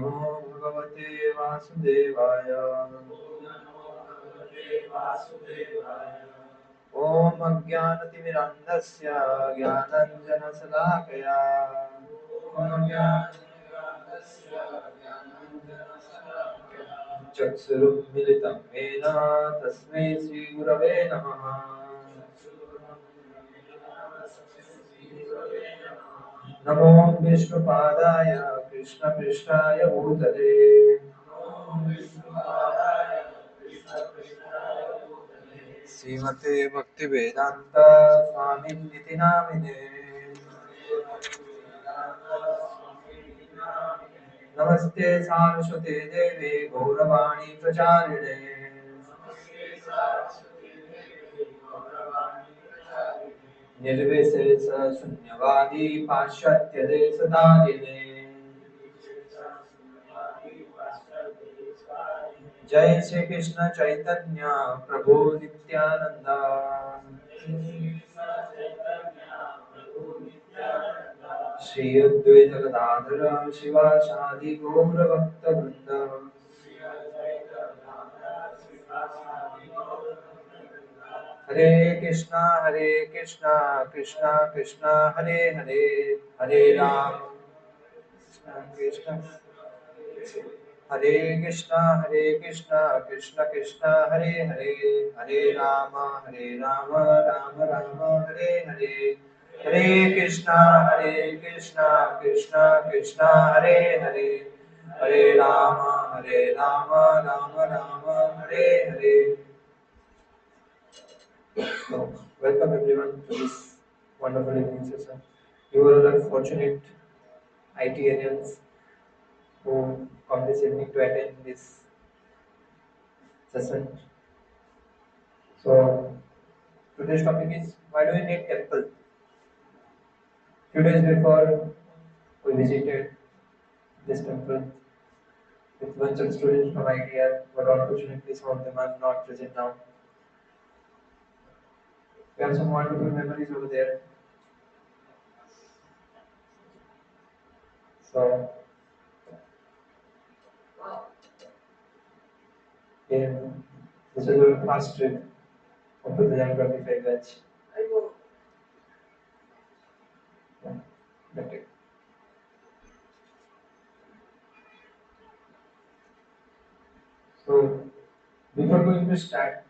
नमो भगवते वासुदेवाय। ॐ अज्ञानतिमिरन्धस्य ज्ञानाञ्जनशलाकया चक्षुरुन्मिलितं येन तस्मै श्रीगुरवे नमः। नमो विष्णुपादाय कृष्णपृष्ठाय भूतले श्रीमते भक्तिवेदान्त स्वामिनिति नामिने। नमस्ते सारस्वते देवे गौरवाणी प्रचारिणे। निर्विशेष शून्यवादी पाश्चात्य देशधारिणे। जय श्री कृष्ण चैतन्य प्रभु नित्यानंद। श्री अद्वैत गदाधर शिवासादि गौर भक्त वृंद। हरे कृष्णा कृष्णा कृष्णा हरे हरे, हरे राम कृष्ण हरे कृष्णा कृष्ण कृष्णा हरे हरे, हरे राम राम राम हरे हरे। हरे कृष्णा कृष्ण कृष्णा हरे हरे, हरे Ram Ram Ram Hare Hare. So, welcome everyone to this wonderful evening session. You are all fortunate ITians who come this evening to attend this session. So, today's topic is why do we need temple? Few days before, we visited this temple with bunch of students from ITR, but unfortunately some of them are not present now. We have some wonderful memories over there. So, yeah, this was our first trip of 2025 batch. Yeah, that's it. So, before going to start,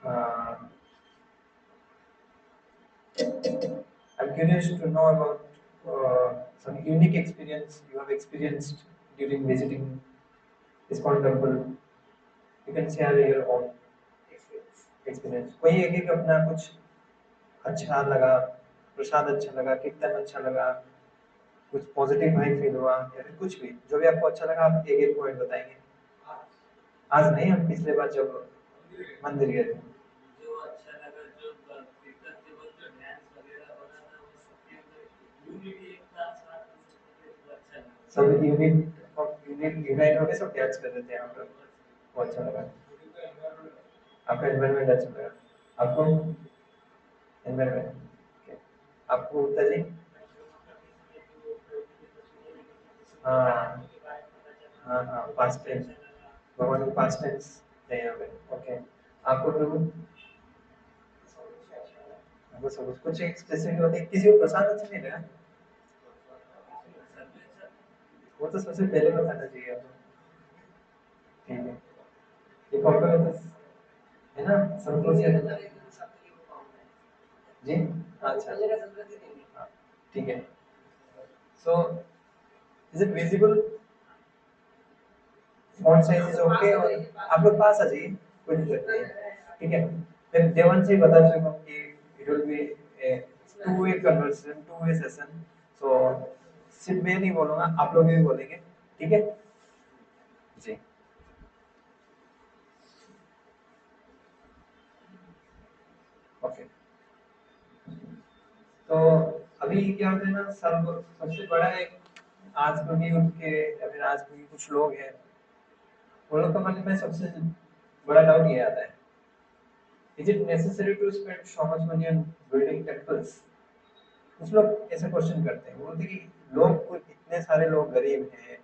uh, I'm curious to know about some unique experience you have experienced during visiting ISKCON temple. You can share your own experience. कोई एक एक अपना कुछ अच्छा लगा, प्रसाद अच्छा लगा, कीर्तन अच्छा लगा, कुछ पॉजिटिव वाइब फील हुआ या फिर कुछ भी जो भी आपको अच्छा लगा, आप एक एक पॉइंट बताएंगे। आज नहीं, हम पिछले बार जब मंदिर गए थे। जो अच्छा लगा, जो कीर्तन के वक्त जो डांस वगैरह हो रहा था, वो सबके अंदर यूनिटी एक था, साथ में अच्छा लगा। सब यूनाइट होके सब डांस कर रहे थे यहाँ पर, वो अच्छा लगा। आपका एनवायरनमेंट अच्छा लगा, आपको एनवायरनमेंट, आपको उत्तर जी? हाँ हाँ, पास्ट टेंस, भगवान के पास्ट टेंस है यहाँ पे। ओके, आपको प्रभु? आपको सब कुछ एक स्पेसिफिक होता है, किसी को प्रसाद अच्छा नहीं लगा? वो तो सबसे पहले बताना चाहिए आपको। ठीक है, ये कॉम्प्लीमेंट है ना, सबको से जी। अच्छा, हाँ, ठीक है। So is it visible? Font size is okay? और आप लोग पास आ जाइए, कोई दिक्कत नहीं है, ठीक है। मैं देवन से बता चुका हूँ कि it will be a two way conversation, two way session. So सिर्फ मैं नहीं बोलूंगा, आप लोग भी बोलेंगे, ठीक है जी। ओके, तो अभी क्या होता है ना, सबसे बड़ा एक, आज को भी उठ के या फिर आज को भी कुछ लोग हैं, वो लोग का मन में सबसे बड़ा डाउट ये आता है, is it necessary to spend so much money on building temples? कुछ लोग ऐसे क्वेश्चन करते हैं, वो बोलते हैं कि लोग इतने सारे लोग गरीब हैं,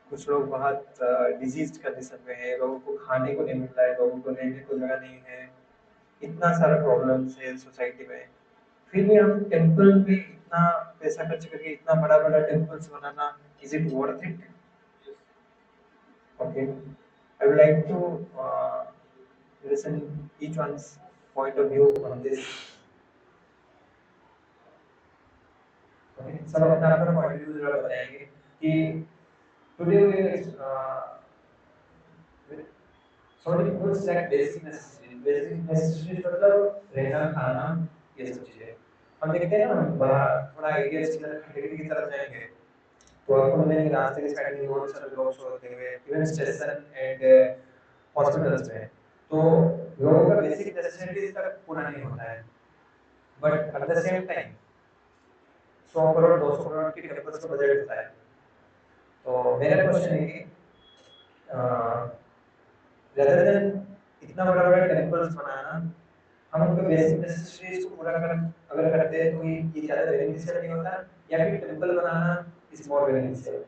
कुछ लोग बहुत डिजीज कंडीशन में है, लोगों को खाने को नहीं मिल रहा है, लोगों को रहने को जगह नहीं है, इतना सारा प्रॉब्लम्स है सोसाइटी में। फिर भी हम टेम्पल में इतना पैसा खर्च करके इतना बड़ा बड़ा टेम्पल्स बनाना, is it worth it? Okay, I would like to listen each one's point of view on this. Okay, सब अपना अपना पॉइंट ऑफ व्यू जरा बताएंगे कि today we sorry what's like basic necessities. Basic necessities मतलब रहना, खाना, ये सब चीजें। हम देखते हैं ना, हम बाहर थोड़ा एरियाज की तरफ, कैटेगरी की तरफ जाएंगे तो आपको मिलेंगे रास्ते के साइड में बहुत सारे लोग सोते हुए, इवन स्टेशन एंड हॉस्पिटल्स में। तो लोगों का बेसिक नेसेसिटीज तक पूरा नहीं होता है, but at the same time 100 crore 200 crore की टेम्पल्स का बजट होता है। तो मेरा क्वेश्चन है कि रेदर देन इतना बड़ा बड़ा टेम्पल्स बनाना, हम उनके बेसिक नेसेसिटीज को पूरा कर अगर करते हैं तो ये ज़्यादा बेनिफिशियल नहीं होता, या फिर temple banana is more beneficial?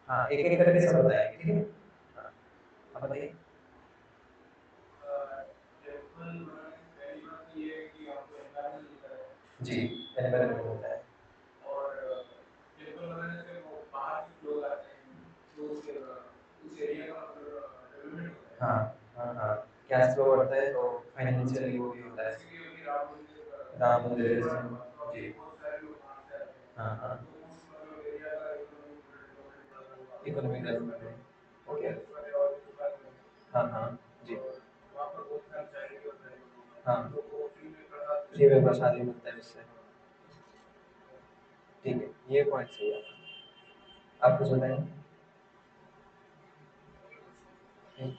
हाँ, एक एक करके सब बताएंगे, ठीक है? हाँ, आप बताइए। जी, एनवायरनमेंट होता है। हाँ, हाँ, हाँ, कैश फ्लो बढ़ता है तो फाइनेंशियली वो भी होता है। राम मंदिर जैसे। जी। हाँ, हाँ। इकोनॉमिक डेवलपमेंट है। ओके। हाँ, हाँ। जी। हाँ, फ्री में प्रसाद भी मिलता है उससे। ठीक है, ये पॉइंट सही है आपका। आप कुछ बताएंगे?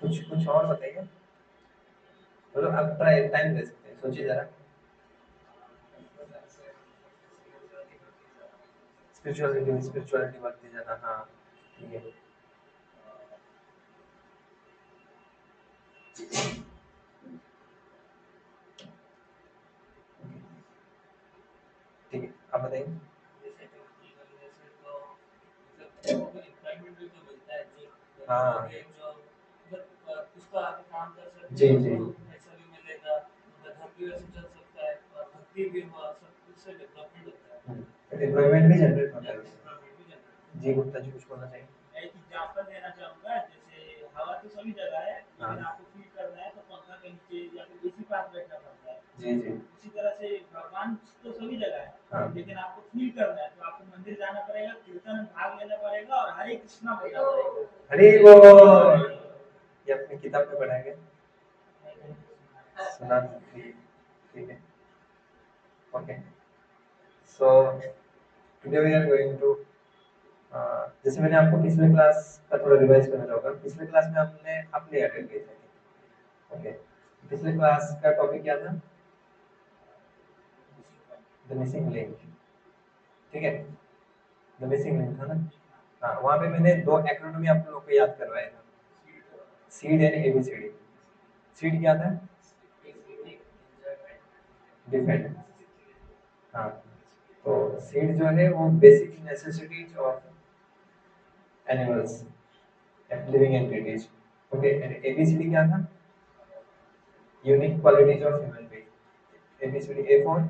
कुछ कुछ और बताइए। बोलो, आप ट्राई टाइम दे सकते हैं, सोचिए जरा। स्पिरिचुअलिटी स्पिरिचुअलिटी बढ़ती जाना, हाँ। ठीक है। ठीक है, आप बताइए। हाँ। जी, जी। एम्प्लॉयमेंट भी जनरेट होता है उससे। जी, गुप्ता जी कुछ बोलना चाहिए? मैं एक एग्जांपल देना चाहूंगा, जैसे हवा तो सभी जगह है, लेकिन आपको फील करना है तो पंखा के नीचे या फिर एसी पास बैठना पड़ता है। जी, जी। उसी तरह से भगवान तो सभी जगह है, हाँ, लेकिन आपको फील करना है तो आपको मंदिर जाना पड़ेगा, कीर्तन में भाग लेना पड़ेगा और हरे कृष्णा बोलना पड़ेगा। हरे बोल। ये अपनी किताब में पढ़ेंगे, सुना। ठीक, ठीक है। Okay, so today we are going to, जैसे मैंने आपको पिछले क्लास का थोड़ा रिवाइज करना चाहूँगा। पिछले क्लास में हमने अपने अटेंड किए थे। ओके, पिछले क्लास का टॉपिक क्या था? The missing link. ठीक है, द मिसिंग लिंक था ना? हाँ, वहाँ पे मैंने दो एक्रोनिमी आप लोगों को याद करवाया था, सीड एंड एबीसीडी। सीड क्या था? डिफेंड। हाँ, तो सीड जो है वो basic necessities of animals and living entities. Okay, and ABCD क्या था? Unique qualities of human being. ABCD A for,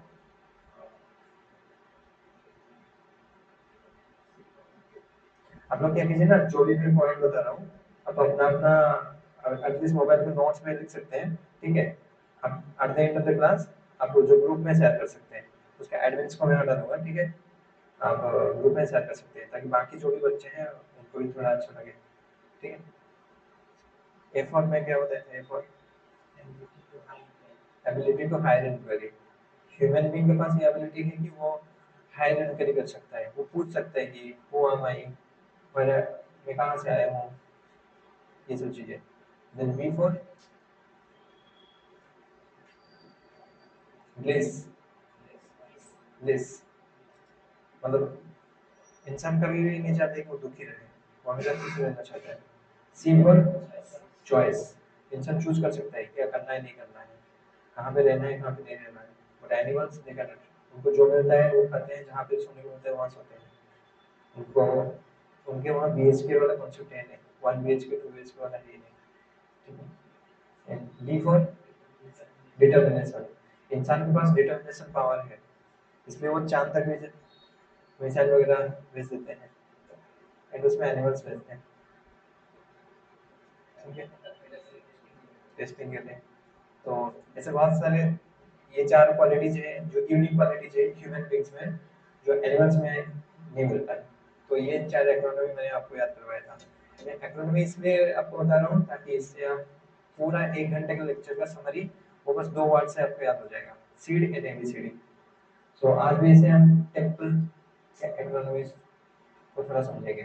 आप लोग क्या कीजिए ना, जो भी मैं पॉइंट बता रहा हूँ आप अपना अपना एटलीस्ट मोबाइल पे नोट्स में लिख सकते हैं, ठीक है? आप at the end of the class आप जो ग्रुप में शेयर कर सकते हैं, उसका एडमिन्स को मैं डालूंगा, ठीक है? आप ग्रुप में शेयर कर सकते हैं ताकि बाकी जो भी बच्चे हैं उनको भी थोड़ा अच्छा लगे, ठीक है? ए फॉर में क्या होता है? A for ability to higher inquiry. Human being के पास ये एबिलिटी है कि वो हायर इंक्वायरी कर सकता है, वो पूछ सकता है कि हु एम आई, मैं कहाँ से आया हूँ, ये सब चीजें। Then B for bliss. Bliss मतलब इंसान कभी भी नहीं चाहता कि वो दुखी रहे, वो हमेशा खुश रहना चाहता है। सी फॉर चॉइस। इंसान चूज कर सकता है क्या करना है, नहीं करना है, कहाँ पे रहना है, कहाँ पे नहीं रहना है। बट एनिमल्स नहीं करना, उनको जो मिलता है वो खाते हैं, जहाँ पे सोने को मिलता है वहाँ सोते हैं। उनको उनके वहाँ BHK वाला कॉन्सेप्ट है नहीं, 1 BHK 2 BHK वाला है नहीं, ठीक है। एंड D फॉर डिटर्मिनेशन, इंसान के पास डिटर्मिनेशन पावर है, इसलिए वो चांद तक भी मिसाइल वगैरह भेज देते हैं, एंड उसमें एनिमल्स भेजते हैं, ठीक है, टेस्टिंग के लिए। तो ऐसे बहुत सारे ये 4 क्वालिटीज हैं जो यूनिक क्वालिटीज है ह्यूमन बींग्स में, जो एनिमल्स में नहीं मिलता है। तो ये 4 एक्रोनॉमी मैंने आपको याद करवाया था। मैं एक्रोनॉमी इसलिए आपको बता रहा हूँ ताकि इससे आप पूरा 1 घंटे का लेक्चर का समरी वो बस 2 वर्ड से आपको याद हो जाएगा, सीड एंड एबीसीडी। सो आज भी इसे हम टेम्पल एक्रोनॉमी को थोड़ा समझेंगे।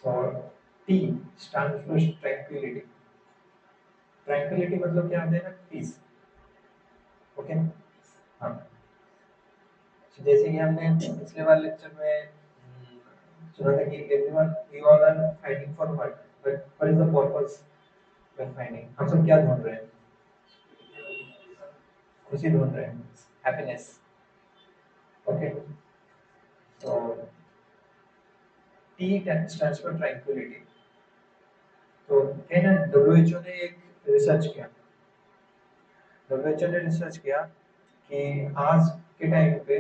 So T stands for tranquility. Tranquility मतलब क्या होता है ना, पीस, ओके। हाँ, तो जैसे कि हमने पिछले वाले लेक्चर में सुना था कि everyone we all are fighting for what, but what is the purpose we are fighting, हम सब क्या ढूंढ रहे हैं, खुशी ढूंढ रहे हैं, हैप्पीनेस, ओके। तो टी स्टैंड्स फॉर ट्रैंक्विलिटी। तो क्या है ना, डब्ल्यूएचओ ने एक रिसर्च किया, डब्ल्यूएचओ ने रिसर्च किया कि आज के टाइम पे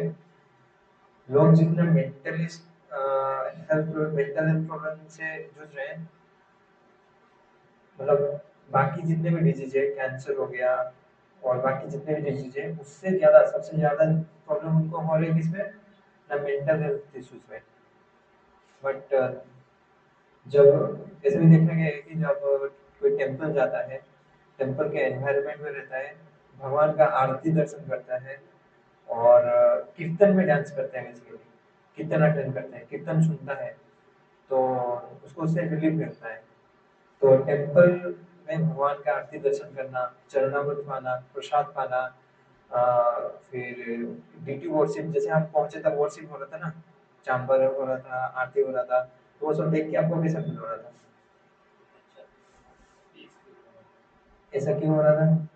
लोग जितना मेंटली मेंटल हेल्थ प्रॉब्लम से जूझ रहे हैं, मतलब बाकी जितने भी डिजीज है, कैंसर हो गया और बाकी जितने भी डिजीज है, उससे ज्यादा सबसे ज्यादा प्रॉब्लम उनको हो रही है किसमें, ना मेंटल हेल्थ इश्यूज में। बट जब ऐसे भी देखा गया है कि जब कोई टेम्पल जाता है, टेम्पल के एनवायरनमेंट में रहता है, भगवान का आरती दर्शन करता है और कीर्तन में डांस करते हैं, बेसिकली कीर्तन अटेंड करते हैं, कीर्तन सुनता है, तो उसको उससे रिलीफ मिलता है। तो टेम्पल में भगवान का आरती दर्शन करना, चरणामृत पाना, प्रसाद पाना, फिर डीटी वर्शिप, जैसे हम पहुंचे तब वर्शिप हो रहा था ना, चांबर हो रहा था, आरती हो रहा था, तो वो सब देख के आपको कैसा फील हो रहा था, ऐसा क्यों हो रहा था?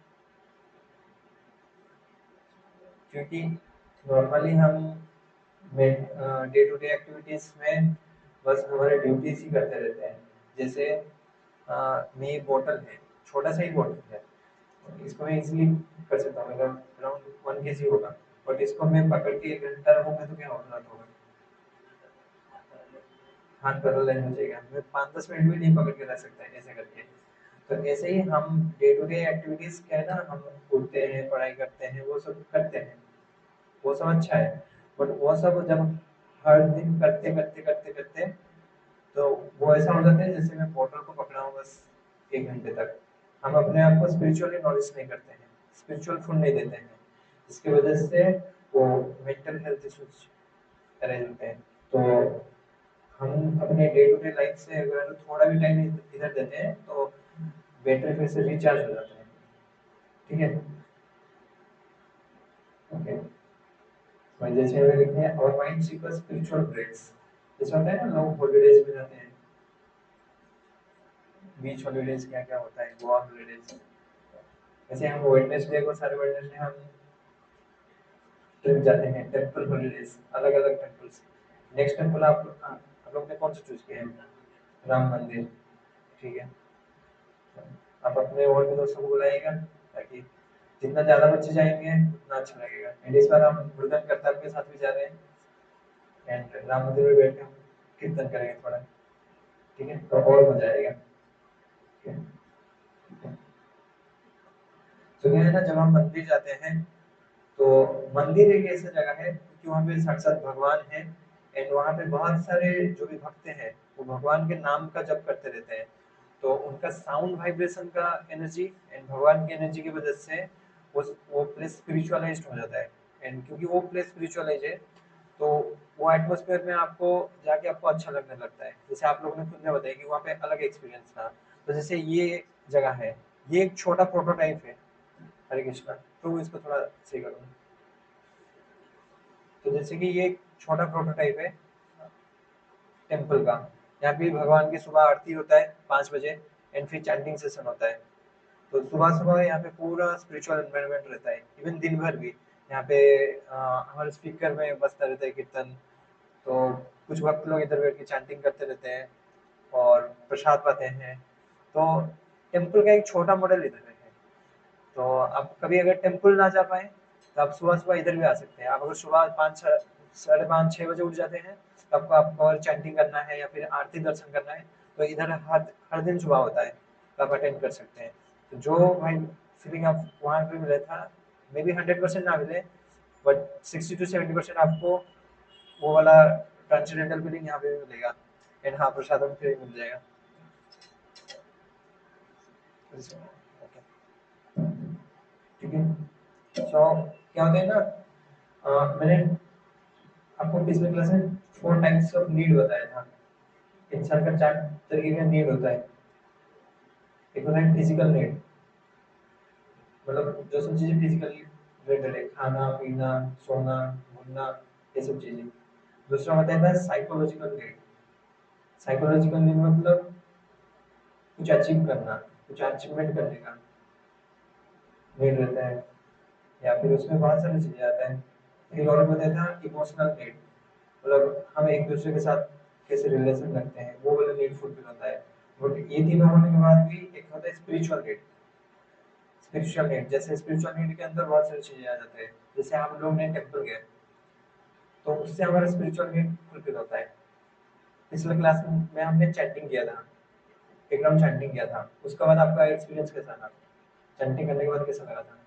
क्योंकि नॉर्मली हम डे टू डे एक्टिविटीज में बस हमारे ड्यूटीज ही करते रहते हैं। जैसे मेरी बोतल है, छोटा सा ही बोतल है, इसको मैं इजीली कर सकता हूँ, मतलब अराउंड 1 kg होगा, बट इसको मैं पकड़ के 1 घंटा रखूंगा तो क्या होगा, होगा हाथ पैरालाइज हो जाएगा, मैं 5-10 मिनट भी नहीं पकड़ के रख सकता है ऐसे करके। तो ऐसे ही हम डे टू डे एक्टिविटीज क्या है ना, हम उठते हैं, पढ़ाई करते हैं, वो सब करते हैं, वो सब अच्छा है, बट वो सब जब हर दिन करते करते करते करते तो वो ऐसा हो जाता है जैसे मैं बॉटल को पकड़ा हूँ बस 1 घंटे तक, हम अपने आप को स्पिरिचुअली नॉलेज नहीं करते हैं, स्पिरिचुअल फूड नहीं देते हैं, इसकी वजह से वो मेंटल हेल्थ इश्यूज अरेज होते हैं। तो हम अपने डे टू डे लाइफ से अगर थोड़ा भी टाइम इधर देते हैं तो बैटरी फिर से रिचार्ज हो जाता है, ठीक है, ओके। तो जैसे हमें लिखते हैं और माइंड सीक्स स्पिरिचुअल ब्रेक्स, जैसे होता है ना लोग हॉलीडेज में जाते हैं, बीच हॉलीडेज क्या क्या होता है, गोवा हॉलीडेज, जैसे हम वेडनेसडे को सारे वेडनेसडे हम ट्रिप जाते हैं, टेंपल हॉलीडेज, अलग अलग टेंपल्स। नेक्स्ट टेंपल आप लोग ने कौन सा चूज किया है? राम मंदिर, ठीक है। आप अपने और भी दोस्तों को बुलाइएगा ताकि जितना ज्यादा बच्चे जाएंगे उतना अच्छा लगेगा। एंड इस बार हम मुरुगन करताल के साथ भी जा रहे हैं, एंड राम मंदिर में बैठ के हम कीर्तन करेंगे थोड़ा, ठीक है, तो और मजा आएगा, ठीक है। तो क्या है ना, जब हम मंदिर जाते हैं तो मंदिर एक ऐसी जगह है कि वहाँ पे साक्षात भगवान है, एंड वहाँ पे बहुत सारे जो भी भक्त हैं वो भगवान के नाम का जप करते रहते हैं, तो उनका साउंड वाइब्रेशन का एनर्जी एंड भगवान की एनर्जी की वजह से वो प्लेस स्पिरिचुअलाइज्ड हो जाता है। एंड क्योंकि वो प्लेस स्पिरिचुअलाइज है तो वो एटमोसफेयर में आपको जाके आपको अच्छा लगने लगता है, जैसे आप लोगों ने खुद ने बताया कि वहाँ पे अलग एक्सपीरियंस था। तो जैसे ये जगह है, ये एक छोटा प्रोटोटाइप है, हरे कृष्णा, तो इसको थोड़ा सही करो। तो जैसे कि ये एक छोटा प्रोटोटाइप है टेम्पल का, यहाँ पे भगवान की सुबह आरती होता है 5 बजे, एंड फिर चैंटिंग सेशन होता है। तो सुबह सुबह यहाँ पे पूरा स्पिरिचुअल एनवायरनमेंट रहता है, इवन दिन भर भी यहाँ पे हमारे स्पीकर में बजता रहता है कीर्तन। तो कुछ वक्त लोग इधर बैठ के चैंटिंग करते रहते हैं और प्रसाद पाते हैं। तो टेम्पल का एक छोटा मॉडल इधर है। तो आप कभी अगर टेम्पल ना जा पाए तो आप सुबह सुबह इधर भी आ सकते हैं। आप अगर सुबह 5, 5:30, 6 बजे उठ जाते हैं तो आपको और चैंटिंग करना है या फिर आरती दर्शन करना है तो इधर हर हर दिन सुबह होता है, तो आप अटेंड कर सकते हैं। तो जो भाई फीलिंग आप वहाँ पे मिला था, मे बी 100% ना मिले, बट 60 to 70% आपको वो वाला ट्रांसेंडेंटल फीलिंग यहाँ पे भी मिलेगा। एंड हाँ, प्रसादम फ्री मिल जाएगा। ओके, ठीक है। सो क्या होता है ना, मैंने आपको पिछले क्लास में 4 टाइप्स ऑफ नीड बताया था। इंसान का 4 तरीके का नीड होता है। एक होता है फिजिकल नीड, मतलब जो सब चीजें फिजिकली रिलेटेड है, खाना पीना सोना घूमना, ये सब चीजें। दूसरा होता है साइकोलॉजिकल नीड। साइकोलॉजिकल नीड मतलब कुछ अचीव करना, कुछ अचीवमेंट करने का नीड रहता है, या फिर उसमें बहुत सारी चीजें आता है। फिर और बताया था इमोशनल नीड, मतलब हम एक दूसरे के साथ कैसे रिलेशन रखते हैं, वो वाला नीड फुलफिल होता है। बट ये तीनों होने के बाद भी एक होता है स्पिरिचुअल नीड। स्पिरिचुअल नीड, जैसे स्पिरिचुअल नीड के अंदर बहुत सारी चीजें आ जाते हैं। जैसे हम लोग ने टेम्पल गए तो उससे हमारा स्पिरिचुअल नीड फुलफिल होता है। पिछले क्लास में हमने चैंटिंग किया था, एक राउंड चैंटिंग किया था। उसके बाद आपका एक्सपीरियंस कैसा था? चैंटिंग करने के बाद कैसा लगा था?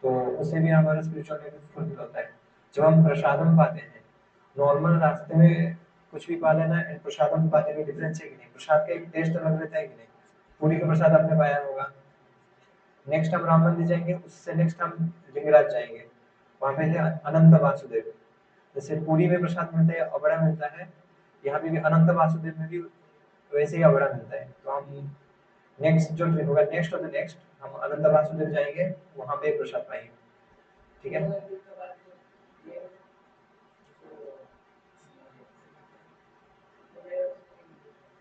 तो उससे भी हमारा स्पिरिचुअल नीड फुलफिल होता है। जब हम प्रसादम पाते हैं, नॉर्मल रास्ते में कुछ भी पा लेना एंड प्रसादम पाने में डिफरेंस है कि नहीं? प्रसाद का एक टेस्ट अलग रहता है कि नहीं? पूरी का प्रसाद आपने पाया होगा। नेक्स्ट हम राम मंदिर जाएंगे, उससे नेक्स्ट हम लिंगराज जाएंगे, वहां पे है अनंत वासुदेव। जैसे पुरी में प्रसाद मिलता है, अबड़ा मिलता है, यहाँ पे भी अनंत वासुदेव में भी वैसे ही अबड़ा मिलता है। तो हम नेक्स्ट जो ट्रिप होगा, नेक्स्ट ऑफ द नेक्स्ट, हम अनंत वासुदेव जाएंगे, वहां पे प्रसाद पाएंगे। ठीक है।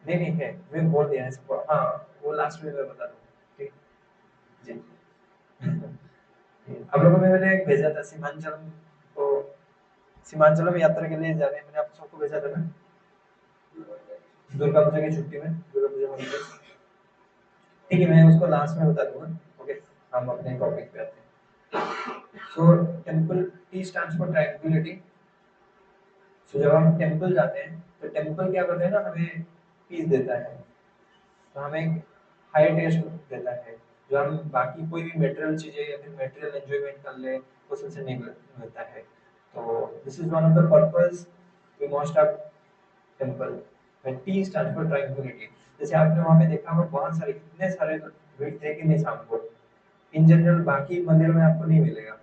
नहीं नहीं है, मैं बोल दिया है इसको, हाँ। वो लास्ट में मैं बता दूँ, ठीक। जी। आप लोगों में मैंने एक भेजा था सीमांचलम को, सीमांचलम यात्रा के लिए जा रहे हैं, मैंने आप सबको भेजा था ना दुर्गा पूजा की छुट्टी में, दुर्गा पूजा हॉलीडेज। ठीक है, मैं उसको लास्ट में बता दूंगा। ओके, हम अपने टॉपिक पे आते हैं। So temple, T stands for tranquility. So जब हम टेम्पल जाते हैं तो टेम्पल क्या करते हैं ना, हमें पीस देता है। तो हमें एक हाई टेस्ट देता है, जो हम बाकी कोई भी मटेरियल चीजें या फिर मटेरियल एंजॉयमेंट कर ले उससे नहीं मिलता है। तो this is one of the purpose we must have temple. When T stands for tranquillity. जैसे आपने वहां पे देखा होगा बहुत सारे, कितने सारे भीड़ थे कि नहीं शाम को। इन जनरल बाकी मंदिरों में आपको नहीं मिलेगा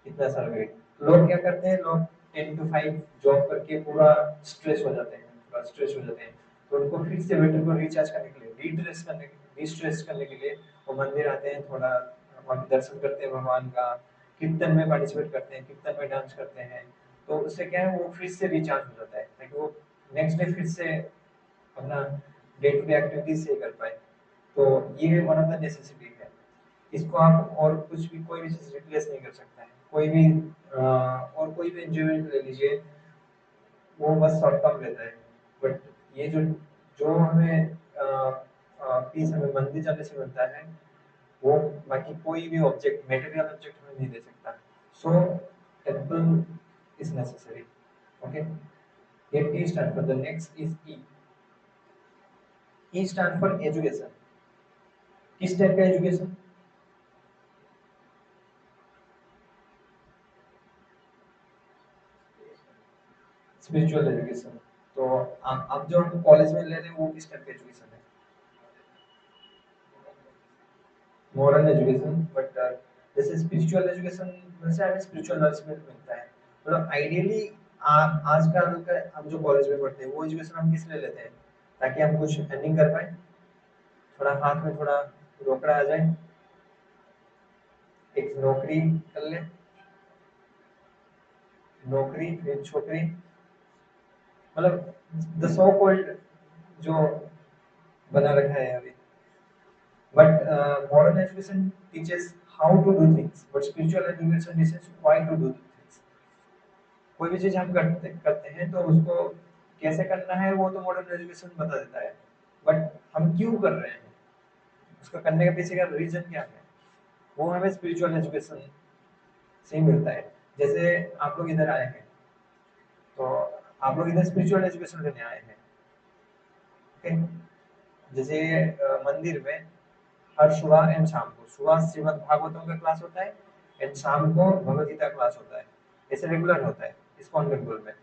इतना सारा वेट। लोग क्या करते हैं, लोग 10 to 5 जॉब करके पूरा स्ट्रेस हो जाते हैं, पूरा स्ट्रेस हो जाते हैं। तो उनको फिर से बैटरी को रिचार्ज करने के लिए, रीट्रेस करने रीस्ट्रेस करने के लिए वो मंदिर आते हैं, थोड़ा वहाँ पे दर्शन करते हैं भगवान का, कीर्तन में पार्टिसिपेट करते हैं, कीर्तन में डांस करते हैं। तो उससे क्या है, वो फिर से रिचार्ज हो जाता है ताकि वो नेक्स्ट डे फिर से अपना डे टू डे एक्टिविटीज से कर पाए। तो ये वन ऑफ द नेसेसिटी है। इसको आप और कुछ भी, कोई भी चीज रिप्लेस नहीं कर सकता है। कोई भी और कोई भी एंजॉयमेंट ले लीजिए, वो बस शॉर्ट टर्म रहता है। बट ये जो जो हमें पीस हमें मंदिर जाने से मिलता है, वो बाकी कोई भी ऑब्जेक्ट, मटेरियल ऑब्जेक्ट हमें नहीं दे सकता। सो टेम्पल इज नेसेसरी। ओके, ये T stand for the next is E. E stand for education. किस टाइप का एजुकेशन? Spiritual education. तो आप जो कॉलेज में ले रहे हैं वो किस टाइप का एजुकेशन है? Modern education. बट जैसे स्पिरिचुअल एजुकेशन वैसे हमें स्पिरिचुअल नरिशमेंट मिलता है। मतलब आइडियली आजकल का हम जो कॉलेज में पढ़ते हैं वो एजुकेशन हम किस लिए लेते हैं? ताकि हम कुछ अर्निंग कर पाए, थोड़ा हाथ में थोड़ा रोकड़ा आ जाए, एक नौकरी कर ले, नौकरी फिर छोकरी, मतलब द सो कॉल्ड जो बना रखा है अभी। But modern education teaches how to do things, but spiritual education teaches why to do things. कोई भी चीज हम करते करते हैं तो उसको कैसे करना है वो तो मॉडर्न एजुकेशन बता देता है, बट हम क्यों कर रहे हैं, उसका करने के पीछे का रीजन क्या है, वो हमें स्पिरिचुअल एजुकेशन से ही मिलता है। जैसे आप लोग इधर आए हैं, तो आप लोग इधर स्पिरिचुअल एजुकेशन लेने आए हैं, ओके। जैसे मंदिर में हर सुबह एंड शाम को, सुबह श्रीमद् भागवतम का क्लास होता है एंड शाम को भगवद गीता क्लास होता है, ऐसे रेगुलर होता है इस्कॉन टेम्पल में।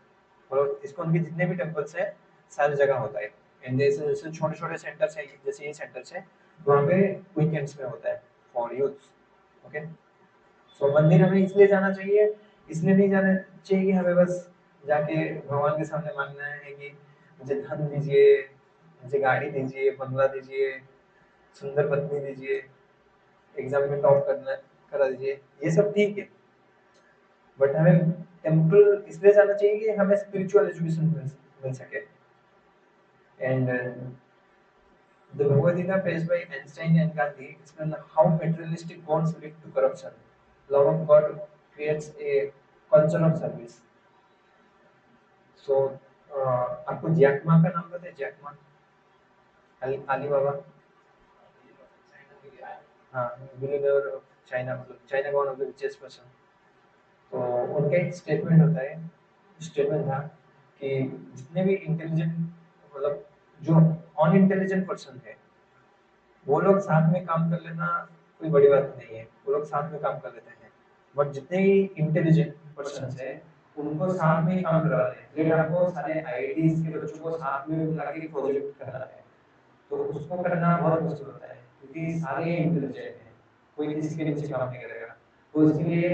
और इस्कॉन के जितने भी टेम्पल्स हैं सारी जगह होता है। एंड जैसे जैसे छोटे छोटे सेंटर्स हैं, जैसे ये सेंटर्स है, वहाँ पे वीकेंड्स में होता है फॉर यूथ, ओके। सो मंदिर हमें इसलिए जाना चाहिए, इसलिए नहीं जाना चाहिए कि हमें बस जाके भगवान के सामने मांगना है कि मुझे धन दीजिए, मुझे गाड़ी दीजिए, बंगला दीजिए, सुंदर पत्नी दीजिए, एग्जाम में टॉप करना करा दीजिए, ये सब ठीक है। बट हमें टेम्पल इसलिए जाना चाहिए कि हमें स्पिरिचुअल एजुकेशन मिल सके। And the Bhagavad Gita phrase by Einstein and Gandhi explain how materialistic goals lead to corruption. Love of God creates a culture of service. So आपको जैक मा का नाम पता है? जैक मा, अली बाबा, हाँ, billionaire of China, मतलब China का one of the richest person. तो उनका एक स्टेटमेंट होता है, स्टेटमेंट था कि जितने भी इंटेलिजेंट, मतलब जो अनइंटेलिजेंट पर्सन है, वो लोग साथ में काम कर लेना कोई बड़ी बात नहीं है, वो लोग साथ में काम कर लेते हैं। बट जितने ही इंटेलिजेंट पर्सन है उनको साथ में ही काम करवाते हैं। लेट आपको सारे आईआईटीज के बच्चों को साथ में बुला के प्रोजेक्ट करना है, तो उसको करना बहुत मुश्किल होता है क्योंकि सारे इंटेलिजेंट हैं, कोई किसी के नीचे काम नहीं करेगा। तो इसके लिए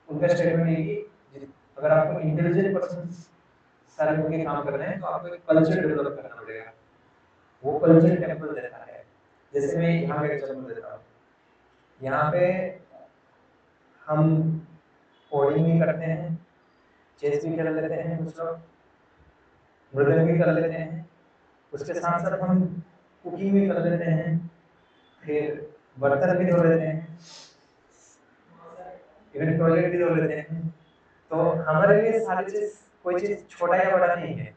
उनका स्टेटमेंट है कि अगर आपको इंटेलिजेंट पर्सन सारे मिलकर काम कर रहे हैं तो आपको एक कल्चर डेवलप करना पड़ेगा। वो कल्चर टेम्पल देता है। जैसे मैं यहाँ का एग्जाम्पल देता हूँ, यहाँ पे हम कोडिंग भी करते हैं, चेस भी खेल लेते हैं, कुछ लोग मृदंग भी कर लेते हैं, उसके साथ साथ हम कुकिंग भी कर लेते हैं, फिर बर्तन भी धो लेते हैं, इवन टॉयलेट भी धो लेते हैं। तो हमारे लिए सारी चीज, कोई चीज छोटा या बड़ा नहीं है।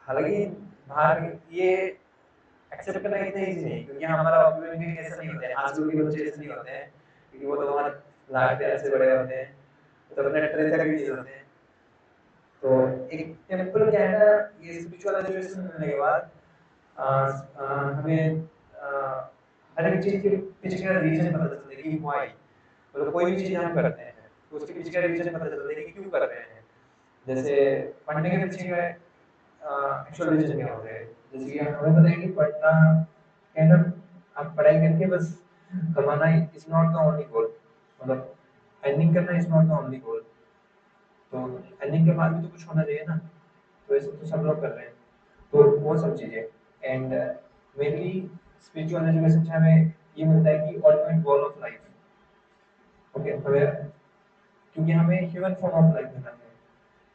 हालांकि बाहर ये एक्सेप्ट करना इतना इजी नहीं, क्योंकि हमारा अपब्रिंगिंग ऐसा नहीं होता है, आजकल के बच्चे ऐसे नहीं होते हैं, क्योंकि वो तो हमारे लाड प्यार से बड़े होते हैं, तो अपने ट्रेजर के बीज होते हैं। तो एक टेम्पल क्या है ना, ये स्पिरिचुअल एजुकेशन मिलने के बाद हमें हर एक चीज के पीछे का रीजन पता चलता है कि व्हाई, मतलब कोई भी चीज हम करते हैं तो उसके पीछे का रीजन पता चलता है कि क्यों कर रहे हैं। जैसे पढ़ने के पीछे का एक्चुअल रीजन क्या होता है। जैसे कि हमें पता है कि पढ़ना है ना, आप पढ़ाई करके बस कमाना is not the only goal, मतलब अर्निंग करना is not the only goal. तो अर्निंग के बाद भी तो कुछ होना चाहिए ना, तो ऐसे तो सब लोग कर रहे हैं। तो वो सब चीजें। एंड मेनली स्पिरिचुअल एजुकेशन से हमें ये मिलता है कि ultimate goal of life, okay, हमें, क्योंकि हमें ह्यूमन फॉर्म ऑफ लाइफ मिला है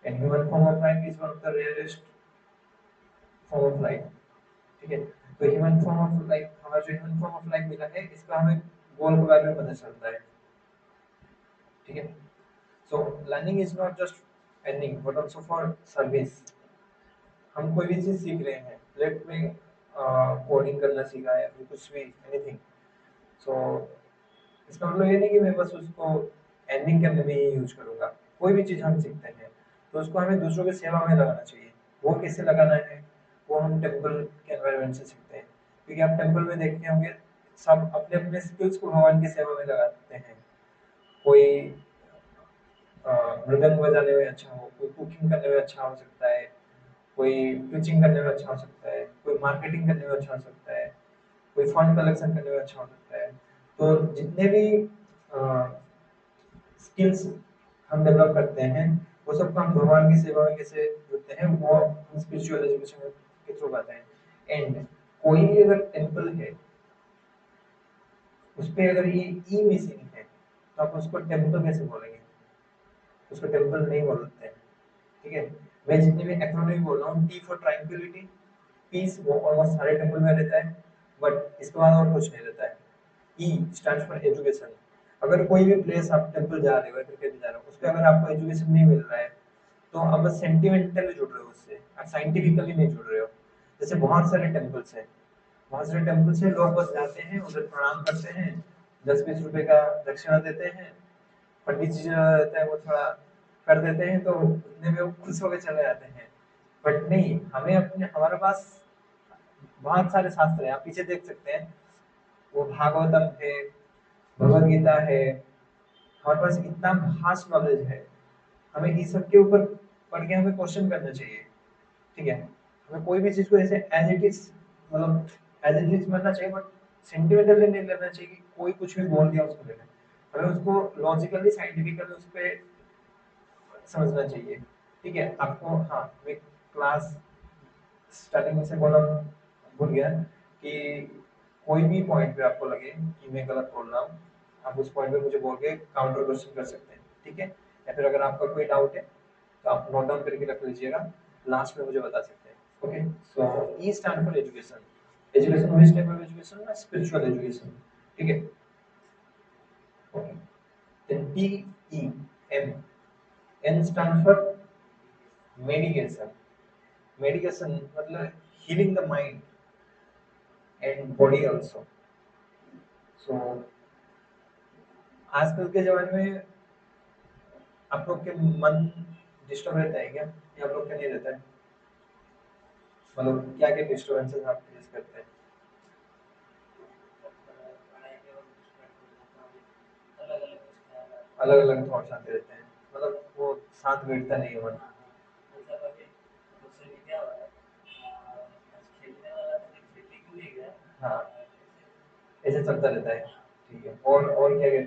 and human form of life is one of the rarest form of life, ठीक है। तो ह्यूमन फॉर्म ऑफ लाइफ, हमारा जो ह्यूमन फॉर्म ऑफ लाइफ मिला है, इसका हमें गोल के बारे में पता चलता है, ठीक है। So learning is not just earning but also for service. हम कोई भी चीज सीख रहे हैं, लेट में कोडिंग करना सीखा है या फिर कुछ भी एनीथिंग, सो इसका मतलब ये नहीं कि मैं बस उसको अर्निंग करने में ही यूज करूंगा। कोई भी चीज हम सीखते हैं तो उसको हमें दूसरों की सेवा में लगाना चाहिए। वो कैसे लगाना है, वो हम टेम्पल के एनवायरनमेंट से सीखते हैं, क्योंकि आप टेम्पल में देखते होंगे सब अपने अपने स्किल्स को भगवान की सेवा में लगाते हैं। कोई मृदंग बजाने में अच्छा हो, कोई कुकिंग करने में अच्छा हो सकता है, कोई पिचिंग करने में अच्छा हो सकता है, कोई मार्केटिंग करने में अच्छा हो सकता है, कोई फंड कलेक्शन करने में अच्छा हो सकता है। तो जितने भी स्किल्स हम डेवलप करते हैं, वो सब हम भगवान की सेवा में कैसे जुड़ते हैं, वो हम स्पिरिचुअल एजुकेशन के थ्रू पाते हैं। एंड कोई भी अगर टेम्पल है, उस पे अगर ये ई मिसिंग है, तो आप उसको टेम्पल कैसे बोलेंगे? उसको टेम्पल नहीं बोलते हैं, ठीक है। मैं जितने भी एक्रोनिम बोल रहा हूँ, टी फॉर ट्रांक्विलिटी, पीस, वो ऑलमोस्ट सारे टेम्पल में रहता है, बट इसके बाद और कुछ नहीं रहता है। ई स्टैंड्स फॉर एजुकेशन, अगर कोई भी प्लेस आप टेम्पल जा रहे हो या फिर कहीं भी जा रहे हो, उसपे अगर आपको एजुकेशन नहीं मिल रहा है, तो आप बस सेंटिमेंटली जुड़ रहे हो उससे, आप साइंटिफिकली नहीं जुड़ रहे हो। जैसे बहुत सारे टेम्पल्स हैं, बहुत सारे टेम्पल्स हैं, लोग बस जाते हैं उधर प्रणाम करते हैं, 10-20 रुपए का दक्षिणा देते हैं, पंडित जी जो रहते हैं वो थोड़ा कर देते हैं, तो उतने में वो खुश होकर चले जाते हैं। बट नहीं, हमें अपने हमारे पास बहुत सारे शास्त्र हैं, आप पीछे देख सकते हैं, वो भागवतम है, भगवत गीता है, हमारे पास इतना वास्ट नॉलेज है। हमें इस सब के ऊपर पढ़ के हमें क्वेश्चन करना चाहिए, ठीक है। हमें कोई भी चीज को ऐसे एज इट इज, मतलब एज इट इज मानना चाहिए, बट सेंटिमेंटली नहीं लेना चाहिए कि कोई कुछ भी बोल दिया उसको लेना है। हमें उसको लॉजिकली साइंटिफिकली उस पर समझना चाहिए, ठीक है। आपको, हाँ, मैं क्लास स्टार्टिंग में से बोला, भूल गया कि कोई भी पॉइंट पे आपको लगे कि मैं गलत बोल रहा हूँ, आप उस पॉइंट पे मुझे बोल के काउंटर क्वेश्चन कर सकते हैं, ठीक है। या फिर अगर आपका कोई डाउट है तो आप नोट डाउन करके रख लीजिएगा, लास्ट में मुझे बता सकते हैं। Okay, so E stand for education. Education which type of education? Spiritual education, ठीक है। Okay, then T, E, M, N stand for medication. Medication मतलब healing the mind and body also. So आजकल के जमाने में आप लोग के मन डिस्टर्ब रहता है क्या, या आप लोग का नहीं रहता है? मतलब क्या क्या डिस्टर्बेंसेस आप फेस करते हैं? अलग अलग थॉट्स आते रहते हैं, मतलब वो शांत बैठता नहीं है मन। हाँ, ऐसे चलता रहता है, ठीक है। और क्या क्या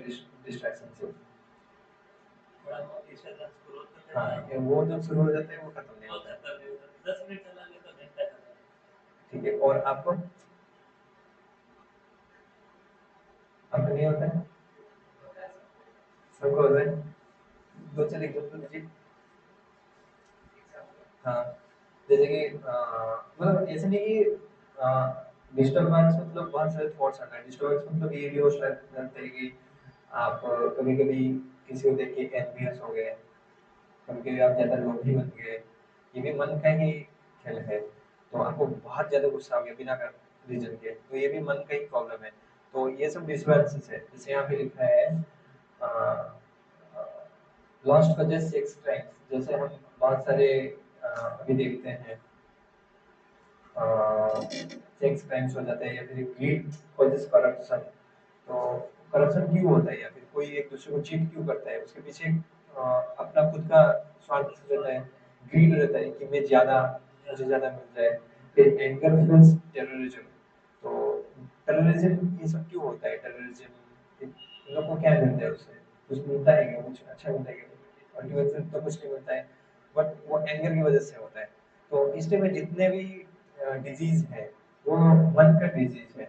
डिस्ट्रैक्शन है? हाँ, ये वो जब शुरू हो जाते हैं वो खत्म नहीं होता है, ठीक है। और आपको, आपको नहीं होता है? सबको होता है? दो चलिए एग्जाम्पल दीजिए। हाँ, जैसे कि मतलब ऐसे नहीं कि डिस्टर्बेंस मतलब बहुत सारे थॉट्स आ रहे हैं। डिस्टर्बेंस मतलब ये भी हो सकता है कि आप कभी कभी किसी को देख के एनवियस हो गए, कभी कभी आप ज्यादा लोभी बन गए, ये भी मन का ही खेल है। तो आपको बहुत ज्यादा गुस्सा हो गया बिना रीजन के, तो ये भी मन का ही प्रॉब्लम है। तो ये सब डिस्टर्बेंसेस है। जैसे यहाँ पे लिखा है लॉस्ट वजह सेक्स क्राइम्स। जैसे हम बहुत सारे अभी देखते हैं सेक्स क्राइम्स हो जाते हैं, या फिर ग्रीड कॉजेस करप्शन। तो करप्शन क्यों होता है, या फिर कोई एक दूसरे को चीट क्यों करता है, उसके पीछे अपना खुद का स्वार्थ रहता है, ग्रीड रहता है कि मैं ज्यादा, मुझे ज्यादा मिल जाए। फिर एंगर फ्यूल्स टेररिज्म। तो टेररिज्म ये सब क्यों होता है? टेररिज्म इन लोग को क्या मिलता है उससे? कुछ मिलता है क्या? कुछ अच्छा मिलता है क्या? अल्टीमेटली तो कुछ नहीं मिलता है, बट वो एंगर की वजह से होता है। तो इसलिए में जितने भी डिजीज है वो मन का डिजीज है।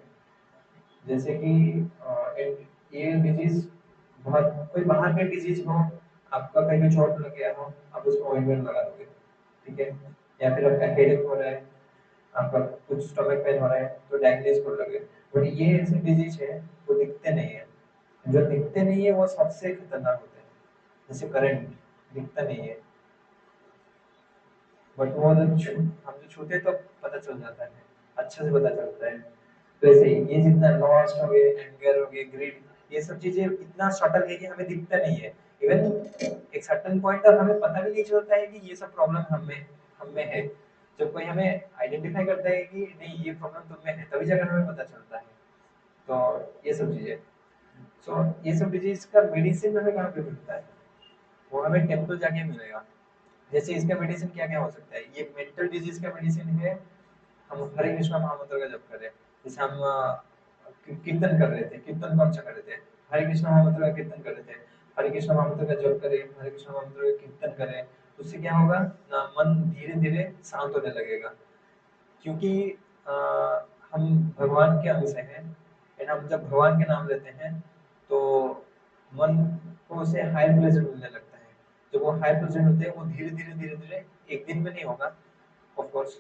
जैसे कि ये डिजीज बहुत, कोई बाहर का डिजीज हो, आपका कहीं भी चोट लग गया हो, आप उसको ऑइंटमेंट लगा दोगे, ठीक है। या फिर आपका हेडेक हो रहा है, आपका कुछ स्टमक पेन हो रहा है, तो डायग्नोज कर लोगे। बट ये ऐसे डिजीज है वो दिखते नहीं है। जो दिखते नहीं है वो सबसे खतरनाक होते हैं। जैसे करंट दिखता नहीं है, बट वो जब हम जो छूते हैं तो पता चल जाता है, अच्छे से पता चलता है। तो ऐसे ही ये जितना लॉस्ट हो गए, एंगर हो गए, ग्रीड, ये सब चीजें इतना सटल है कि हमें दिखता नहीं है। इवन एक सर्टेन पॉइंट तक हमें पता भी नहीं चलता है कि ये सब प्रॉब्लम हम में है। जब कोई हमें आइडेंटिफाई करता है कि नहीं ये प्रॉब्लम तुम में है, तभी जाकर हमें पता चलता है। तो ये सब चीजें, सो ये सब डिजीज का मेडिसिन हमें कहाँ पे मिलता है? वो हमें टेम्पल जाके मिलेगा। जैसे इसका मेडिसिन क्या क्या हो सकता है? ये मेंटल डिजीज का मेडिसिन है, हम हरे कृष्णा महामंत्र का जप करें। जैसे हम कीर्तन कर रहे थे, कीर्तन कौन सा कर रहे थे? हरे कृष्णा महामंत्र का कीर्तन कर रहे थे। हरे कृष्णा महामंत्र का जप करें, हरे कृष्णा महामंत्र का कीर्तन करें, उससे क्या होगा ना, मन धीरे धीरे शांत होने लगेगा। क्योंकि अ, हम भगवान के अंश हैं, एंड हम जब भगवान के नाम लेते हैं तो मन को उसे हाई प्लेजर मिलने लगता है। जब वो हाई प्लेजर मिलते हैं वो धीरे धीरे धीरे धीरे, एक दिन में नहीं होगा ऑफ कोर्स,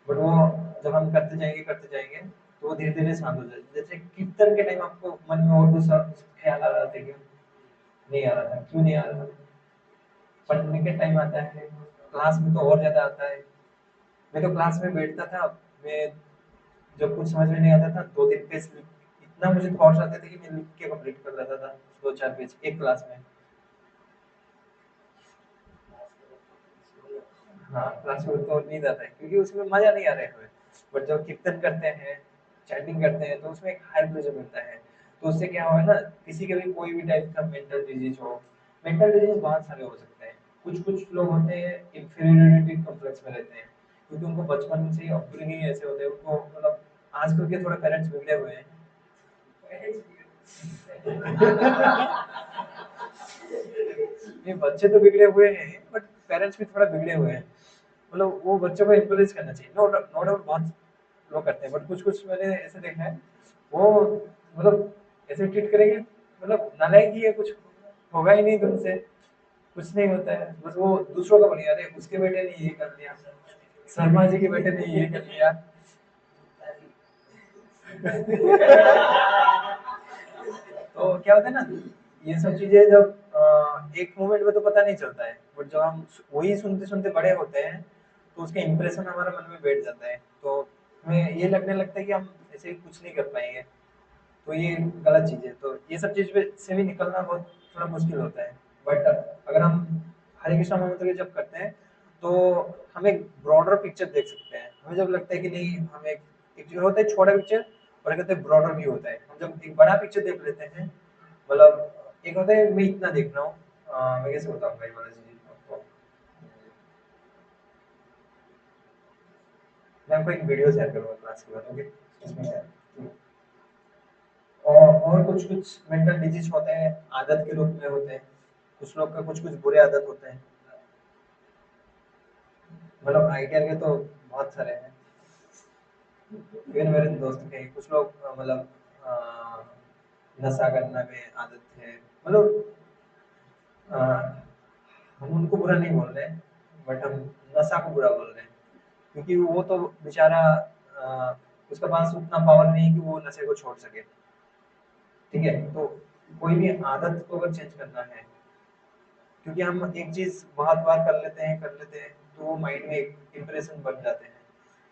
बट वो जब हम करते जाएंगे तो वो धीरे धीरे शांत हो जाएगा। जैसे कीर्तन के टाइम आपको मन में और दूसरा ख्याल आ रहा था क्या? नहीं आ रहा था, क्यों नहीं आ रहा था? पढ़ने के टाइम आता है, क्लास में तो और ज्यादा आता है। मैं तो क्लास में बैठता था, मैं जब कुछ समझ में नहीं आता था 2-3 पेज इतना मुझे थॉट्स आते थे कि मैं लिख के कंप्लीट कर लेता था 2-4 पेज एक क्लास में। हाँ, क्लास में तो नींद आता है क्योंकि उसमें मजा नहीं आ रहा है हमें। बट जब कीर्तन करते हैं, चैंटिंग करते हैं, तो उसमें एक हाई प्लेजर मिलता है। तो उससे क्या हुआ ना, किसी के भी कोई भी टाइप का मेंटल डिजीज हो, मेंटल डिजीज बहुत सारे हो सकते हैं। कुछ कुछ लोग होते हैं इंफीरियरिटी कॉम्प्लेक्स में रहते हैं, क्योंकि उनको बचपन से ही अपब्रिंगिंग ऐसे होते हैं, उनको मतलब आजकल के थोड़े पेरेंट्स बिगड़े हुए हैं। नहीं, बच्चे तो बिगड़े हुए हैं बट पेरेंट्स भी थोड़ा बिगड़े हुए हैं। मतलब वो बच्चों को एनकरेज करना चाहिए, नो नो डाउट बहुत लोग करते हैं, बट कुछ कुछ मैंने ऐसे देखा है, वो मतलब ऐसे ट्रीट करेंगे, मतलब नालायक ही है, कुछ होगा ही नहीं तुमसे, कुछ नहीं होता है, बस वो दूसरों का बढ़िया, अरे उसके बेटे ने ये कर लिया, शर्मा जी के बेटे ने ये कर लिया। तो क्या होता है ना, ये सब चीजें जब एक मोमेंट में तो पता नहीं चलता है, बट जब हम वही सुनते सुनते बड़े होते हैं, तो उसका इम्प्रेशन हमारा मन में बैठ जाता है, तो हमें ये लगने लगता है कि हम ऐसे कुछ नहीं कर पाएंगे। तो ये गलत चीज है, तो ये सब चीज से भी निकलना बहुत थोड़ा मुश्किल होता है। बट अगर हम हरे कृष्णा महामंत्र जब करते हैं, तो हम एक ब्रॉडर पिक्चर देख सकते हैं। हमें जब लगता है कि नहीं, हम एक जो होता है छोटा पिक्चर, और एक होता है ब्रॉडर व्यू होता है। हम जब एक बड़ा पिक्चर देख लेते हैं, मतलब एक होता है मैं इतना देख रहा हूँ, मैं कैसे बताऊंगा ये वाला चीज आपको। मैं आपको एक वीडियो शेयर करूंगा क्लास के बाद, ओके? इसमें क्या है? और कुछ कुछ मेंटल डिजीज होते हैं, आदत के रूप में होते हैं। कुछ लोग का कुछ कुछ बुरे आदत होते हैं, मतलब आइडिया के तो बहुत सारे हैं। फिर मेरे दोस्त के कुछ लोग मतलब अ, नशा करने में आदत है, मतलब अ, हम उनको बुरा नहीं बोल रहे, बट हम नशा को बुरा बोल रहे हैं, क्योंकि वो तो बेचारा उसके पास उतना पावर नहीं है कि वो नशे को छोड़ सके। ठीक है, तो कोई भी आदत को अगर चेंज करना है, क्योंकि हम एक चीज बहुत बार कर लेते हैं तो वो माइंड में एक इम्प्रेशन बन जाते हैं।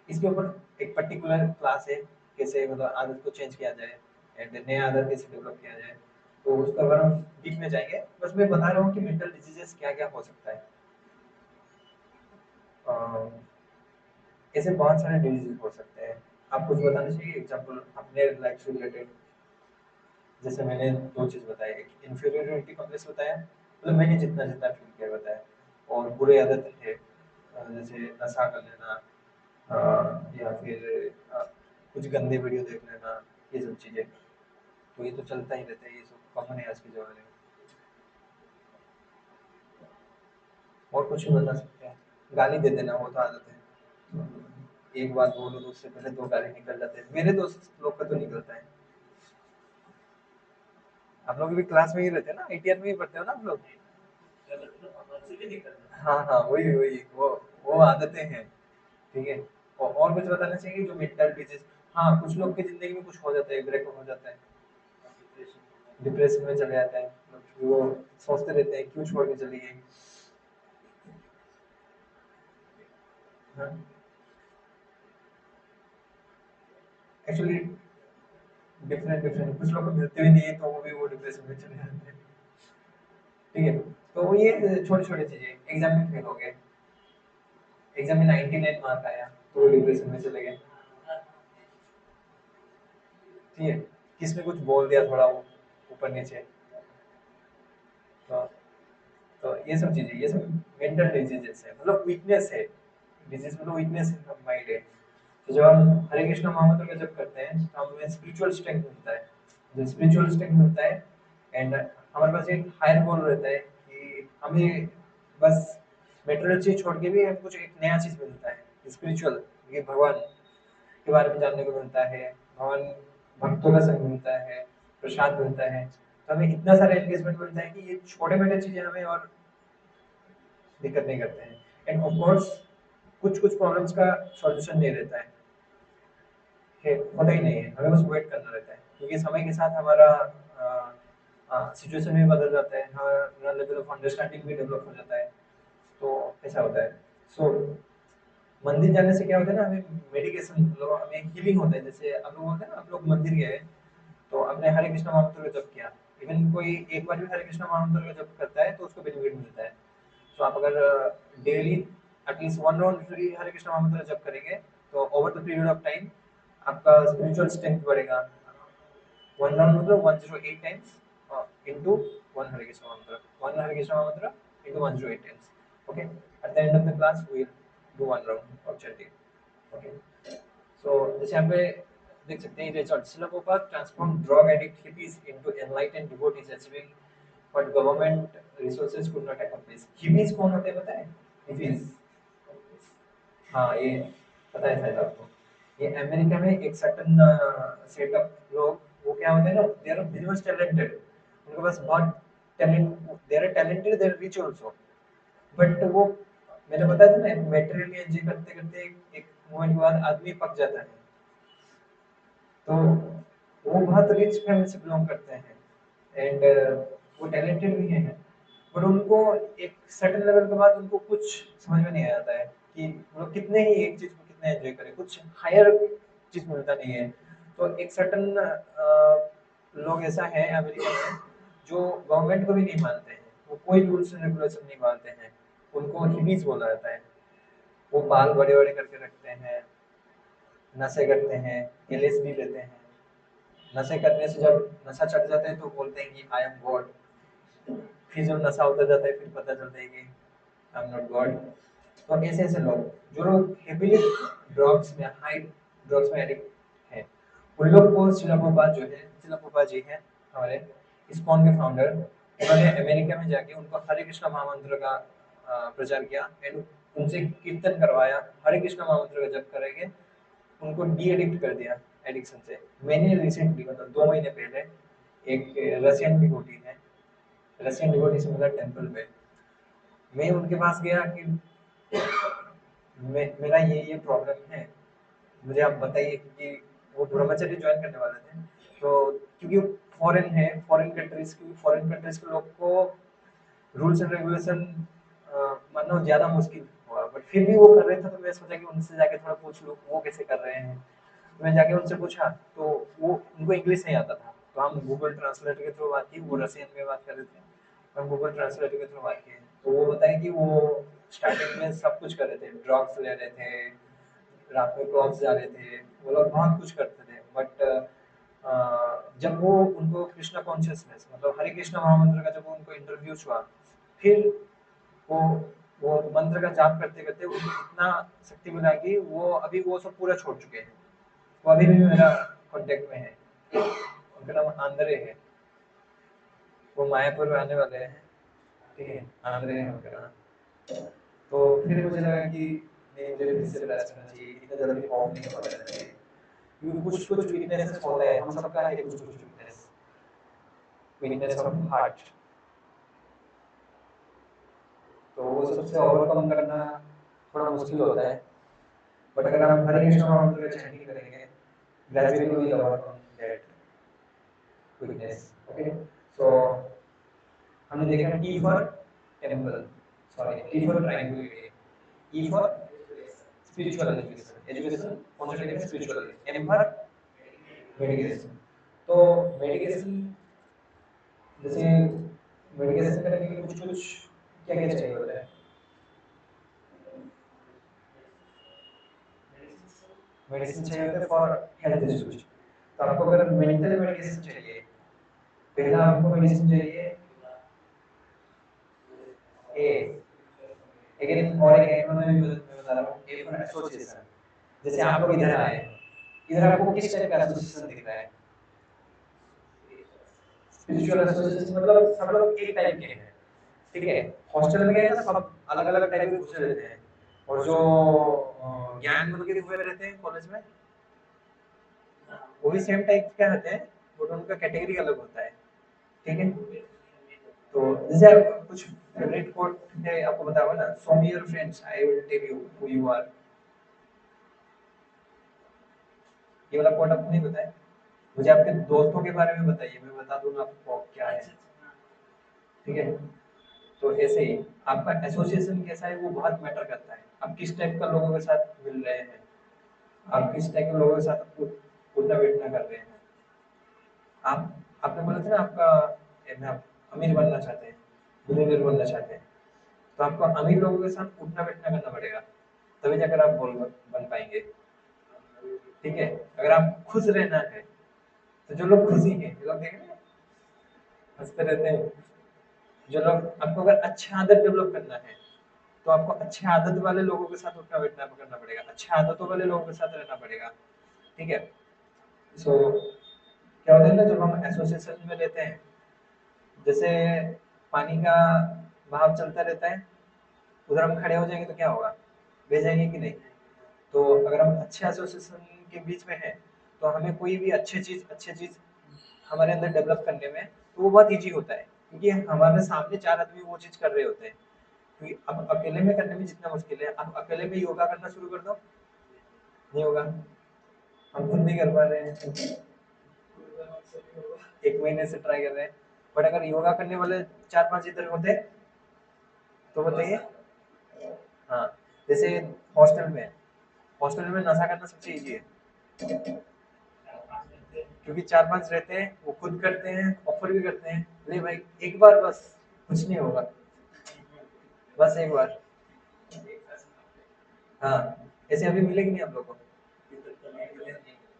इसके ऊपर एक पर्टिकुलर क्लास है, कैसे मतलब आदत को चेंज किया जाए एंड नए आदत कैसे डेवलप किया जाए, तो उसका अगर हम डीप में जाएंगे, बस मैं बता रहा हूँ कि मेंटल डिजीजेस क्या क्या हो सकता है। अ, ऐसे बहुत सारे डिजीजेस हो सकते हैं। आप कुछ बताना चाहिए एग्जाम्पल अपने लाइफ से रिलेटेड? जैसे मैंने दो चीज बताई, एक इन्फीरियरिटी कॉम्प्लेक्स बताया, मतलब मैंने जितना जितना फील किया बताया, और बुरे आदत है, जैसे नशा कर लेना, या फिर कुछ गंदे वीडियो देख लेना, ये सब चीजें। तो ये तो चलता ही रहता है, ये सब कॉमन है आज के जमाने में। और कुछ भी बता सकते हैं? गाली दे देना वो तो आदत है, एक बात बोलो तो उससे पहले दो गाली निकल जाते हैं, मेरे दोस्त लोग का तो निकलता है। आप लोग भी क्लास में ही रहते हैं ना, आईटीआर में ही पढ़ते हो ना आप लोग? हाँ हाँ, वही वही वो आदतें हैं। ठीक है, और कुछ बताना चाहिए जो मेंटल डिजीज? हाँ, कुछ लोग की जिंदगी में कुछ हो जाता है, ब्रेकअप हो जाता है, डिप्रेशन में चले जाते हैं, मतलब वो सोचते रहते हैं क्यों छोड़ के चली गई। एक्चुअली डिफरेंट डिफरेंट, कुछ लोग को मिलते भी नहीं है तो वो भी वो डिप्रेशन में चले जाते हैं। ठीक है, तो ये छोटी छोटी चीजें, एग्जाम में फेल हो गए, एग्जाम में 99 मार्क आया तो वो डिप्रेशन में चले गए। ठीक है, किसने कुछ बोल दिया थोड़ा वो ऊपर नीचे, तो तो ये सब चीजें, ये सब मेंटल डिजीजेस है, मतलब वीकनेस है। डिजीज मतलब वीकनेस ऑफ माइंड है। तो जब हम हरे कृष्णा महामंत्र का जब करते हैं, तो हमें स्पिरिचुअल स्ट्रेंथ मिलता है। जो स्पिरिचुअल स्ट्रेंथ मिलता है, एंड हमारे पास एक हायर गोल रहता है कि हमें बस मेटेरियल चीज छोड़ के भी हम कुछ एक नया चीज मिलता है स्पिरिचुअल, ये भगवान के बारे में जानने को मिलता है, भगवान भक्तों का संग मिलता है, प्रसाद मिलता है, तो हमें इतना सारा एंगेजमेंट मिलता है कि ये छोटे मोटे चीजें हमें और दिक्कत नहीं करते हैं। एंड ऑफ कोर्स कुछ कुछ प्रॉब्लम्स का सॉल्यूशन नहीं रहता है, होता ही नहीं है, हमें बस वेट करना रहता है, क्योंकि समय के साथ हमारा सिचुएशन भी बदल जाता है, हमारा लेवल ऑफ अंडरस्टैंडिंग भी डेवलप हो जाता है। तो ऐसा होता है। सो मंदिर जाने से क्या होता है ना, हमें मेडिकेशन मतलब हमें हीलिंग होता है। जैसे आप लोग होते हैं ना, आप लोग मंदिर गए तो आपने हरे कृष्णा महामंत्र का जप किया, इवन कोई एक बार भी हरे कृष्णा महामंत्र का जप करता है तो उसको बेनिफिट मिलता है। तो आप अगर डेली एटलीस्ट 1 राउंड फ्री हरे कृष्णा महामंत्र जप करेंगे तो over the period of time आपका स्पिरिचुअल स्ट्रेंथ बढ़ेगा। 1 राउंड मतलब 108 times into 1 Hare Krishna mantra. 1 Hare Krishna mantra into 108 times. Okay. At the end of the class, we will do 1 round of chanting. Okay. So जैसे यहाँ पे देख सकते हैं result, Srila Prabhupada transformed drug addict hippies into enlightened devotees, achieving what government resources could not accomplish. Hippies कौन होते हैं पता है? Hippies. हाँ ये पता है शायद आपको। ये अमेरिका में एक सर्टन सेटअप लोग, वो क्या होते हैं ना, they are very much talented, उनके पास बहुत talent, they are talented, they are rich also, but वो मैंने बताया था ना, मेटेरियली एंजॉय करते करते एक मोमेंट के बाद आदमी पक जाता है। तो वो बहुत रिच फैमिली से बिलोंग करते हैं एंड वो टैलेंटेड भी हैं, बट उनको एक सर्टेन लेवल के बाद उनको कुछ समझ में नहीं आता है कि वो कितने ही एक चीज को कितने एंजॉय करें, कुछ हायर चीज मिलता नहीं है। तो एक सर्टेन लोग ऐसा है अमेरिका में जो गवर्नमेंट को भी नहीं मानते हैं, वो कोई रूल्स एंड रेगुलेशन नहीं मानते हैं, उनको हिपीज बोला जाता है। वो बाल बड़े बड़े करके रखते हैं, नशे करते हैं, एलएसडी लेते हैं। नशे करने से जब नशा चढ़ जाता है तो बोलते हैं कि आई एम गॉड, फिर जब नशा उतर जाता है फिर पता चलता है कि आई एम नॉट गॉड। तो ऐसे ऐसे लोग जो लोग हेवीली ड्रग्स में हाई ड्रग्स में एडिक्ट हैं, उन लोग को शिला प्रभुपाद जो है, शिला प्रभुपाद जी हैं हमारे इस्कॉन के फाउंडर, उन्होंने अमेरिका में जाके उनको हरे कृष्णा महामंत्र का प्रचार किया एंड उनसे कीर्तन करवाया, हरे कृष्णा महामंत्र का जप करेंगे, उनको डी एडिक्ट कर दिया एडिक्शन से। मैंने रिसेंटली मतलब 2 महीने पहले एक रशियन डिवोटी है, रशियन डिवोटी से मिला टेम्पल में, मैं उनके पास गया कि मेरा ये प्रॉब्लम है, मुझे आप बताइए, क्योंकि वो ब्रह्मचर्य ज्वाइन करने वाले थे। तो क्योंकि फॉरेन है, फॉरेन कंट्रीज के लोग को रूल्स एंड रेगुलेशन मानना ज़्यादा मुश्किल हुआ, बट फिर भी वो कर रहे थे तो मैं सोचा कि उनसे जाके थोड़ा पूछ लूँ वो कैसे कर रहे हैं। तो मैं जाके उनसे पूछा तो वो उनको इंग्लिश नहीं आता था, तो हम गूगल ट्रांसलेटर के थ्रू बात की, वो रशियन में बात कर रहे थे, हम गूगल ट्रांसलेटर के थ्रू बात किए। तो वो बताए कि वो स्टार्टिंग में सब कुछ कर रहे थे, ड्रग्स ले रहे थे, रात में क्लब्स जा रहे थे, वो लोग बहुत कुछ करते थे, बट जब वो उनको कृष्णा कॉन्शियसनेस मतलब हरे कृष्णा महामंत्र का जब उनको इंट्रोड्यूस हुआ, फिर वो वो मंत्र का जाप करते करते उनको इतना शक्ति मिला कि वो अभी वो सब पूरा छोड़ चुके हैं। वो अभी भी मेरा कांटेक्ट में है, उनका नाम आंद्रे है, वो मायापुर आने वाले हैं। ठीक है, आंद्रे है उनका नाम। तो फिर मुझे लगा कि नहीं, मुझे फिर से प्रयास करना चाहिए, इतना जल्दी फॉर्म नहीं हो जाना चाहिए, क्योंकि कुछ कुछ वीकनेसेस होता है, हम सबका है कुछ कुछ वीकनेस, वीकनेस ऑफ हार्ट। तो वो सबसे ओवरकम करना थोड़ा मुश्किल होता है, बट अगर हम हरे कृष्ण महामंत्र का चैंटिंग करेंगे, gradually we will overcome that weakness. Okay, so हमने देखा T for temple, sorry T for triangular, E for spiritual education, education कौन सा टाइप है, स्पिरिचुअल, एम फॉर मेडिकेशन। तो मेडिकेशन, जैसे मेडिकेशन करने के लिए कुछ कुछ क्या क्या चाहिए होता है। मेडिसिन चाहिए होता है फॉर हेल्थ इश्यूज। तो आपको अगर मेंटल मेडिकेशन चाहिए, पहला आपको मेडिसिन चाहिए ए, अगेन और एक एक्रोनिम मैं बता रहा हूँ, ए फॉर एसोसिएशन। जैसे आप लोग इधर आए, इधर आपको किस टाइप का एसोसिएशन दिख रहा है, स्पिरिचुअल एसोसिएशन, मतलब सब लोग एक टाइप के हैं। ठीक है, हॉस्टल में गए ना सब अलग अलग टाइप के घुसे रहते हैं, और जो ज्ञान बन के हुए रहते हैं कॉलेज में, वो भी सेम टाइप के रहते हैं, बट उनका कैटेगरी अलग होता है। ठीक है, तो जैसे आप कुछ फेवरेट कोट है आपको बताओ ना, show me your friends I will tell you who you are, ये वाला कोट आपको नहीं बताया, मुझे आपके दोस्तों के बारे में बताइए, मैं बता दूंगा आपको क्या है। ठीक है। तो ऐसे ही आपका एसोसिएशन कैसा है वो बहुत मैटर करता है। आप किस टाइप का लोगों के साथ मिल रहे हैं, आप किस टाइप के लोगों के साथ उठना बैठना कर रहे हैं। आप आपने बोला था ना आपका आप अमीर बनना चाहते हैं, बिलियनियर बनना चाहते हैं, तो आपको अमीर लोगों के साथ उठना बैठना करना पड़ेगा, तभी जाकर आप बोल बन पाएंगे। ठीक है। अगर आप खुश रहना है तो जो लोग खुशी हैं, ये लोग देख रहे हैं हंसते रहते हैं, जो लोग आपको अगर अच्छा आदत डेवलप करना है तो आपको अच्छे आदत वाले लोगों के साथ उठना बैठना करना पड़ेगा, अच्छे आदतों वाले लोगों के साथ रहना पड़ेगा। ठीक है। सो क्या होता है ना, जब हम एसोसिएशन में रहते हैं, जैसे पानी का बहाव चलता रहता है, उधर हम खड़े हो जाएंगे तो क्या होगा, बह जाएंगे कि नहीं। तो अगर हम अच्छे एसोसिएशन के बीच में हैं तो हमें कोई भी अच्छी चीज हमारे अंदर डेवलप करने में तो वो बहुत ईजी होता है, क्योंकि हमारे सामने चार आदमी वो चीज कर रहे होते हैं। क्योंकि अब अकेले में करने में जितना मुश्किल है, आप अकेले में योगा करना शुरू कर दो, नहीं होगा। हम खुद नहीं कर पा रहे हैं, एक महीने से ट्राई कर रहे हैं। बट अगर योगा करने वाले चार पांच इधर होते तो बताइए। हाँ, जैसे हॉस्टल में नशा करना सबसे इजी है, क्योंकि चार पांच रहते हैं, वो खुद करते हैं, ऑफर भी करते हैं, ले भाई एक बार बस, कुछ नहीं होगा, बस एक बार। हाँ, ऐसे अभी मिलेगी नहीं आप लोग को।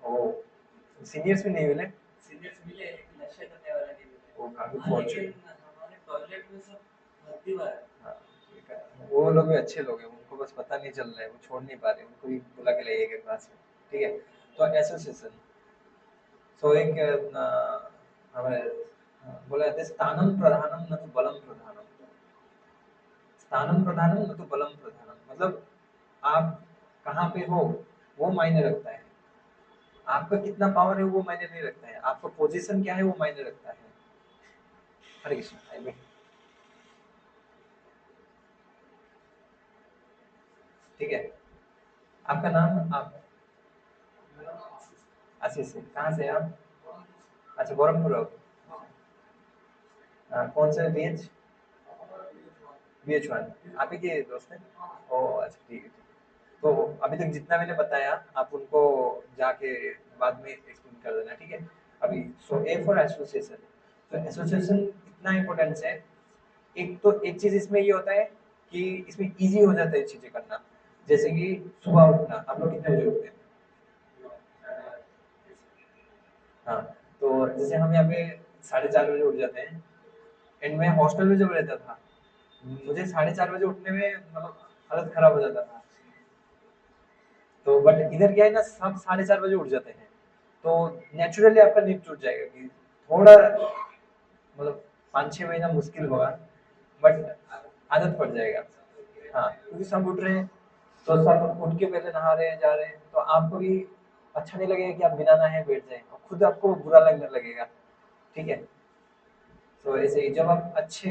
ओ, सीनियर्स भी नहीं मिले। सीनियर्स मिले लेकिन नशे करने वाला नहीं मिले, वो काफी फॉर्चूनेट। हमारे टॉयलेट में सब भर्ती हुआ है। हाँ, ठीक है। वो लोग भी अच्छे लोग हैं, उनको बस पता नहीं चल रहा है, वो छोड़ नहीं पा रहे, उनको भी बुला के लाइए के पास में। ठीक है। तो एसोसिएशन, सो एक हमारे बोला जाता है स्थानम प्रधानम न तो बलम प्रधानम। स्थानम प्रधानम न तो बलम प्रधानम, मतलब आप कहाँ पे हो वो मायने रखता है, आपका कितना पावर है वो मायने नहीं रखता है, आपका पोजीशन क्या है वो मायने रखता है। हरे कृष्ण भाई। ठीक है। आपका नाम, आप आशीष से कहाँ से हैं आप? अच्छा, गोरखपुर हो। कौन से बीएच? BH1 आप ही के दोस्त हैं? ओ अच्छा, ठीक है ठीक है। तो अभी तक जितना मैंने बताया आप उनको जाके बाद में एक्सप्लेन कर देना, ठीक है। अभी सो ए फॉर एसोसिएशन, तो एसोसिएशन इतना इम्पोर्टेंस है। एक तो एक चीज इसमें ये होता है कि इसमें इजी हो जाता है चीजें करना, जैसे कि सुबह उठना, आप लोग कितने बजे उठते हैं? हाँ, तो जैसे हम यहाँ पे 4:30 बजे उठ जाते हैं, एंड मैं हॉस्टल में जब रहता था मुझे 4:30 बजे उठने में मतलब हालत खराब हो जाता था। तो बट इधर क्या है ना, सब 4:30 बजे उठ जाते हैं, तो नेचुरली आपका नींद टूट जाएगा कि थोड़ा मतलब 5-6 महीना मुश्किल होगा, बट आदत पड़ जाएगा। हाँ, क्योंकि सब उठ रहे हैं, तो सब उठ के पहले नहा रहे हैं, जा रहे हैं, तो आपको भी अच्छा नहीं लगेगा कि आप बिना नहाए बैठ जाएं, और खुद आपको बुरा लगने लगेगा। ठीक है। तो ऐसे ही जब आप अच्छे,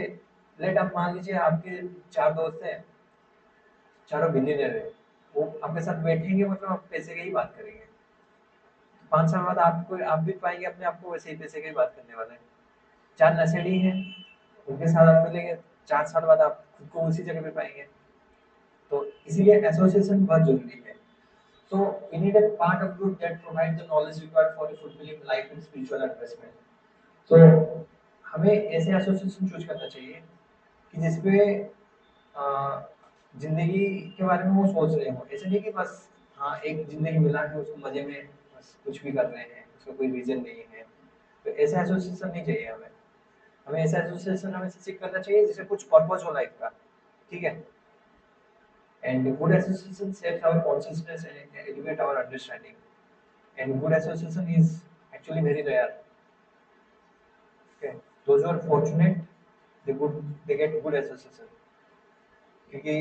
लेट आप मान लीजिए आपके चार दोस्त हैं, चारों बिलियनर है, वो आपके साथ बैठेंगे मतलब आप पैसे की ही बात करेंगे। 5 साल बाद आपको आप भी पाएंगे अपने आप को वैसे ही पैसे की ही बात करने वाले हैं। चार नशेड़ी हैं, उनके साथ आप मिलेंगे, 4 साल बाद आप खुद को उसी जगह पे पाएंगे। तो इसीलिए एसोसिएशन बहुत जरूरी है। So we need a part of group that provides the knowledge required for a fulfilling life and spiritual advancement. So हमें ऐसे एसोसिएशन चूज करना चाहिए कि जिसपे अ, जिंदगी के बारे में वो सोच रहे हो, ऐसे नहीं कि बस हाँ एक जिंदगी मिला है उसको मजे में बस कुछ भी कर रहे हैं, उसका कोई रीजन नहीं है। तो ऐसा एसोसिएशन नहीं चाहिए हमें। हमें ऐसा एसोसिएशन हमें सीख करना चाहिए जिससे कुछ पर्पस हो लाइफ का। ठीक है। And good association shapes our consciousness and elevate our understanding. And good association is actually very rare. Okay, those who are fortunate, they get good association. क्योंकि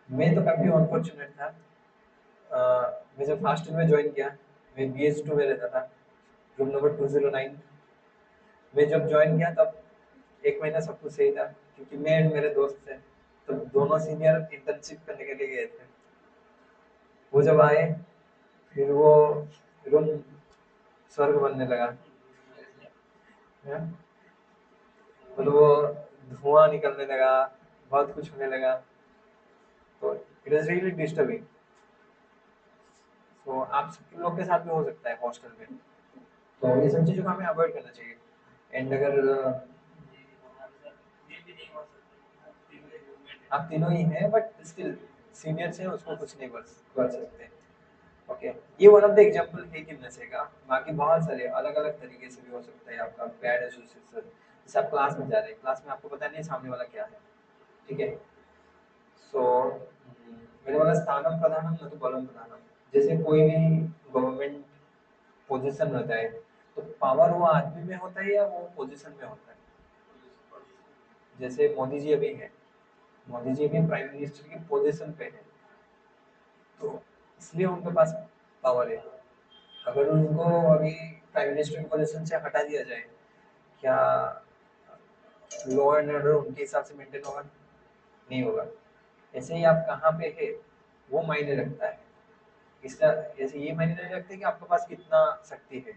मैं तो काफी अनफॉर्चुनेट था। मैं जब फर्स्ट में ज्वाइन किया, मैं BH2 में रहता था, रूम नंबर 209। मैं जब ज्वाइन किया तब एक महीना सब कुछ सही था, क्योंकि मैं और मेरे दोस्त थे, तो दोनों सीनियर इंटर्नशिप करने के लिए गए थे। वो जब आए, फिर वो रूम स्वर्ग बनने लगा है। मतलब वो धुआं निकलने लगा, बहुत कुछ होने लगा, तो इट इज रियली डिस्टर्बिंग। तो आप सब लोग के साथ भी हो सकता है हॉस्टल में, तो ये सब चीज़ों को हमें अवॉइड करना चाहिए। एंड अगर आप तीनों ही हैं बट स्टिल सीनियर्स हैं, उसको कुछ नहीं कर सकते। ओके, ये वन ऑफ द एग्जांपल है कि नशे का। बाकी बहुत सारे अलग अलग तरीके से भी हो सकता है आपका बैड एसोसिएशन। जैसे आप क्लास में जा रहे हैं, क्लास में आपको पता नहीं सामने वाला क्या है, ठीक है। सो मेरे वाला स्थानम प्रधानम न तो बलम प्रधानम। जैसे कोई भी गवर्नमेंट पोजीशन रहता है, तो पावर वो आदमी में होता है या वो पोजीशन में होता है। जैसे मोदी जी अभी हैं, मोदी जी भी प्राइम मिनिस्टर की पोजीशन पे है, तो इसलिए उनके पास पावर है। अगर उनको अभी प्राइम मिनिस्टर की पोजीशन से हटा दिया जाए, क्या लॉ एंड ऑर्डर उनके हिसाब से मेंटेन होगा? नहीं होगा। ऐसे ही आप कहाँ पे है, वो मायने रखता है। इसका ऐसे ये मायने नहीं रखते कि आपके पास कितना शक्ति है।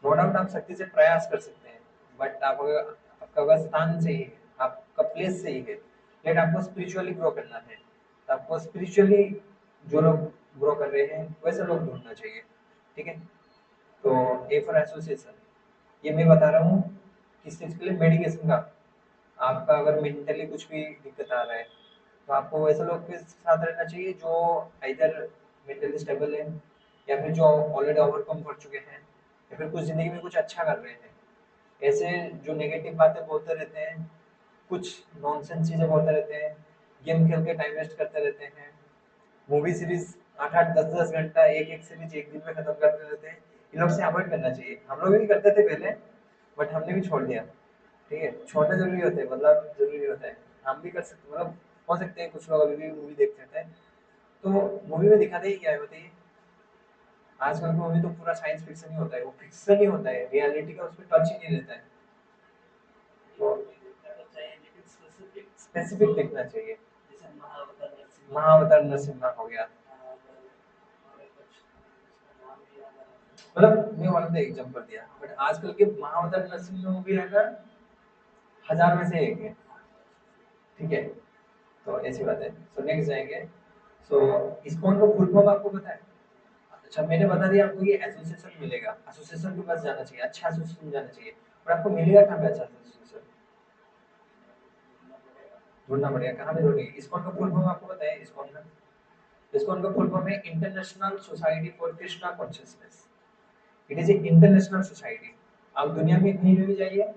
नो डाउट आप शक्ति से प्रयास कर सकते हैं, बट आप अगर आपका अगर स्थान सही है, आपका प्लेस सही है, लेकिन आपको स्पिरिचुअली ग्रो करना है, तो आपको स्पिरिचुअली जो लोग ग्रो कर रहे हैं वैसे लोग ढूंढना चाहिए, ठीक है। तो ए फॉर एसोसिएशन, ये मैं बता रहा हूँ किस चीज़ के लिए, मेडिकेशन का। आपका अगर मेंटली कुछ भी दिक्कत आ रहा है, तो आपको वैसे लोग के साथ रहना चाहिए जो इधर मेंटली स्टेबल है, या फिर जो ऑलरेडी ओवरकम कर चुके हैं, या फिर कुछ ज़िंदगी में कुछ अच्छा कर रहे हैं। ऐसे जो नेगेटिव बातें बोलते रहते हैं, कुछ नॉनसेंस चीज़ें बोलते रहते हैं, गेम खेल के टाइम वेस्ट करते रहते हैं, मूवी सीरीज 8-8 10-10 घंटा एक एक सीरीज एक दिन में खत्म करते रहते हैं, इन लोग से अवॉइड करना चाहिए। हम लोग भी करते थे पहले, बट हमने भी छोड़ दिया, ठीक है। छोड़ना जरूरी होता है, मतलब जरूरी होता है। हम भी कर सकते, मतलब हो सकते हैं कुछ लोग अभी भी मूवी देखते थे, तो मूवी में दिखाते ही क्या है बताइए। आजकल की मूवी तो पूरा साइंस फिक्शन ही होता है, वो फिक्शन ही होता है, रियलिटी का उसमें टच ही नहीं रहता है। तो स्पेसिफिक देखना चाहिए। महाअवतार नरसिम्हा हो गया, मतलब मैं वन ऑफ द एग्जांपल दिया, बट आजकल के महाअवतार नरसिम्हा मूवी है ना, 1000 में से एक है, ठीक है। तो ऐसी बात है। सो नेक्स्ट जाएंगे। सो इस्कॉन को फुल फॉर्म आपको पता है? अच्छा, मैंने बता दिया आपको, ये एसोसिएशन मिलेगा, एसोसिएशन के पास जाना चाहिए, अच्छा एसोसिएशन जाना चाहिए। और आपको मिलेगा कहाँ पे अच्छा एसोसिएशन? ढूंढना पड़ेगा, कहाँ पे ढूंढेंगे? इस्कॉन का फुल फॉर्म आपको पता है? इस्कॉन का, इस्कॉन का फुल फॉर्म है international society for Krishna consciousness. It is a international society. आप दुनिया में कहीं भी जाइए,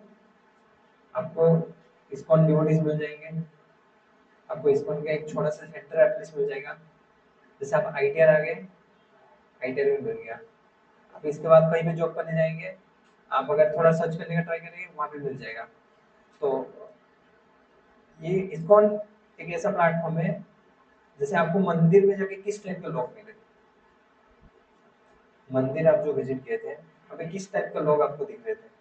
आपको इस्कॉन डिवोटीज मिल जाएंगे, आपको इस्कॉन का एक छोटा सा सेंटर एटलीस्ट मिल जाएगा। जैसे आप आईटीआर आ गए, आईटीआर में मिल गया। आप इसके बाद कहीं भी जॉब करने जाएंगे, आप अगर थोड़ा सर्च करने का ट्राई करेंगे, वहाँ पे मिल जाएगा। तो ये इस्कॉन एक ऐसा प्लेटफॉर्म है, जैसे आपको मंदिर में जाके किस टाइप के लोग मिले, मंदिर आप जो विजिट किए थे, अभी किस टाइप के लोग आपको दिख रहे थे?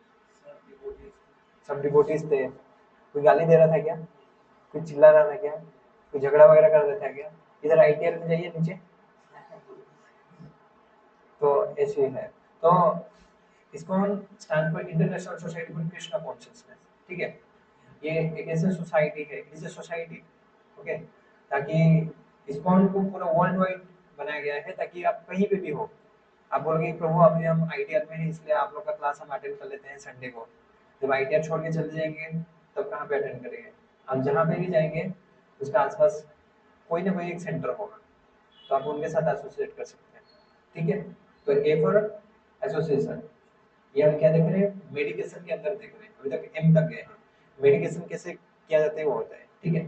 सब डिवोटीज थे। कोई गाली दे रहा था क्या? कोई चिल्ला रहा था क्या? कोई झगड़ा वगैरह कर रहा था क्या? इधर आईटीआर में जाइए नीचे, तो ऐसे है। तो ISKCON stand for international society for Krishna consciousness, ठीक है। ये एक ऐसी सोसाइटी है, it is a society, okay. ताकि इस्कॉन को पूरा वर्ल्ड वाइड बनाया गया है, ताकि आप कहीं पे भी हो, आप बोलोगे प्रभु अभी हम आईटीआर में हैं, इसलिए आप लोग का क्लास हम अटेंड कर लेते हैं संडे को। जब आईटीआर छोड़ के चले जाएंगे, तब कहाँ पे अटेंड करेंगे? हम जहाँ पे भी जाएंगे, उसके आसपास कोई ना कोई एक सेंटर होगा, तो आप उनके साथ एसोसिएट कर सकते हैं, ठीक है। तो ए फॉर एसोसिएशन, ये हम क्या देख रहे हैं? मेडिकेशन के अंदर देख रहे हैं, अभी तक एम तक गए हैं। मेडिकेशन कैसे किया जाता है वो होता है, ठीक है।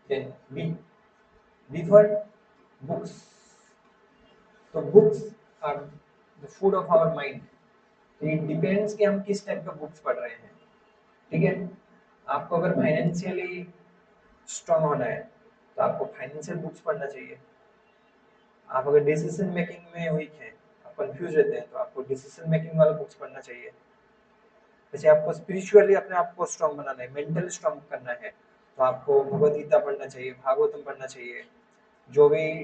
Then B, B for books. तो books are the food of our mind. It depends कि हम किस टाइप का बुक्स पढ़ रहे हैं, ठीक है। आपको अगर फाइनेंशियली स्ट्रांग होना है, तो आपको फाइनेंशियल बुक्स पढ़ना चाहिए। आप अगर डिसीजन मेकिंग में वीक हैं, आप कंफ्यूज रहते हैं, तो आपको डिसीजन मेकिंग वाला बुक्स पढ़ना चाहिए। जैसे आपको स्पिरिचुअली अपने आप को स्ट्रांग बनाना है, मेंटली स्ट्रांग करना है, तो आपको भगवत गीता पढ़ना चाहिए, भागवतम पढ़ना चाहिए। जो भी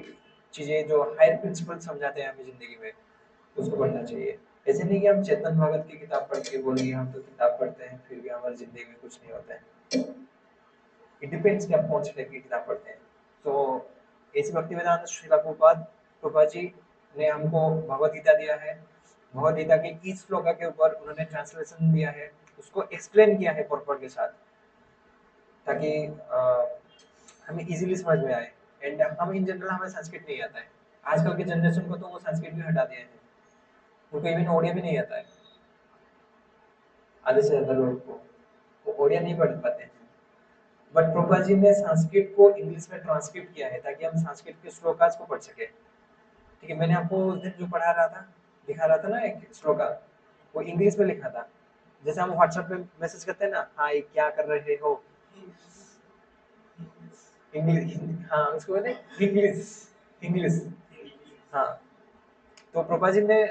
चीज़ें जो हायर प्रिंसिपल समझाते हैं हमें ज़िंदगी में, उसको पढ़ना चाहिए। ऐसे नहीं कि हम चेतन भगत की किताब पढ़ के बोलेंगे हम तो किताब पढ़ते हैं फिर भी हमारी जिंदगी में कुछ नहीं होता है। इट डिपेंड्स कि आप कौन सी टाइप की किताब पढ़ते हैं। तो ऐसी भक्ति वेदांत श्रीला प्रभुपाद जी ने हमको भगवत गीता दिया है। भगवत गीता के इस श्लोका के ऊपर उन्होंने ट्रांसलेशन दिया है, उसको एक्सप्लेन किया है पॉइंट के साथ, ताकि हमें इजीली समझ में आए। एंड हम इन जनरल हमें संस्कृत नहीं आता है। आजकल के जनरेशन को तो वो संस्कृत भी हटा दिया है, उनको इवन ओडिया भी नहीं आता है। आधे से ज्यादा लोगों को वो ओडिया नहीं पढ़ पाते हैं। बट प्रभुपाद जी ने संस्कृत को इंग्लिश में ट्रांसक्रिप्ट किया है ताकि हम संस्कृत के श्लोकास को पढ़ सके। ठीक है, मैंने आपको उस दिन जो पढ़ा रहा था, दिखा रहा था ना एक श्लोका, वो इंग्लिश में लिखा था। जैसे हम व्हाट्सएप पे मैसेज करते हैं ना, हाँ ये क्या कर रहे हो, इंग्लिश, हाँ उसको बोलते हैं इंग्लिश, इंग्लिश। हाँ, तो प्रभुपाद जी ने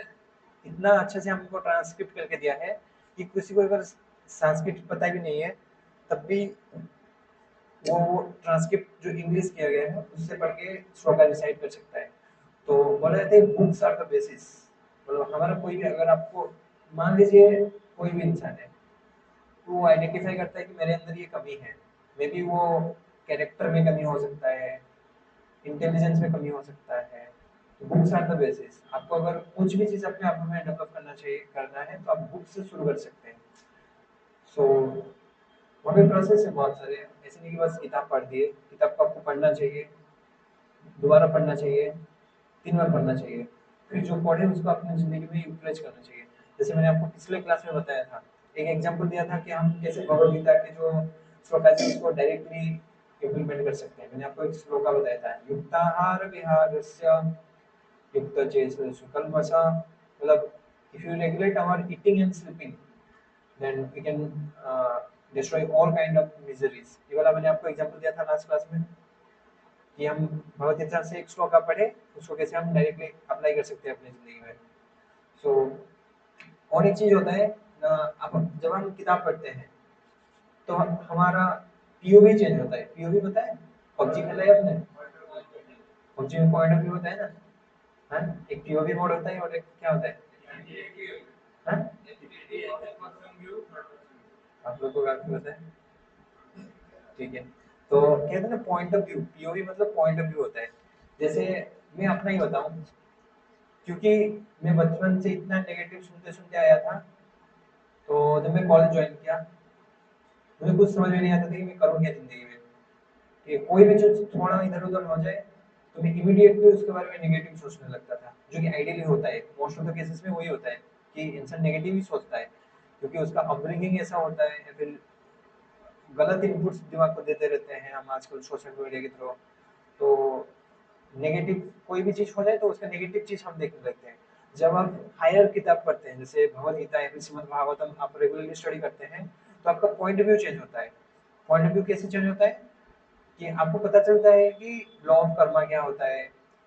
इतना अच्छे से हमको ट्रांसक्रिप्ट करके दिया है कि किसी को अगर संस्कृत पता भी नहीं है तब भी वो ट्रांसक्रिप्ट जो इंग्लिश किया गया है उससे पढ़ के श्लोका रिसाइट कर सकता है। तो बोला जाता है बुक्स आर द बेसिस। मतलब हमारा कोई भी, अगर आपको मान लीजिए कोई भी इंसान है तो वो आइडेंटिफाई करता है कि मेरे अंदर ये कमी है, मे बी वो कैरेक्टर में कमी हो सकता है, इंटेलिजेंस में कमी हो सकता है। तो बुक्स आर द बेसिस। आपको अगर कुछ भी चीज़ अपने आप में डेवलप करना है तो आप बुक से शुरू कर सकते हैं। सो वहाँ पे प्रोसेस है बहुत सारे, ऐसे नहीं कि बस किताब पढ़ दिए। किताब को आपको पढ़ना चाहिए, दोबारा पढ़ना चाहिए, 3 बार पढ़ना चाहिए, फिर जो पढ़े उसको अपनी ज़िंदगी में यूटिलाइज़ करना चाहिए। जैसे मैंने आपको पिछले क्लास में बताया था, एक एग्जांपल दिया था कि हम कैसे भगवद गीता के जो श्लोक है उसको डायरेक्टली इम्प्लीमेंट कर सकते हैं। मैंने आपको एक श्लोका बताया था, युक्ताहार विहारस्य युक्तचेतसः सुकल्मषः, मतलब if you regulate our eating and sleeping then we can destroy all kind of miseries। ये वाला मैंने आपको एग्जांपल दिया था लास्ट क्लास में कि हम भगवत गीता से एक श्लोका पढ़े उसको कैसे हम डायरेक्टली अप्लाई कर सकते हैं अपनी जिंदगी में। सो और एक चीज होता है अब जब हम किताब पढ़ते हैं तो हमारा पीओवी चेंज होता है। पीओवी पता है? पबजी खेला है आपने? पबजी में पॉइंट ऑफ व्यू होता है ना, हाँ? एक पीओवी मोड होता है और एक क्या होता है, हाँ? आप लोग को काफी होता है, ठीक है। तो कहते हैं ना पॉइंट ऑफ व्यू, पीओवी मतलब पॉइंट ऑफ व्यू होता है। जैसे मैं अपना ही बताऊं, क्योंकि मैं बचपन से इतना नेगेटिव सुनते सुनते आया था, तो जब मैं कॉलेज ज्वाइन किया मुझे कुछ समझ में नहीं आता था कि मैं करूँ क्या जिंदगी में। कि कोई भी चीज थोड़ा इधर उधर हो जाए तो मैं इमीडिएटली उसके बारे में नेगेटिव सोचने लगता था, जो कि आइडियली होता है। मोस्ट ऑफ द केसेस में वही होता है कि इंसान नेगेटिव ही सोचता है, क्योंकि उसका अपब्रिंगिंग ऐसा होता है या फिर गलत इनपुट्स दिमाग को देते रहते हैं हम आजकल सोशल मीडिया के थ्रू। तो नेगेटिव कोई भी चीज हो जाए तो उसका नेगेटिव चीज हम देखने लगते हैं। जब आप हायर किताब पढ़ते हैं जैसे भगवद गीता या फिर श्रीमद् भागवतम आप रेगुलरली स्टडी करते हैं तो आपका पॉइंट ऑफ व्यू चेंज होता है। पॉइंट ऑफ व्यू कैसे चेंज होता है कि आपको पता चलता है कि लॉ ऑफ कर्मा क्या होता है,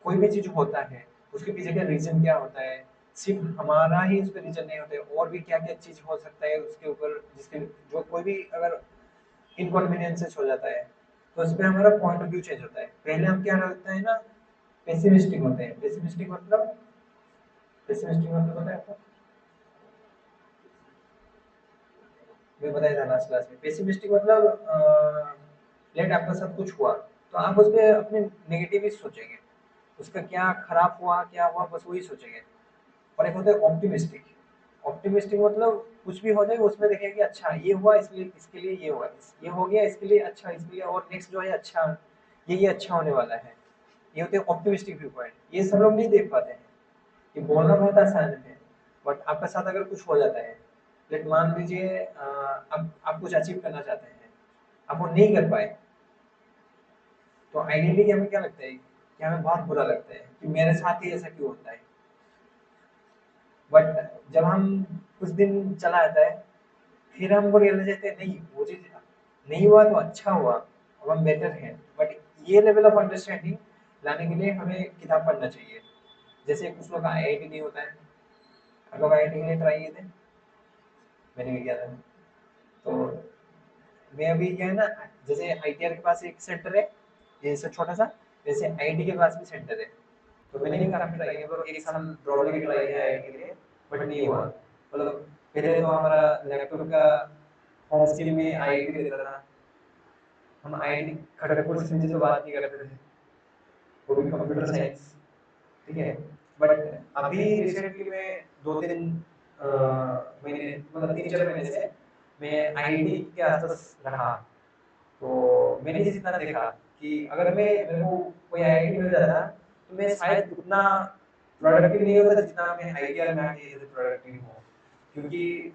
कोई भी चीज होता है उसके पीछे का रीजन क्या होता है। सिर्फ हमारा ही उस पर रीजन नहीं होता है, और भी क्या क्या चीज हो सकता है उसके ऊपर, जिसके जो कोई भी अगर इनकन्वीनियंसेस हो जाता है तो उसमें हमारा पॉइंट ऑफ व्यू चेंज होता है। पहले हम क्या रहता है ना, पेसिमिस्टिक होते हैं। पेसिमिस्टिक मतलब पता है आपको? मैं बताया था लास्ट क्लास में। पेसिमिस्टिक मतलब लेट आपके साथ कुछ हुआ तो आप उस पर अपने नेगेटिव ही सोचेंगे, उसका क्या खराब हुआ क्या हुआ बस वही सोचेंगे। और एक होता है ऑप्टिमिस्टिक। ऑप्टिमिस्टिक मतलब कुछ भी हो जाए उसमें देखेंगे कि अच्छा ये हुआ इसलिए इसके लिए ये हुआ, ये हो गया इसके लिए अच्छा, इसके लिए और नेक्स्ट जो है अच्छा, ये अच्छा होने वाला है। ये होते हैं ऑप्टिमिस्टिक व्यू पॉइंट। ये सब लोग नहीं देख पाते हैं। ये बोलना बहुत आसान है बट आपके साथ अगर कुछ हो जाता है, लेट मान लीजिए आप कुछ अचीव करना चाहते हैं, आप वो नहीं कर पाए, तो आइडियली हमें क्या लगता है कि हमें बहुत बुरा लगता है कि मेरे साथ ही ऐसा क्यों होता है। बट जब हम कुछ दिन चला जाता है फिर हमको रियलाइज होता है नहीं वो चीज नहीं हुआ तो अच्छा हुआ, अब हम बेटर हैं। बट ये लेवल ऑफ अंडरस्टैंडिंग लाने के लिए हमें किताब पढ़ना चाहिए। जैसे कुछ लोग का आईआईटी नहीं होता है, आप लोग आईआईटी के लिए ट्राई किए थे? मैंने भी किया था। तो मैं अभी क्या है ना, जैसे आईटीआर के पास एक सेंटर है जैसे छोटा सा, वैसे आईआईटी के पास भी सेंटर है। तो मैंने भी काफी ट्राई किया, एक साल ब्रॉडली ट्राई किया आईआईटी के लिए। बट नहीं हुआ। मतलब पहले तो हमारा लैपटॉप का होम स्क्रीन में आईआईटी रहता था, हम आईआईटी खड़गपुर से नीचे तो बात नहीं करते थे, वो भी कंप्यूटर साइंस, ठीक है। बट अभी रिसेंटली मैं 2-3 महीने, मतलब 3-4 महीने से मैं आईआईटी के आसपास रहा, तो मैंने जितना देखा कि अगर मैं मेरे को कोई आईआईटी मिल जाता तो मैं शायद उतना प्रोडक्टिव नहीं होता जितना मैं आईटीआर में आके प्रोडक्टिव हूँ, क्योंकि